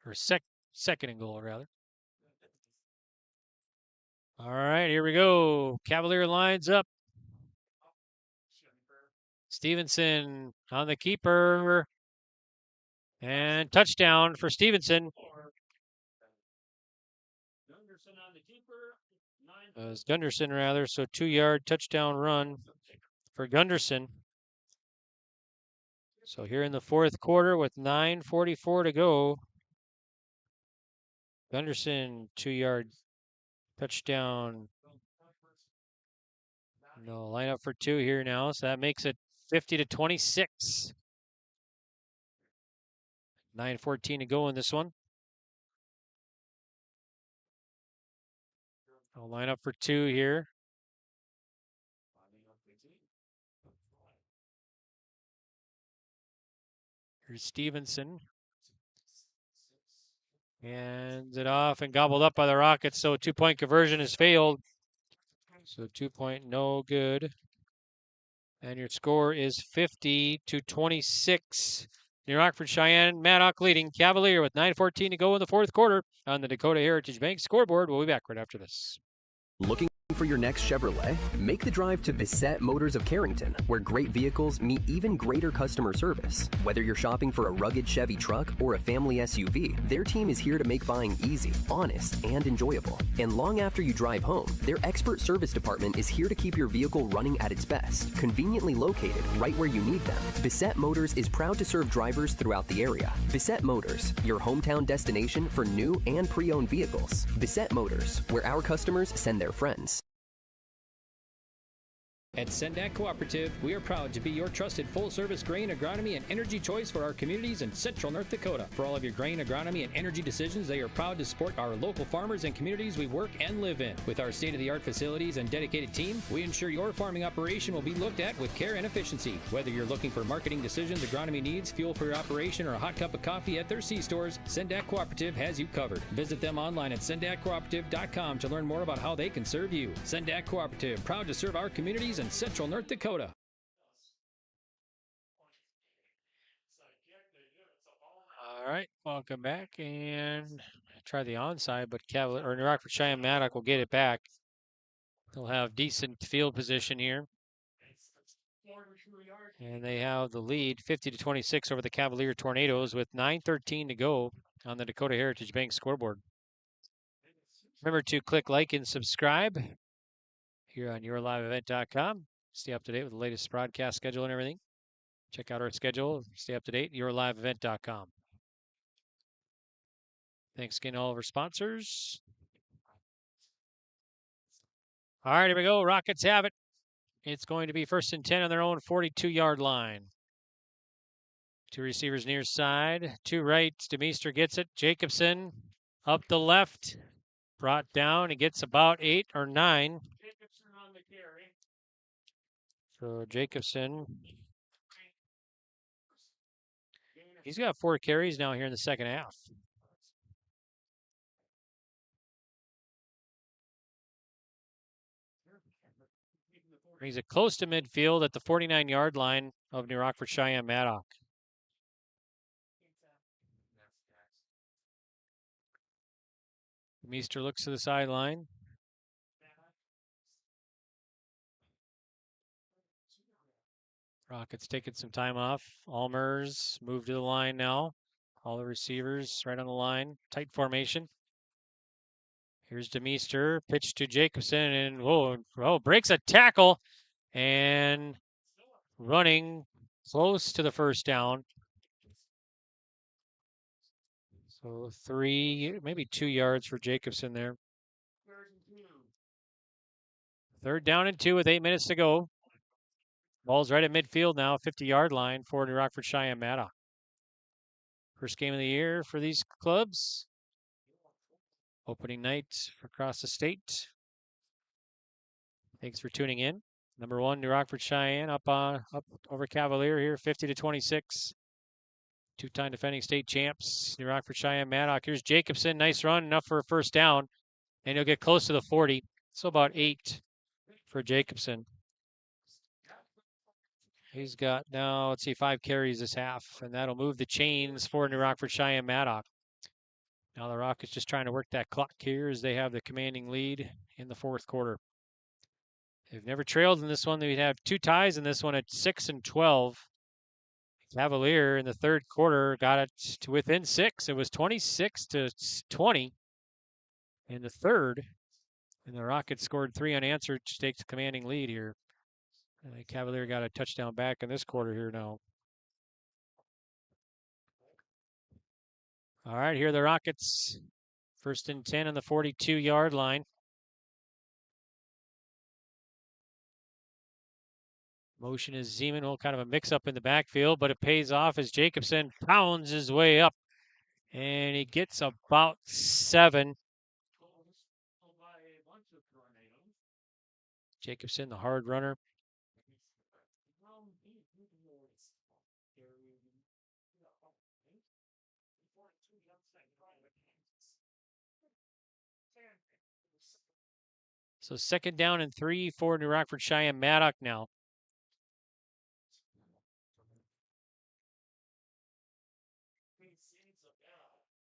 Or second and goal, rather. All right, here we go. Cavalier lines up. Stevenson on the keeper. And touchdown for Stevenson. It's Gunderson, rather. So 2-yard touchdown run for Gunderson. So here in the 4th quarter with 9:44 to go. Gunderson, 2-yard touchdown. No, line up for 2 here now. So that makes it 50-26. 9:14 to go in this one. I'll line up for 2 here. Here's Stevenson. Hands it off and gobbled up by the Rockets. So 2-point conversion has failed. So 2-point, no good. And your score is 50-26. New Rockford-Sheyenne-Maddock leading Cavalier with 9:14 to go in the 4th quarter on the Dakota Heritage Bank scoreboard. We'll be back right after this. Looking for your next Chevrolet? Make the drive to Bissett Motors of Carrington, where great vehicles meet even greater customer service. Whether you're shopping for a rugged Chevy truck or a family SUV, their team is here to make buying easy, honest, and enjoyable. And long after you drive home, their expert service department is here to keep your vehicle running at its best, conveniently located right where you need them. Bissett Motors is proud to serve drivers throughout the area. Bissett Motors, your hometown destination for new and pre-owned vehicles. Bissett Motors, where our customers send their friends. At Sendak Cooperative, we are proud to be your trusted full-service grain, agronomy, and energy choice for our communities in central North Dakota. For all of your grain, agronomy, and energy decisions, they are proud to support our local farmers and communities we work and live in. With our state-of-the-art facilities and dedicated team, we ensure your farming operation will be looked at with care and efficiency. Whether you're looking for marketing decisions, agronomy needs, fuel for your operation, or a hot cup of coffee at their C-stores, Sendak Cooperative has you covered. Visit them online at sendakcooperative.com to learn more about how they can serve you. Sendak Cooperative, proud to serve our communities in central North Dakota. All right, welcome back, and try the onside, but Cavalier or New Rockford-Sheyenne-Maddock will get it back. They'll have decent field position here, and they have the lead 50-26 over the Cavalier Tornadoes with 9:13 to go on the Dakota Heritage Bank scoreboard. Remember to click like and subscribe here on yourliveevent.com. Stay up to date with the latest broadcast schedule and everything. Check out our schedule. Stay up to date, yourliveevent.com. Thanks again to all of our sponsors. All right, here we go. Rockets have it. It's going to be 1st and 10 on their own 42-yard line. 2 receivers near side. 2 right. DeMeester gets it. Jacobson up the left. Brought down. He gets about 8 or 9. So Jacobson. He's got 4 carries now here in the second half. Brings it close to midfield at the 49-yard line of New Rockford-Sheyenne-Maddock. Meester looks to the sideline. Rockets taking some time off. Almers moved to the line now. All the receivers right on the line. Tight formation. Here's DeMeester. Pitch to Jacobson. And breaks a tackle. And running close to the first down. So 3, maybe 2 yards for Jacobson there. 3rd down and 2 with 8 minutes to go. Ball's right at midfield now, 50-yard line for New Rockford-Sheyenne-Maddock. First game of the year for these clubs. Opening night across the state. Thanks for tuning in. Number 1, New Rockford-Sheyenne up over Cavalier here, 50-26. Two-time defending state champs, New Rockford-Sheyenne-Maddock. Here's Jacobson. Nice run, enough for a first down. And he'll get close to the 40. So about 8 for Jacobson. He's got now, let's see, 5 carries this half. And that'll move the chains for New Rockford-Sheyenne-Maddock. Now the Rockets just trying to work that clock here as they have the commanding lead in the fourth quarter. They've never trailed in this one. They'd have 2 ties in this one at 6 and 12. Cavalier in the third quarter got it to within 6. It was 26-20 in the third. And the Rockets scored 3 unanswered to take the commanding lead here. Cavalier got a touchdown back in this quarter here now. All right, here are the Rockets. 1st and 10 on the 42-yard line. Motion is Zeman. Well, kind of a mix-up in the backfield, but it pays off as Jacobson pounds his way up. And he gets about 7. Jacobson, the hard runner. So 2nd down and 3 for New Rockford-Sheyenne-Maddock now.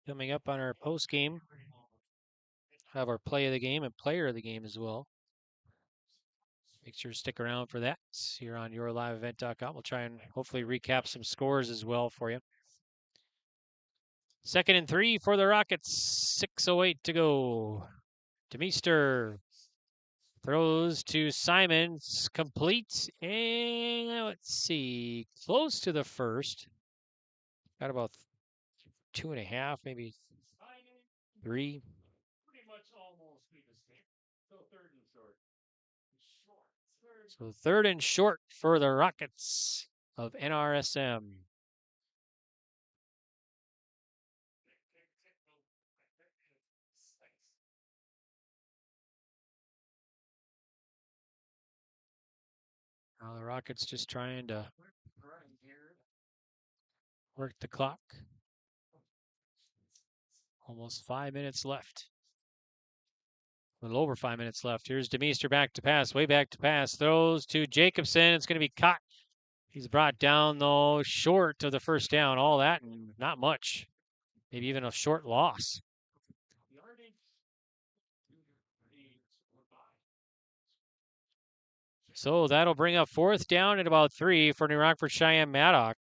Coming up on our post game, have our play of the game and player of the game as well. Make sure to stick around for that here on yourliveevent.com. We'll try and hopefully recap some scores as well for you. 2nd and 3 for the Rockets. 6:08 to go. DeMeester throws to Simons, complete, and let's see, close to the first. Got about 2.5, maybe 3. Pretty much almost be the same. So 3rd and short. So 3rd and short for the Rockets of NRSM. Now the Rockets just trying to work the clock. Almost 5 minutes left. A little over 5 minutes left. Here's DeMeester back to pass, way back to pass. Throws to Jacobson. It's going to be caught. He's brought down, though, short of the first down. All that and not much. Maybe even a short loss. So that'll bring up 4th down at about 3 for New Rockford-Sheyenne-Maddock.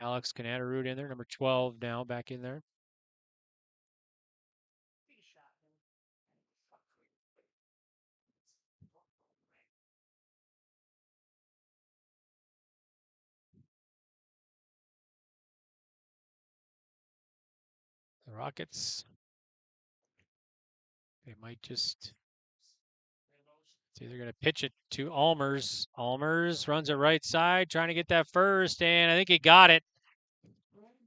Alex Canadarud in there, number 12 now, back in there. The Rockets, they might just, it's either going to pitch it to Almers. Almers runs it right side, trying to get that first, and I think he got it.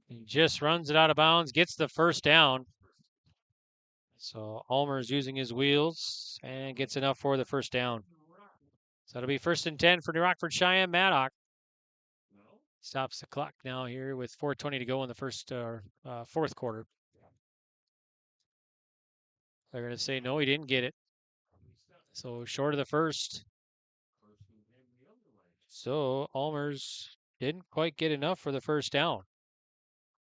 He just runs it out of bounds, gets the first down. So Almers using his wheels and gets enough for the first down. So it'll be 1st and 10 for New Rockford-Sheyenne-Maddock. Stops the clock now here with 4:20 to go in the fourth quarter. They're going to say, no, he didn't get it. So short of the first. So Almers didn't quite get enough for the first down.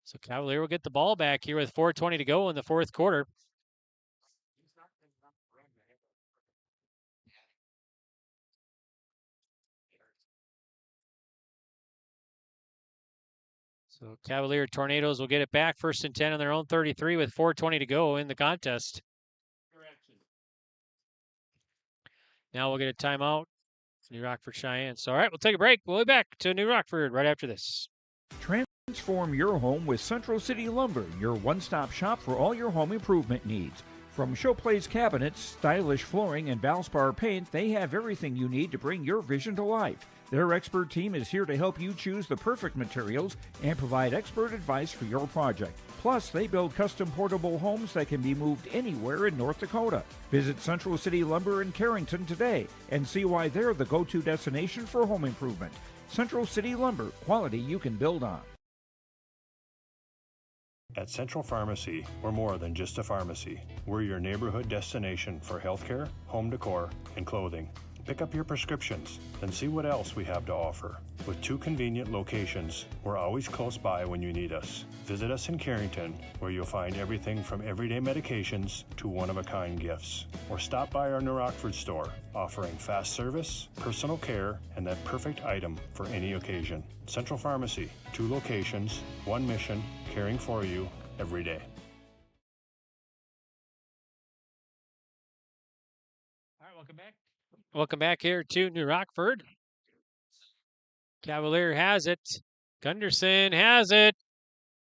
So Cavalier will get the ball back here with 4:20 to go in the fourth quarter. So Cavalier Tornadoes will get it back, 1st and 10 on their own 33 with 4:20 to go in the contest. Now we'll get a timeout. New Rockford-Cheyenne. So, all right, we'll take a break. We'll be back to New Rockford right after this. Transform your home with Central City Lumber, your one-stop shop for all your home improvement needs. From showplace cabinets, stylish flooring, and Valspar paint, they have everything you need to bring your vision to life. Their expert team is here to help you choose the perfect materials and provide expert advice for your project. Plus, they build custom portable homes that can be moved anywhere in North Dakota. Visit Central City Lumber in Carrington today and see why they're the go-to destination for home improvement. Central City Lumber, quality you can build on. At Central Pharmacy, we're more than just a pharmacy. We're your neighborhood destination for healthcare, home decor, and clothing. Pick up your prescriptions, then see what else we have to offer. With 2 convenient locations, we're always close by when you need us. Visit us in Carrington, where you'll find everything from everyday medications to one-of-a-kind gifts. Or stop by our New Rockford store, offering fast service, personal care, and that perfect item for any occasion. Central Pharmacy, 2 locations, 1 mission, caring for you every day. All right, welcome back. Welcome back here to New Rockford. Cavalier has it. Gunderson has it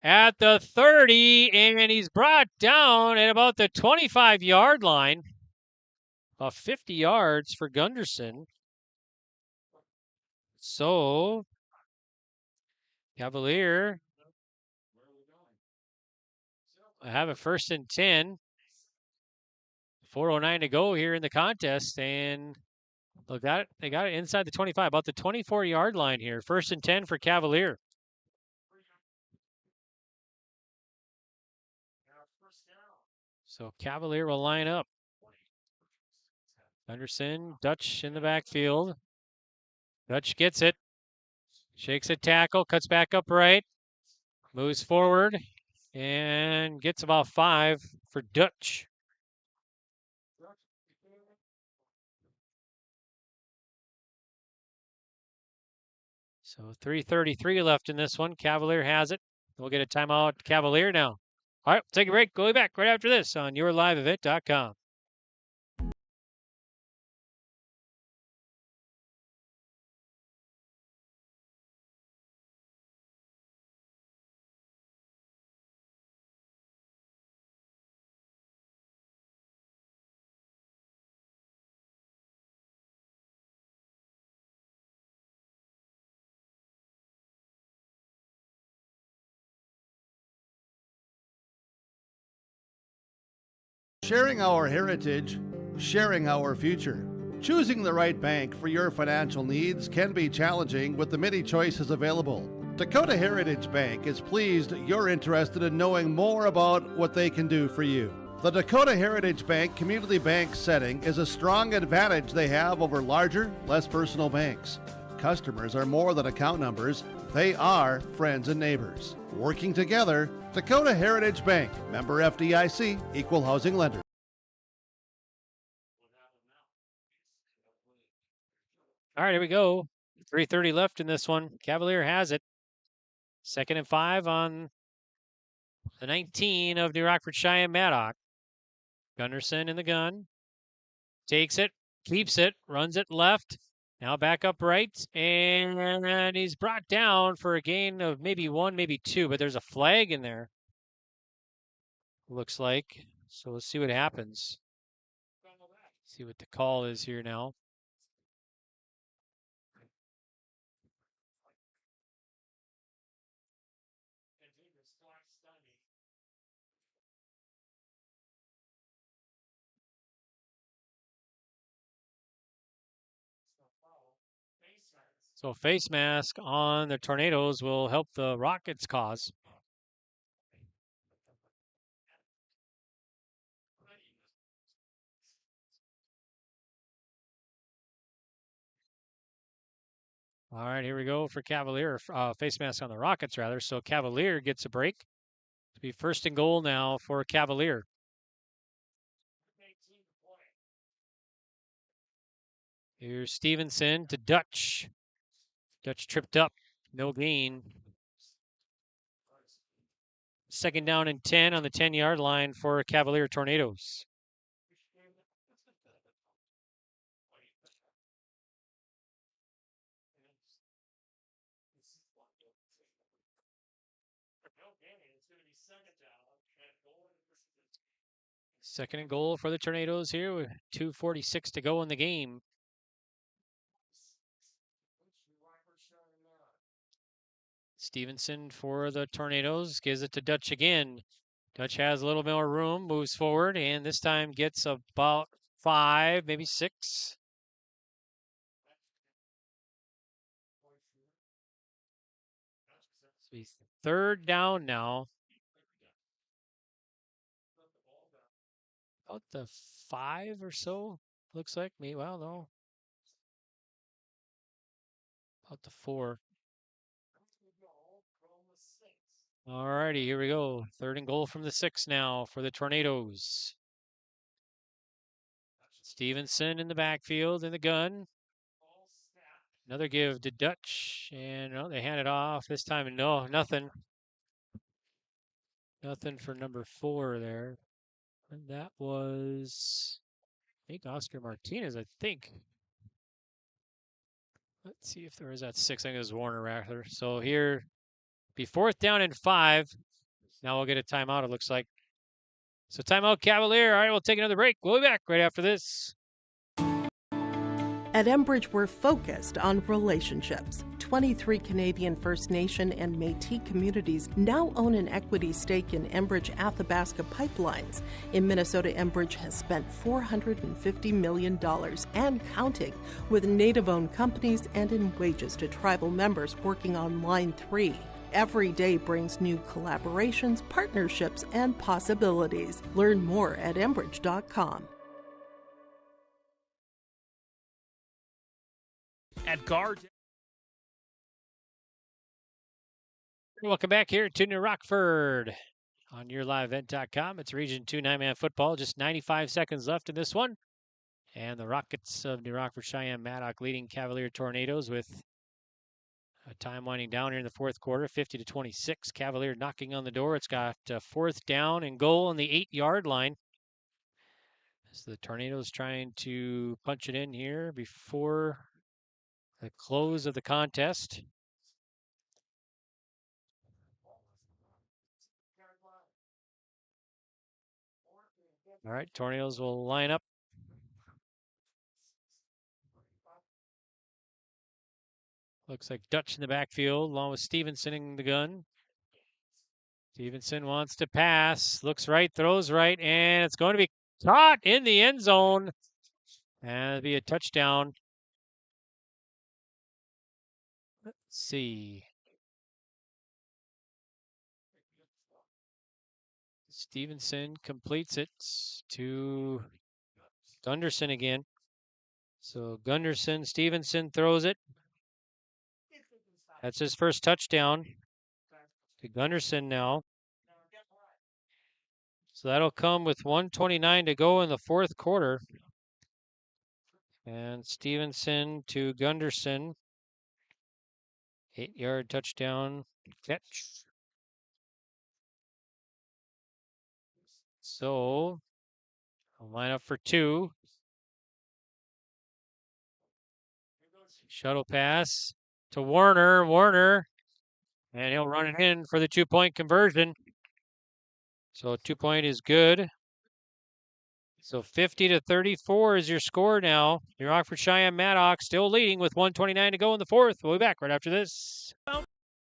at the 30, and he's brought down at about the 25-yard line. 50 yards for Gunderson. So, Cavalier have a 1st and 10. 4:09 to go here in the contest, and they got it inside the 25, about the 24-yard line here. 1st and 10 for Cavalier. So Cavalier will line up. Gunderson, Dutch in the backfield. Dutch gets it. Shakes a tackle, cuts back upright. Moves forward and gets about 5 for Dutch. So 3:33 left in this one. Cavalier has it. We'll get a timeout. Cavalier now. All right, take a break. We'll be back right after this on yourliveevent.com. Sharing our heritage, sharing our future. Choosing the right bank for your financial needs can be challenging with the many choices available. Dakota Heritage Bank is pleased you're interested in knowing more about what they can do for you. The Dakota Heritage Bank community bank setting is a strong advantage they have over larger, less personal banks. Customers are more than account numbers, they are friends and neighbors. Working together, Dakota Heritage Bank, member FDIC, equal housing lender. All right, here we go. 3:30 left in this one. Cavalier has it. 2nd and 5 on the 19 of New Rockford-Sheyenne-Maddock. Gunderson in the gun. Takes it, keeps it, runs it left. Now back up right, and he's brought down for a gain of maybe 1, maybe 2, but there's a flag in there, looks like. So let's see what happens. See what the call is here now. So face mask on the Tornadoes will help the Rockets' cause. All right, here we go for Cavalier. Face mask on the Rockets, rather. So Cavalier gets a break. To be 1st and goal now for Cavalier. Here's Stevenson to Dutch. Dutch tripped up. No gain. 2nd down and 10 on the 10-yard line for Cavalier Tornadoes. Second and goal for the Tornadoes here with 2:46 to go in the game. Stevenson for the Tornadoes gives it to Dutch again. Dutch has a little more room, moves forward, and this time gets about 5, maybe 6. So he's 3rd down now. About the 5 or so, looks like. Me, well, no. About the 4. All righty, here we go. 3rd and goal from the 6 now for the Tornadoes. Stevenson in the backfield in the gun. Another give to Dutch, and they hand it off. This time, no, nothing. Nothing for number 4 there. And that was, I think, Oscar Martinez, I think. Let's see if there was that 6. I think it was Warner Rattler. So here, be 4th down and 5. Now we'll get a timeout, it looks like. So timeout, Cavalier. All right, we'll take another break. We'll be back right after this. At Enbridge, we're focused on relationships. 23 Canadian First Nation and Métis communities now own an equity stake in Enbridge Athabasca Pipelines. In Minnesota, Enbridge has spent $450 million and counting with Native-owned companies and in wages to tribal members working on Line 3. Every day brings new collaborations, partnerships, and possibilities. Learn more at Enbridge.com. At Guard. Welcome back here to New Rockford on YourLiveEvent.com. It's Region 2 9-man football. Just 95 seconds left in this one. And the Rockets of New Rockford-Sheyenne-Maddock leading Cavalier Tornadoes with time winding down here in the 4th quarter, 50-26. Cavalier knocking on the door. It's got 4th down and goal on the 8-yard line. So the Tornadoes trying to punch it in here before the close of the contest. All right, Tornadoes will line up. Looks like Dutch in the backfield, along with Stevenson in the gun. Stevenson wants to pass, looks right, throws right, and it's going to be caught in the end zone. And it'll be a touchdown. Let's see. Stevenson completes it to Gunderson again. So Gunderson, Stevenson throws it. That's his first touchdown to Gunderson now. So that'll come with 1:29 to go in the 4th quarter. And Stevenson to Gunderson. 8-yard touchdown catch. So I'll line up for 2. Shuttle pass to Warner. Warner. And he'll run it in for the 2-point conversion. So 2-point is good. So 50-34 is your score now. New Rockford-Sheyenne-Maddock still leading with 1:29 to go in the 4th. We'll be back right after this.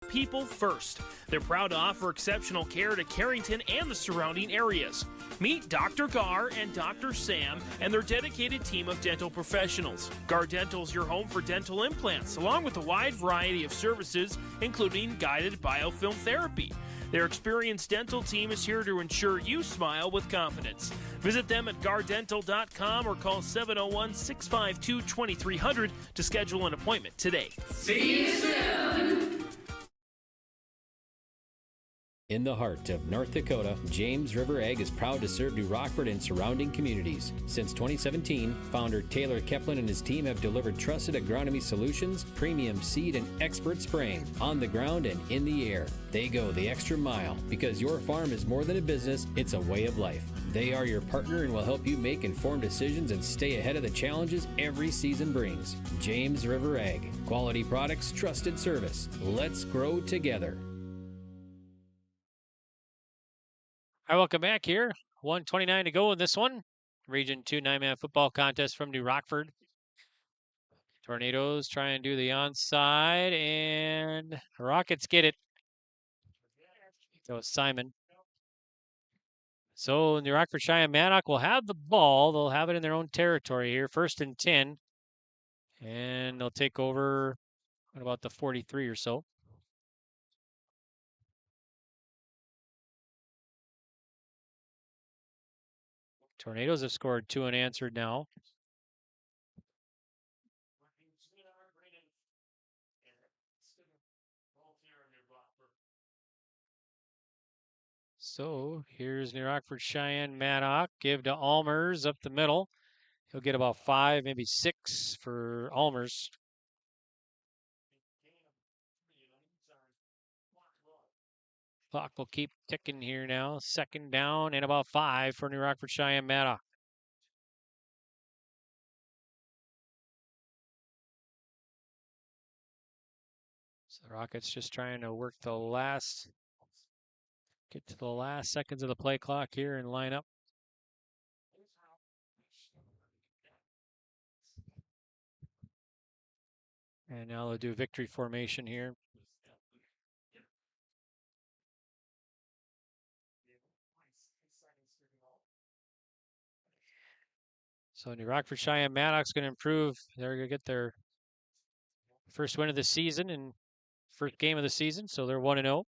People first. They're proud to offer exceptional care to Carrington and the surrounding areas. Meet Dr. Gar and Dr. Sam and their dedicated team of dental professionals. Gar Dental is your home for dental implants, along with a wide variety of services, including guided biofilm therapy. Their experienced dental team is here to ensure you smile with confidence. Visit them at gardental.com or call 701-652-2300 to schedule an appointment today. See you soon. In the heart of North Dakota, James River Ag is proud to serve New Rockford and surrounding communities. Since 2017, founder Taylor Keplin and his team have delivered trusted agronomy solutions, premium seed, and expert spraying on the ground and in the air. They go the extra mile because your farm is more than a business, it's a way of life. They are your partner and will help you make informed decisions and stay ahead of the challenges every season brings. James River Ag. Quality products, trusted service. Let's grow together. All right, welcome back here. 1:29 to go in this one. Region 2 9-man football contest from New Rockford. Tornadoes try and do the onside, and Rockets get it. That was Simon. So New Rockford-Sheyenne-Maddock will have the ball. They'll have it in their own territory here, 1st and 10. And they'll take over at about the 43 or so. Tornadoes have scored 2 unanswered now. So here's New Rockford-Sheyenne-Maddock. Give to Almers up the middle. He'll get about 5, maybe 6 for Almers. Clock will keep ticking here now. 2nd down and about 5 for New Rockford-Sheyenne-Maddock. So the Rockets just trying to work get to the last seconds of the play clock here and line up. And now they'll do victory formation here. So New Rockford-Sheyenne-Maddock's going to improve. They're going to get their first win of the season and first game of the season. So they're 1-0.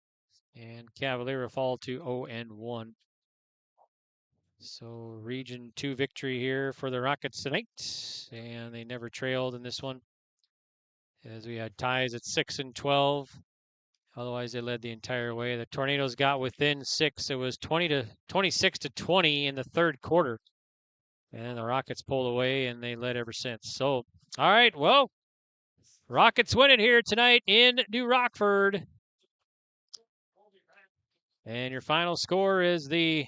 And Cavalier will fall to 0-1. So Region 2 victory here for the Rockets tonight. And they never trailed in this one, as we had ties at 6 and 12. Otherwise, they led the entire way. The Tornadoes got within 6. It was 26-20 in the 3rd quarter. And the Rockets pulled away, and they led ever since. So, all right, well, Rockets win it here tonight in New Rockford. And your final score is the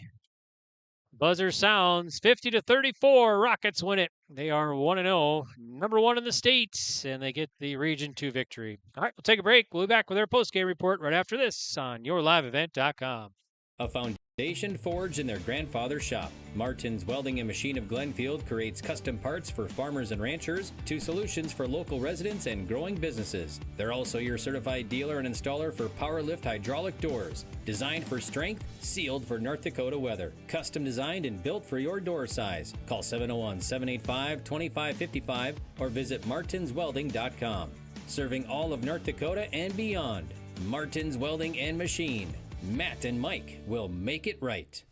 buzzer sounds 50-34. Rockets win it. They are 1-0, number 1 in the state, and they get the Region 2 victory. All right, we'll take a break. We'll be back with our postgame report right after this on yourliveevent.com. A foundation forged in their grandfather's shop. Martin's Welding and Machine of Glenfield creates custom parts for farmers and ranchers to solutions for local residents and growing businesses. They're also your certified dealer and installer for PowerLift hydraulic doors. Designed for strength, sealed for North Dakota weather. Custom designed and built for your door size. Call 701-785-2555 or visit martinswelding.com. Serving all of North Dakota and beyond. Martin's Welding and Machine. Matt and Mike will make it right.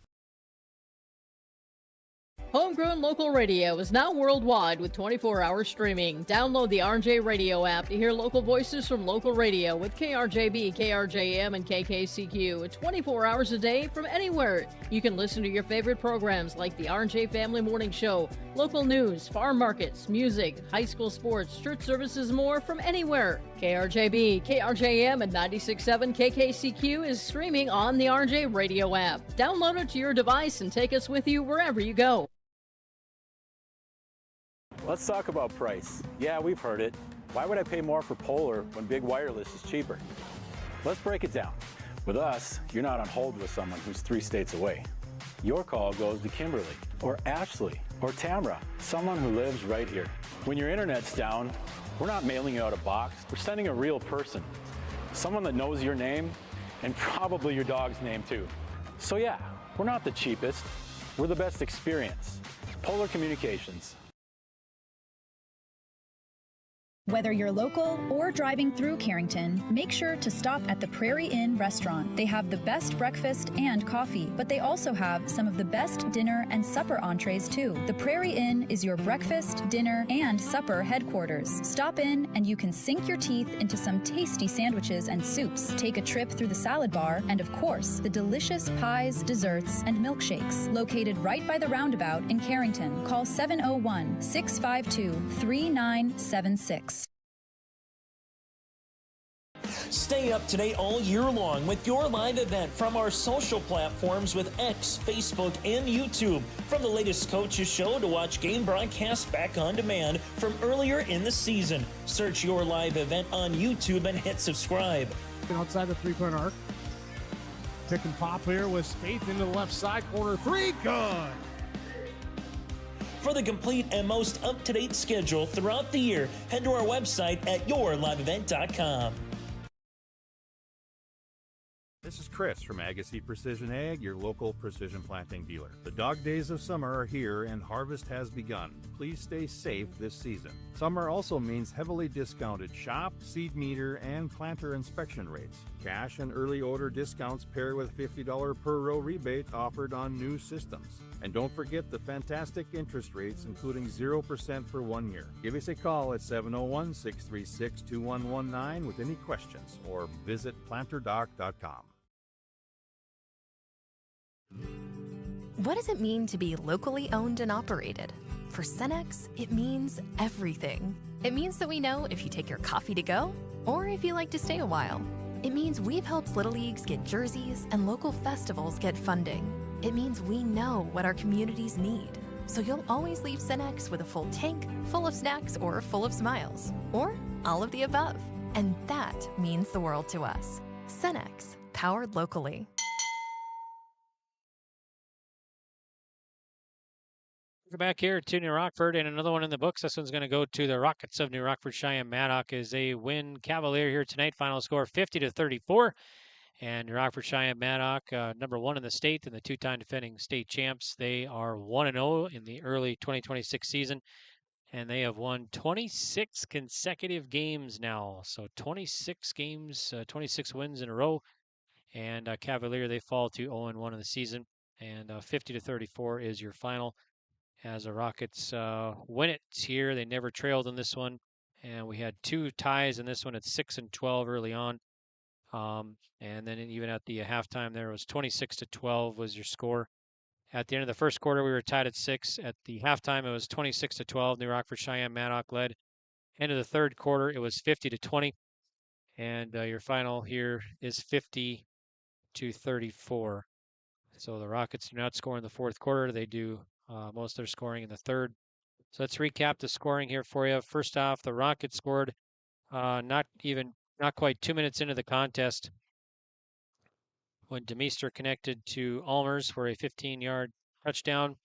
Homegrown local radio is now worldwide with 24-hour streaming. Download the RJ Radio app to hear local voices from local radio with KRJB, KRJM, and KKCQ 24 hours a day from anywhere. You can listen to your favorite programs like the RJ Family Morning Show, local news, farm markets, music, high school sports, church services, more from anywhere. KRJB, KRJM, and 96.7 KKCQ is streaming on the RJ Radio app. Download it to your device and take us with you wherever you go. Let's talk about price. Yeah, we've heard it. Why would I pay more for Polar when Big Wireless is cheaper? Let's break it down. With us, you're not on hold with someone who's 3 states away. Your call goes to Kimberly, or Ashley, or Tamra, someone who lives right here. When your internet's down, we're not mailing you out a box. We're sending a real person, someone that knows your name and probably your dog's name too. So yeah, we're not the cheapest. We're the best experience. Polar Communications. Whether you're local or driving through Carrington, make sure to stop at the Prairie Inn restaurant. They have the best breakfast and coffee, but they also have some of the best dinner and supper entrees too. The Prairie Inn is your breakfast, dinner, and supper headquarters. Stop in and you can sink your teeth into some tasty sandwiches and soups. Take a trip through the salad bar, and of course, the delicious pies, desserts, and milkshakes. Located right by the roundabout in Carrington. Call 701-652-3976. Stay up to date all year long with your live event from our social platforms with X, Facebook, and YouTube. From the latest coaches show to watch game broadcasts back on demand from earlier in the season. Search your live event on YouTube and hit subscribe. Outside the 3-point arc. Pick and pop here with Spaeth into the left side corner. 3, good. For the complete and most up-to-date schedule throughout the year, head to our website at yourliveevent.com. This is Chris from Agassiz Precision Ag, your local precision planting dealer. The dog days of summer are here and harvest has begun. Please stay safe this season. Summer also means heavily discounted shop, seed meter, and planter inspection rates. Cash and early order discounts pair with $50 per row rebate offered on new systems. And don't forget the fantastic interest rates, including 0% for 1 year. Give us a call at 701-636-2119 with any questions or visit planterdoc.com. What does it mean to be locally owned and operated? For Cenex, it means everything. It means that we know if you take your coffee to go or if you like to stay a while. It means we've helped Little Leagues get jerseys and local festivals get funding. It means we know what our communities need. So you'll always leave Cenex with a full tank, full of snacks, or full of smiles. Or all of the above. And that means the world to us. Cenex, powered locally. We're back here to New Rockford, and another one in the books. This one's going to go to the Rockets of New Rockford-Sheyenne-Maddock as they win Cavalier here tonight. Final score 50-34. And New Rockford-Sheyenne-Maddock, number one in the state and the two-time defending state champs. They are 1-0 in the early 2026 season, and they have won 26 consecutive games now. So 26 games, 26 wins in a row. And Cavalier, they fall to 0-1 in the season, and 50-34 is your final. As the Rockets win it here, they never trailed in this one, and we had two ties in this one at 6-12 early on, and then even at the halftime there was 26-12 was your score. At the end of the first quarter, we were tied at 6. At the halftime, it was 26-12. New Rockford-Sheyenne-Maddock led. End of the third quarter, it was 50-20, and your final here is 50-34. So the Rockets do not score in the fourth quarter. They do most of their scoring in the third. So let's recap the scoring here for you. First off, the Rockets scored not quite 2 minutes into the contest when Demeester connected to Almers for a 15-yard touchdown.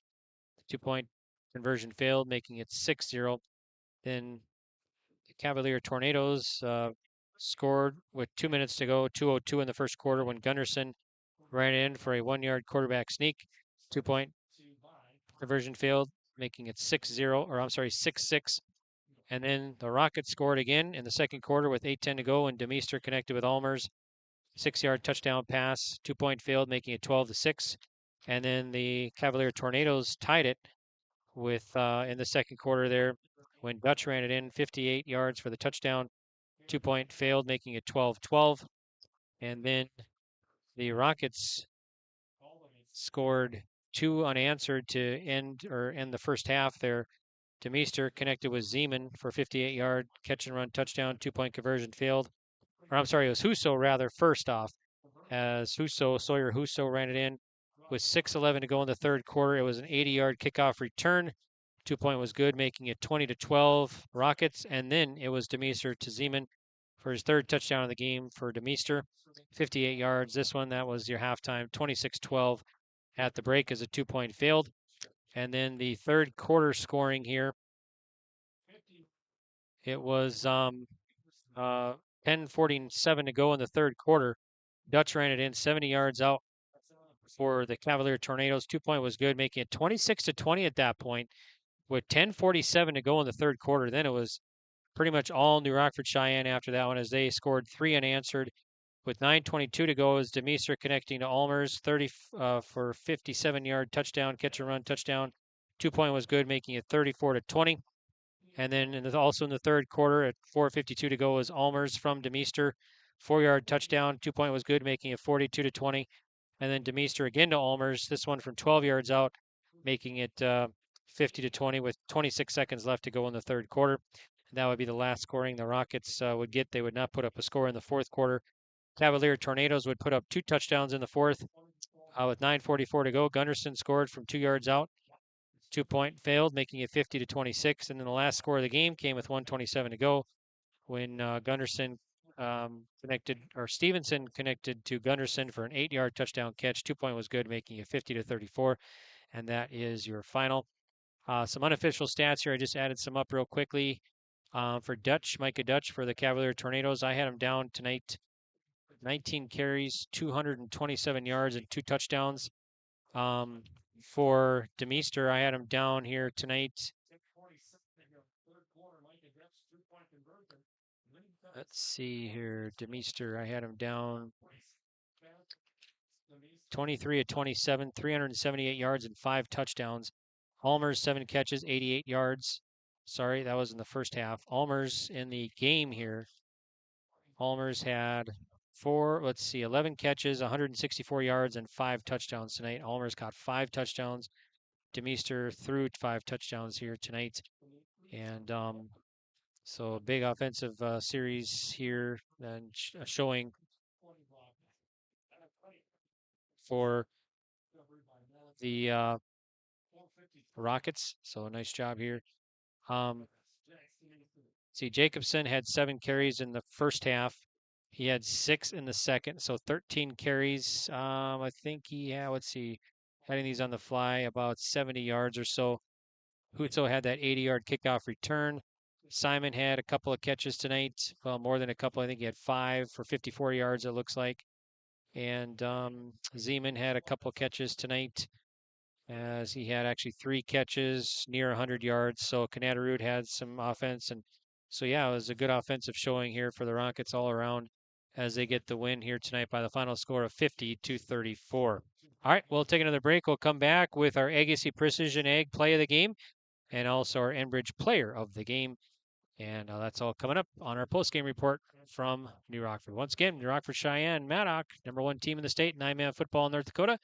2-point conversion failed, making it 6-0. Then the Cavalier Tornadoes scored with 2 minutes to go, 2:02 in the first quarter when Gunderson ran in for a 1-yard quarterback sneak. 2-point conversion failed, making it 6-6. And then the Rockets scored again in the second quarter with 8:10 to go, and Demeester connected with Almers. 6-yard touchdown pass, 2-point failed, making it 12-6. And then the Cavalier Tornadoes tied it with in the second quarter there when Dutch ran it in, 58 yards for the touchdown. 2-point failed, making it 12-12. And then the Rockets scored 2 unanswered to end the first half there. Demeester connected with Zeman for 58-yard catch and run touchdown. 2-point conversion failed. Or I'm sorry, it was Husso rather first off, as Sawyer Husso ran it in with 6:11 to go in the third quarter. It was an 80-yard kickoff return. 2-point was good, making it 20-12 Rockets. And then it was Demeester to Zeman for his third touchdown of the game for Demeester. 58 yards. This one, that was your halftime, 26-12 at the break as a 2-point failed. And then the third quarter scoring here, it was 10:47 to go in the third quarter. Dutch ran it in 70 yards out for the Cavalier Tornadoes. 2-point was good, making it 26-20 at that point with 10:47 to go in the third quarter. Then it was pretty much all New Rockford-Cheyenne after that one as they scored 3 unanswered. With 9:22 to go, is Demeester connecting to Almers, 30 for 57-yard touchdown, catch and run touchdown. 2-point was good, making it 34-20. And then also in the third quarter at 4:52 to go was Almers from Demeester, 4-yard touchdown. 2-point was good, making it 42-20. And then Demeester again to Almers, this one from 12 yards out, making it 50-20 with 26 seconds left to go in the third quarter. And that would be the last scoring the Rockets would get. They would not put up a score in the fourth quarter. Cavalier Tornadoes would put up 2 touchdowns in the fourth. With 9:44 to go, Gunderson scored from 2 yards out. 2-point failed, making it 50-26. And then the last score of the game came with 1:27 to go when Stevenson connected to Gunderson for an 8-yard touchdown catch. 2-point was good, making it 50-34. And that is your final. Some unofficial stats here. I just added some up real quickly. For Micah Dutch for the Cavalier Tornadoes, I had him down tonight. 19 carries, 227 yards, and 2 touchdowns. For Demeester, I had him down here tonight. Let's see here. Demeester, I had him down 23 of 27, 378 yards, and 5 touchdowns. Allmers, 7 catches, 88 yards. Sorry, that was in the first half. Allmers in the game here. Allmers had 11 catches, 164 yards, and 5 touchdowns tonight. Allmers caught 5 touchdowns. Demeester threw 5 touchdowns here tonight. And so a big offensive series here and showing for the Rockets. So a nice job here. See, Jacobson had 7 carries in the first half. He had 6 in the second, so 13 carries. I think let's see, heading these on the fly, about 70 yards or so. Hutso had that 80-yard kickoff return. Simon had a couple of catches tonight. Well, more than a couple. I think he had 5 for 54 yards, it looks like. And Zeman had a couple of catches tonight, as he had actually 3 catches near 100 yards. So Canadarud had some offense. And so, yeah, it was a good offensive showing here for the Rockets all around as they get the win here tonight by the final score of 50-34. All right, we'll take another break. We'll come back with our Agassi Precision Ag play of the game and also our Enbridge player of the game. And that's all coming up on our post-game report from New Rockford. Once again, New Rockford-Sheyenne-Maddock, #1 team in the state, 9-man football in North Dakota.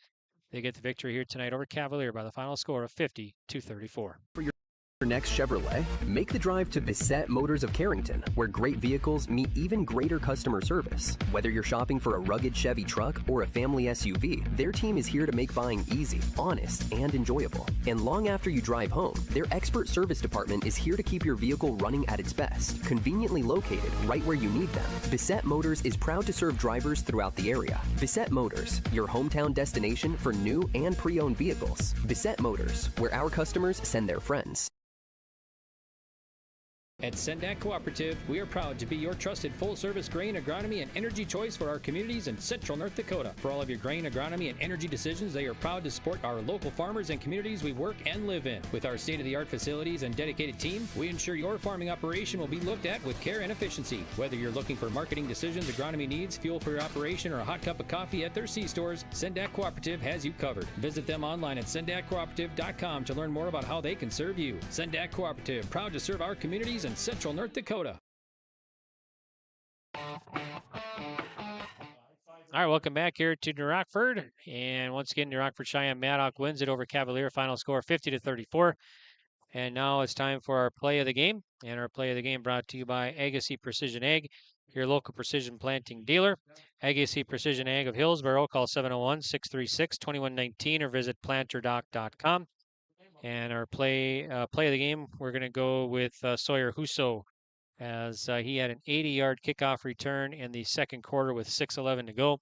They get the victory here tonight over Cavalier by the final score of 50-34. For your next Chevrolet, make the drive to Bissett Motors of Carrington, where great vehicles meet even greater customer service. Whether you're shopping for a rugged Chevy truck or a family SUV, their team is here to make buying easy, honest, and enjoyable. And long after you drive home, their expert service department is here to keep your vehicle running at its best, conveniently located right where you need them. Bissett Motors is proud to serve drivers throughout the area. Bissett Motors, your hometown destination for new and pre-owned vehicles. Bissett Motors, where our customers send their friends. At Sendak Cooperative, we are proud to be your trusted full-service grain, agronomy, and energy choice for our communities in central North Dakota. For all of your grain, agronomy, and energy decisions, they are proud to support our local farmers and communities we work and live in. With our state-of-the-art facilities and dedicated team, we ensure your farming operation will be looked at with care and efficiency. Whether you're looking for marketing decisions, agronomy needs, fuel for your operation, or a hot cup of coffee at their C-stores, Sendak Cooperative has you covered. Visit them online at sendakcooperative.com to learn more about how they can serve you. Sendak Cooperative, proud to serve our communities in central North Dakota. All right, welcome back here to New Rockford. And once again, New Rockford-Sheyenne-Maddock wins it over Cavalier. Final score 50-34. And now it's time for our play of the game. And our play of the game brought to you by Agassi Precision Ag, your local precision planting dealer. Agassi Precision Ag of Hillsboro. Call 701-636-2119 or visit planterdoc.com. And our play of the game, we're going to go with Sawyer Huso, as he had an 80-yard kickoff return in the second quarter with 6:11 to go,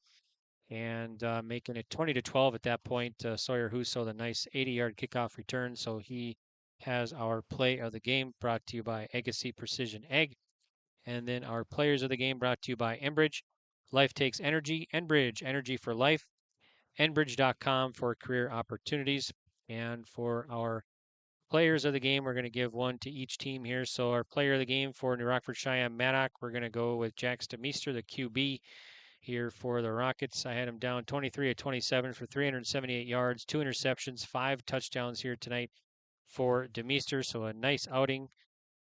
and making it 20-12 at that point. Sawyer Huso, the nice 80-yard kickoff return. So he has our play of the game brought to you by Agassi Precision Ag. And then our players of the game brought to you by Enbridge. Life takes energy. Enbridge, energy for life. Enbridge.com for career opportunities. And for our players of the game, we're going to give one to each team here. So our player of the game for New Rockford-Sheyenne-Maddock, we're going to go with Jack Demeester, the QB here for the Rockets. I had him down 23 of 27 for 378 yards, 2 interceptions, 5 touchdowns here tonight for Demeester. So a nice outing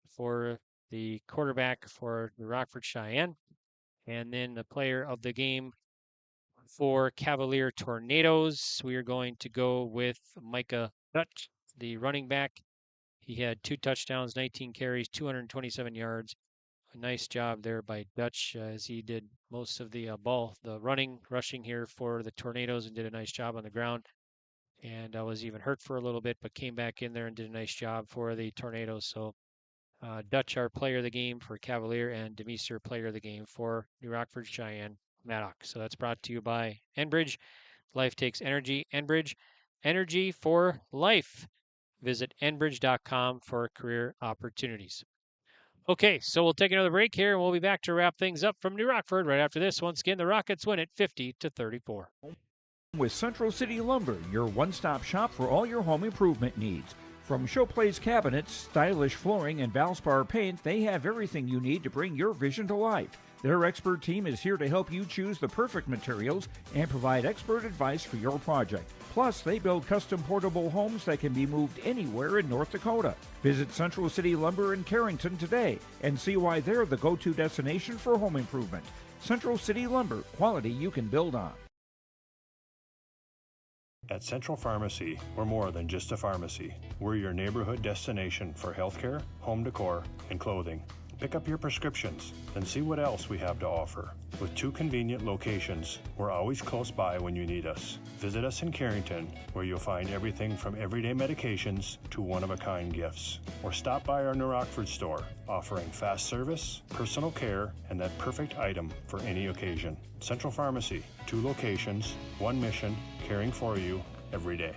for the quarterback for New Rockford-Cheyenne. And then the player of the game for Cavalier Tornadoes, we are going to go with Micah Dutch, the running back. He had 2 touchdowns, 19 carries, 227 yards. A nice job there by Dutch, as he did most of the rushing here for the Tornadoes, and did a nice job on the ground. And was even hurt for a little bit, but came back in there and did a nice job for the Tornadoes. So Dutch, our player of the game for Cavalier, and Demeester, player of the game for New Rockford-Sheyenne-Maddock. So that's brought to you by Enbridge. Life takes energy. Enbridge, energy for life. Visit enbridge.com for career opportunities. Okay, so we'll take another break here, and we'll be back to wrap things up from New Rockford right after this. Once again, the Rockets win it 50-34. With Central City Lumber, your one-stop shop for all your home improvement needs. From showplace cabinets, stylish flooring, and Valspar paint, they have everything you need to bring your vision to life. Their expert team is here to help you choose the perfect materials and provide expert advice for your project. Plus, they build custom portable homes that can be moved anywhere in North Dakota. Visit Central City Lumber in Carrington today and see why they're the go-to destination for home improvement. Central City Lumber, quality you can build on. At Central Pharmacy, we're more than just a pharmacy. We're your neighborhood destination for healthcare, home decor, and clothing. Pick up your prescriptions, then see what else we have to offer. With 2 convenient locations, we're always close by when you need us. Visit us in Carrington, where you'll find everything from everyday medications to one-of-a-kind gifts. Or stop by our New Rockford store, offering fast service, personal care, and that perfect item for any occasion. Central Pharmacy, 2 locations, 1 mission, caring for you every day.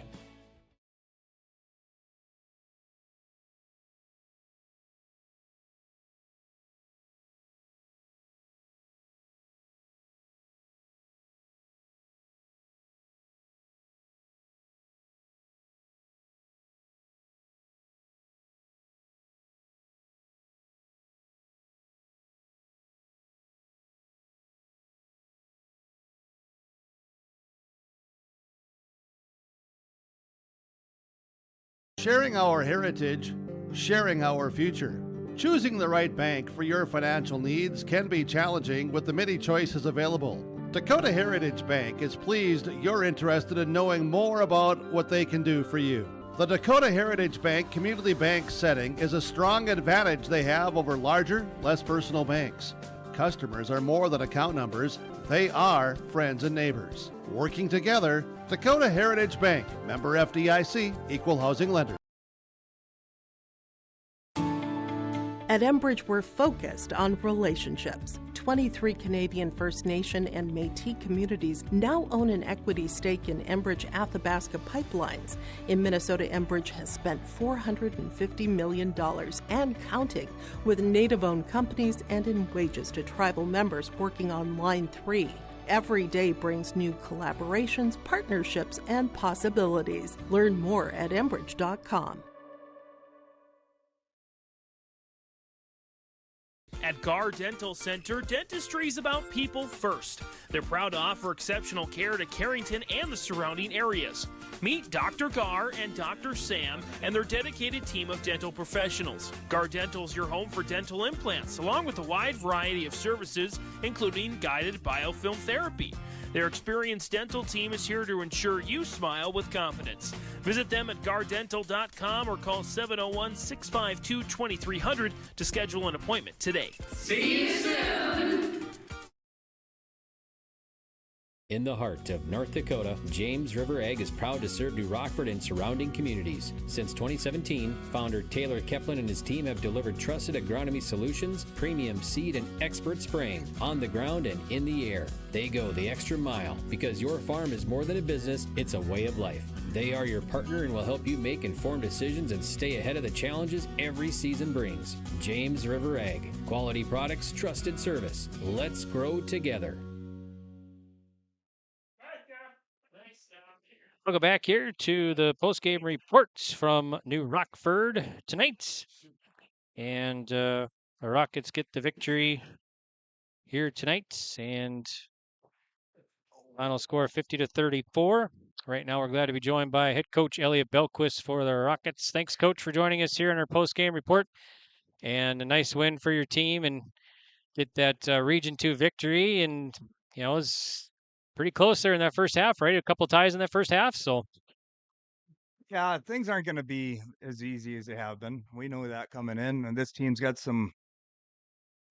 Sharing our heritage, sharing our future. Choosing the right bank for your financial needs can be challenging with the many choices available. Dakota Heritage Bank is pleased you're interested in knowing more about what they can do for you. The Dakota Heritage Bank community bank setting is a strong advantage they have over larger, less personal banks. Customers are more than account numbers, they are friends and neighbors. Working together, Dakota Heritage Bank, member FDIC, equal housing lender. At Enbridge, we're focused on relationships. 23 Canadian First Nation and Métis communities now own an equity stake in Enbridge Athabasca Pipelines. In Minnesota, Enbridge has spent $450 million and counting with Native-owned companies and in wages to tribal members working on Line 3. Every day brings new collaborations, partnerships, and possibilities. Learn more at Enbridge.com. At Gar Dental Center, dentistry is about people first. They're proud to offer exceptional care to Carrington and the surrounding areas. Meet Dr. Gar and Dr. Sam and their dedicated team of dental professionals. Gar Dental is your home for dental implants, along with a wide variety of services, including guided biofilm therapy. Their experienced dental team is here to ensure you smile with confidence. Visit them at gardental.com or call 701-652-2300 to schedule an appointment today. See you soon. In the heart of North Dakota, James River Ag is proud to serve New Rockford and surrounding communities. Since 2017, founder Taylor Keplin and his team have delivered trusted agronomy solutions, premium seed, and expert spraying on the ground and in the air. They go the extra mile because your farm is more than a business, it's a way of life. They are your partner and will help you make informed decisions and stay ahead of the challenges every season brings. James River Ag. Quality products, trusted service. Let's grow together. We'll go back here to the post-game reports from New Rockford tonight. And the Rockets get the victory here tonight. And final score 50-34. Right now, we're glad to be joined by head coach Elliot Belquist for the Rockets. Thanks, Coach, for joining us here in our post-game report. And a nice win for your team and get that Region 2 victory. And, you know, it was pretty close there in that first half, right? A couple ties in that first half. So, yeah, things aren't going to be as easy as they have been. We know that coming in, and this team's got some.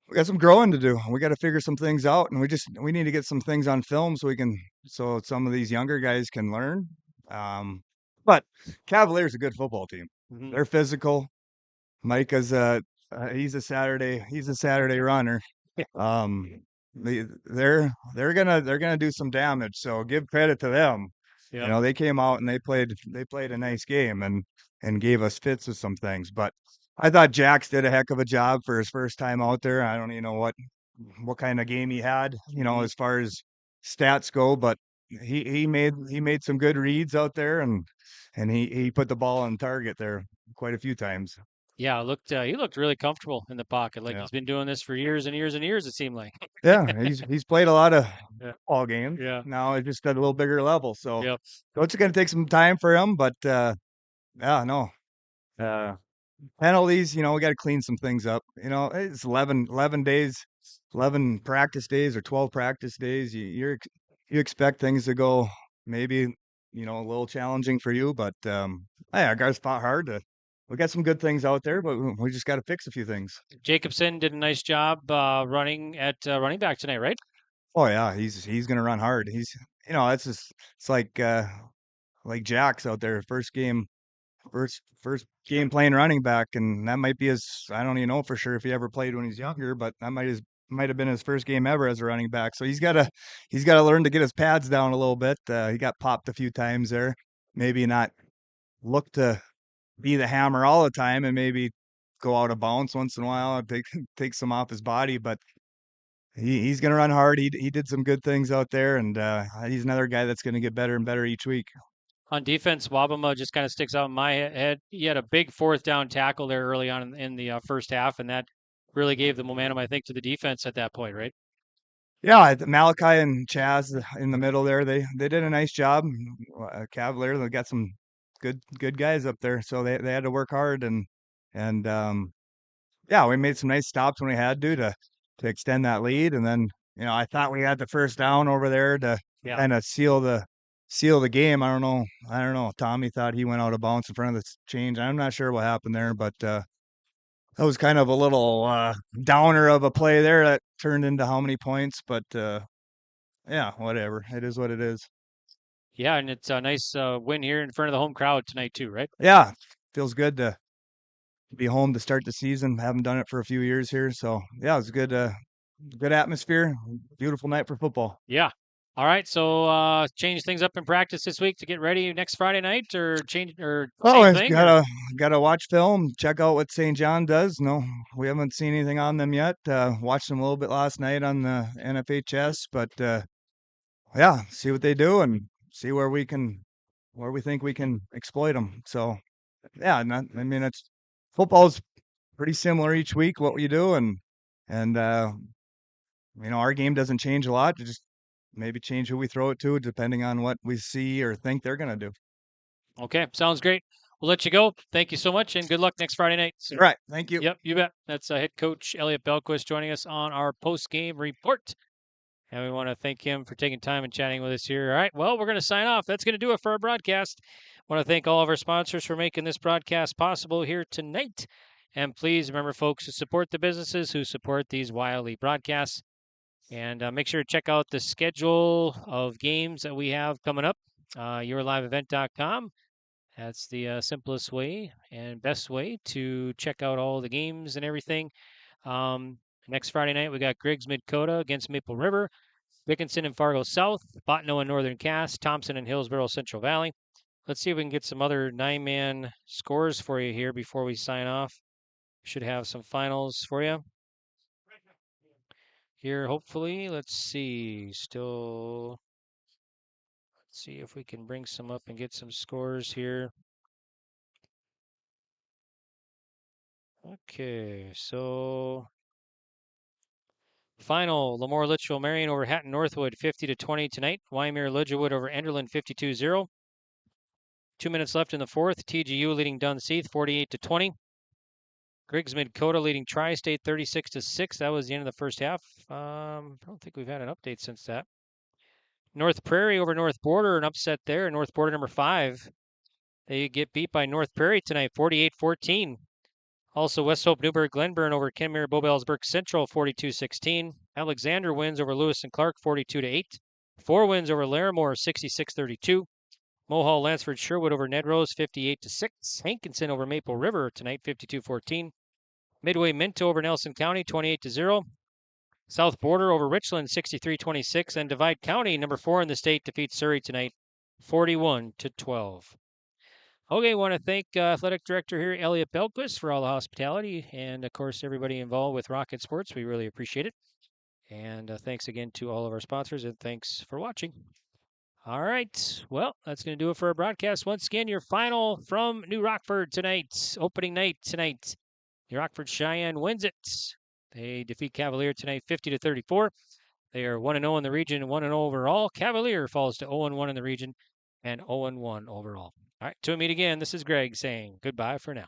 We got some growing to do. We got to figure some things out, and we need to get some things on film so some of these younger guys can learn. But Cavalier's a good football team. Mm-hmm. They're physical. Mike is he's a Saturday runner. They're gonna do some damage. So give credit to them. You know, they came out and they played a nice game and gave us fits with some things. But I thought Jax did a heck of a job for his first time out there. I don't even know what kind of game he had, you know, as far as stats go, but he made some good reads out there, and he put the ball on target there quite a few times. Yeah, he looked really comfortable in the pocket. Like Yeah. he's been doing this for years and years and years, it seemed like. Yeah, he's played a lot of Yeah. ball games. Yeah. Now it's just at a little bigger level. So, Yep. so it's going to take some time for him, but yeah, no. Penalties, you know, we got to clean some things up. You know, it's 11 days, 11 practice days or 12 practice days. You expect things to go maybe, you know, a little challenging for you, but yeah, our guys fought hard. We got some good things out there, but we just got to fix a few things. Jacobson did a nice job running at running back tonight, right? Oh yeah, he's going to run hard. He's, you know, it's like Jack's out there, first game playing running back, and that might be I don't even know for sure if he ever played when he's younger, but that might have been his first game ever as a running back. So he's got to learn to get his pads down a little bit. He got popped a few times there. Maybe not look to be the hammer all the time, and maybe go out of bounds once in a while and take some off his body, but he's going to run hard. He did some good things out there, and he's another guy that's going to get better and better each week. On defense, Wabama just kind of sticks out in my head. He had a big fourth down tackle there early on in the first half, and that really gave the momentum, I think, to the defense at that point, right? Yeah, Malachi and Chaz in the middle there, they did a nice job. Cavalier, they got some good guys up there, so they had to work hard, and yeah, we made some nice stops when we had to extend that lead, and then, you know, I thought we had the first down over there to kind of seal the game. I don't know. Tommy thought he went out of bounds in front of the change. I'm not sure what happened there, but that was kind of a little downer of a play there that turned into how many points, but yeah, whatever. It is what it is. Yeah, and it's a nice win here in front of the home crowd tonight too, right? Yeah, feels good to be home to start the season. Haven't done it for a few years here, so yeah, it was a good atmosphere. Beautiful night for football. Yeah. All right, so change things up in practice this week to get ready next Friday night, or same thing? Gotta watch film, check out what St. John does. No, we haven't seen anything on them yet. Watched them a little bit last night on the NFHS, but yeah, see what they do and see where we think we can exploit them. So yeah, it's football's pretty similar each week what we do, and you know, our game doesn't change a lot. Just maybe change who we throw it to depending on what we see or think they're going to do. Okay, sounds great. We'll let you go. Thank you so much, and good luck next Friday night. All right, thank you. Yep, you bet. That's head coach Elliot Belquist joining us on our post-game report. And we want to thank him for taking time and chatting with us here. All right, well, we're going to sign off. That's going to do it for our broadcast. I want to thank all of our sponsors for making this broadcast possible here tonight. And please remember, folks, to support the businesses who support these Wiley broadcasts. And make sure to check out the schedule of games that we have coming up, yourliveevent.com. That's the simplest way and best way to check out all the games and everything. Next Friday night, we got Griggs Mid-Dakota against Maple River, Dickinson and Fargo South, Bottineau and Northern Cass, Thompson and Hillsborough Central Valley. Let's see if we can get some other 9-man scores for you here before we sign off. Should have some finals for you here, hopefully. Let's see. Let's see if we can bring some up and get some scores here. Okay, so final, Lemoore Litchfield Marion over Hatton Northwood 50-20 tonight. Wyomere Lidgerwood over Enderlin 52-0. 2 minutes left in the fourth. TGU leading Dunseith 48-20. Griggs Mid-Dakota leading Tri-State 36-6. That was the end of the first half. I don't think we've had an update since that. North Prairie over North Border, an upset there. North Border number 5. They get beat by North Prairie tonight, 48-14. Also, West Hope Newburgh Glenburn over Kenmare Bobelsburg Central, 42-16. Alexander wins over Lewis and Clark, 42-8. 4 wins over Larimore, 66-32. Mohall Lansford Sherwood over Ned Rose, 58-6. Hankinson over Maple River tonight, 52-14. Midway Minto over Nelson County, 28-0. South Border over Richland, 63-26. And Divide County, number 4 in the state, defeats Surrey tonight, 41-12. Okay, want to thank athletic director here, Elliot Belquist, for all the hospitality, and of course, everybody involved with Rocket Sports. We really appreciate it. And thanks again to all of our sponsors, and thanks for watching. All right, well, that's going to do it for our broadcast. Once again, your final from New Rockford tonight, opening night tonight. The Rockford-Cheyenne wins it. They defeat Cavalier tonight 50-34. They are 1-0 in the region, 1-0 overall. Cavalier falls to 0-1 in the region and 0-1 overall. All right, till we meet again, this is Greg saying goodbye for now.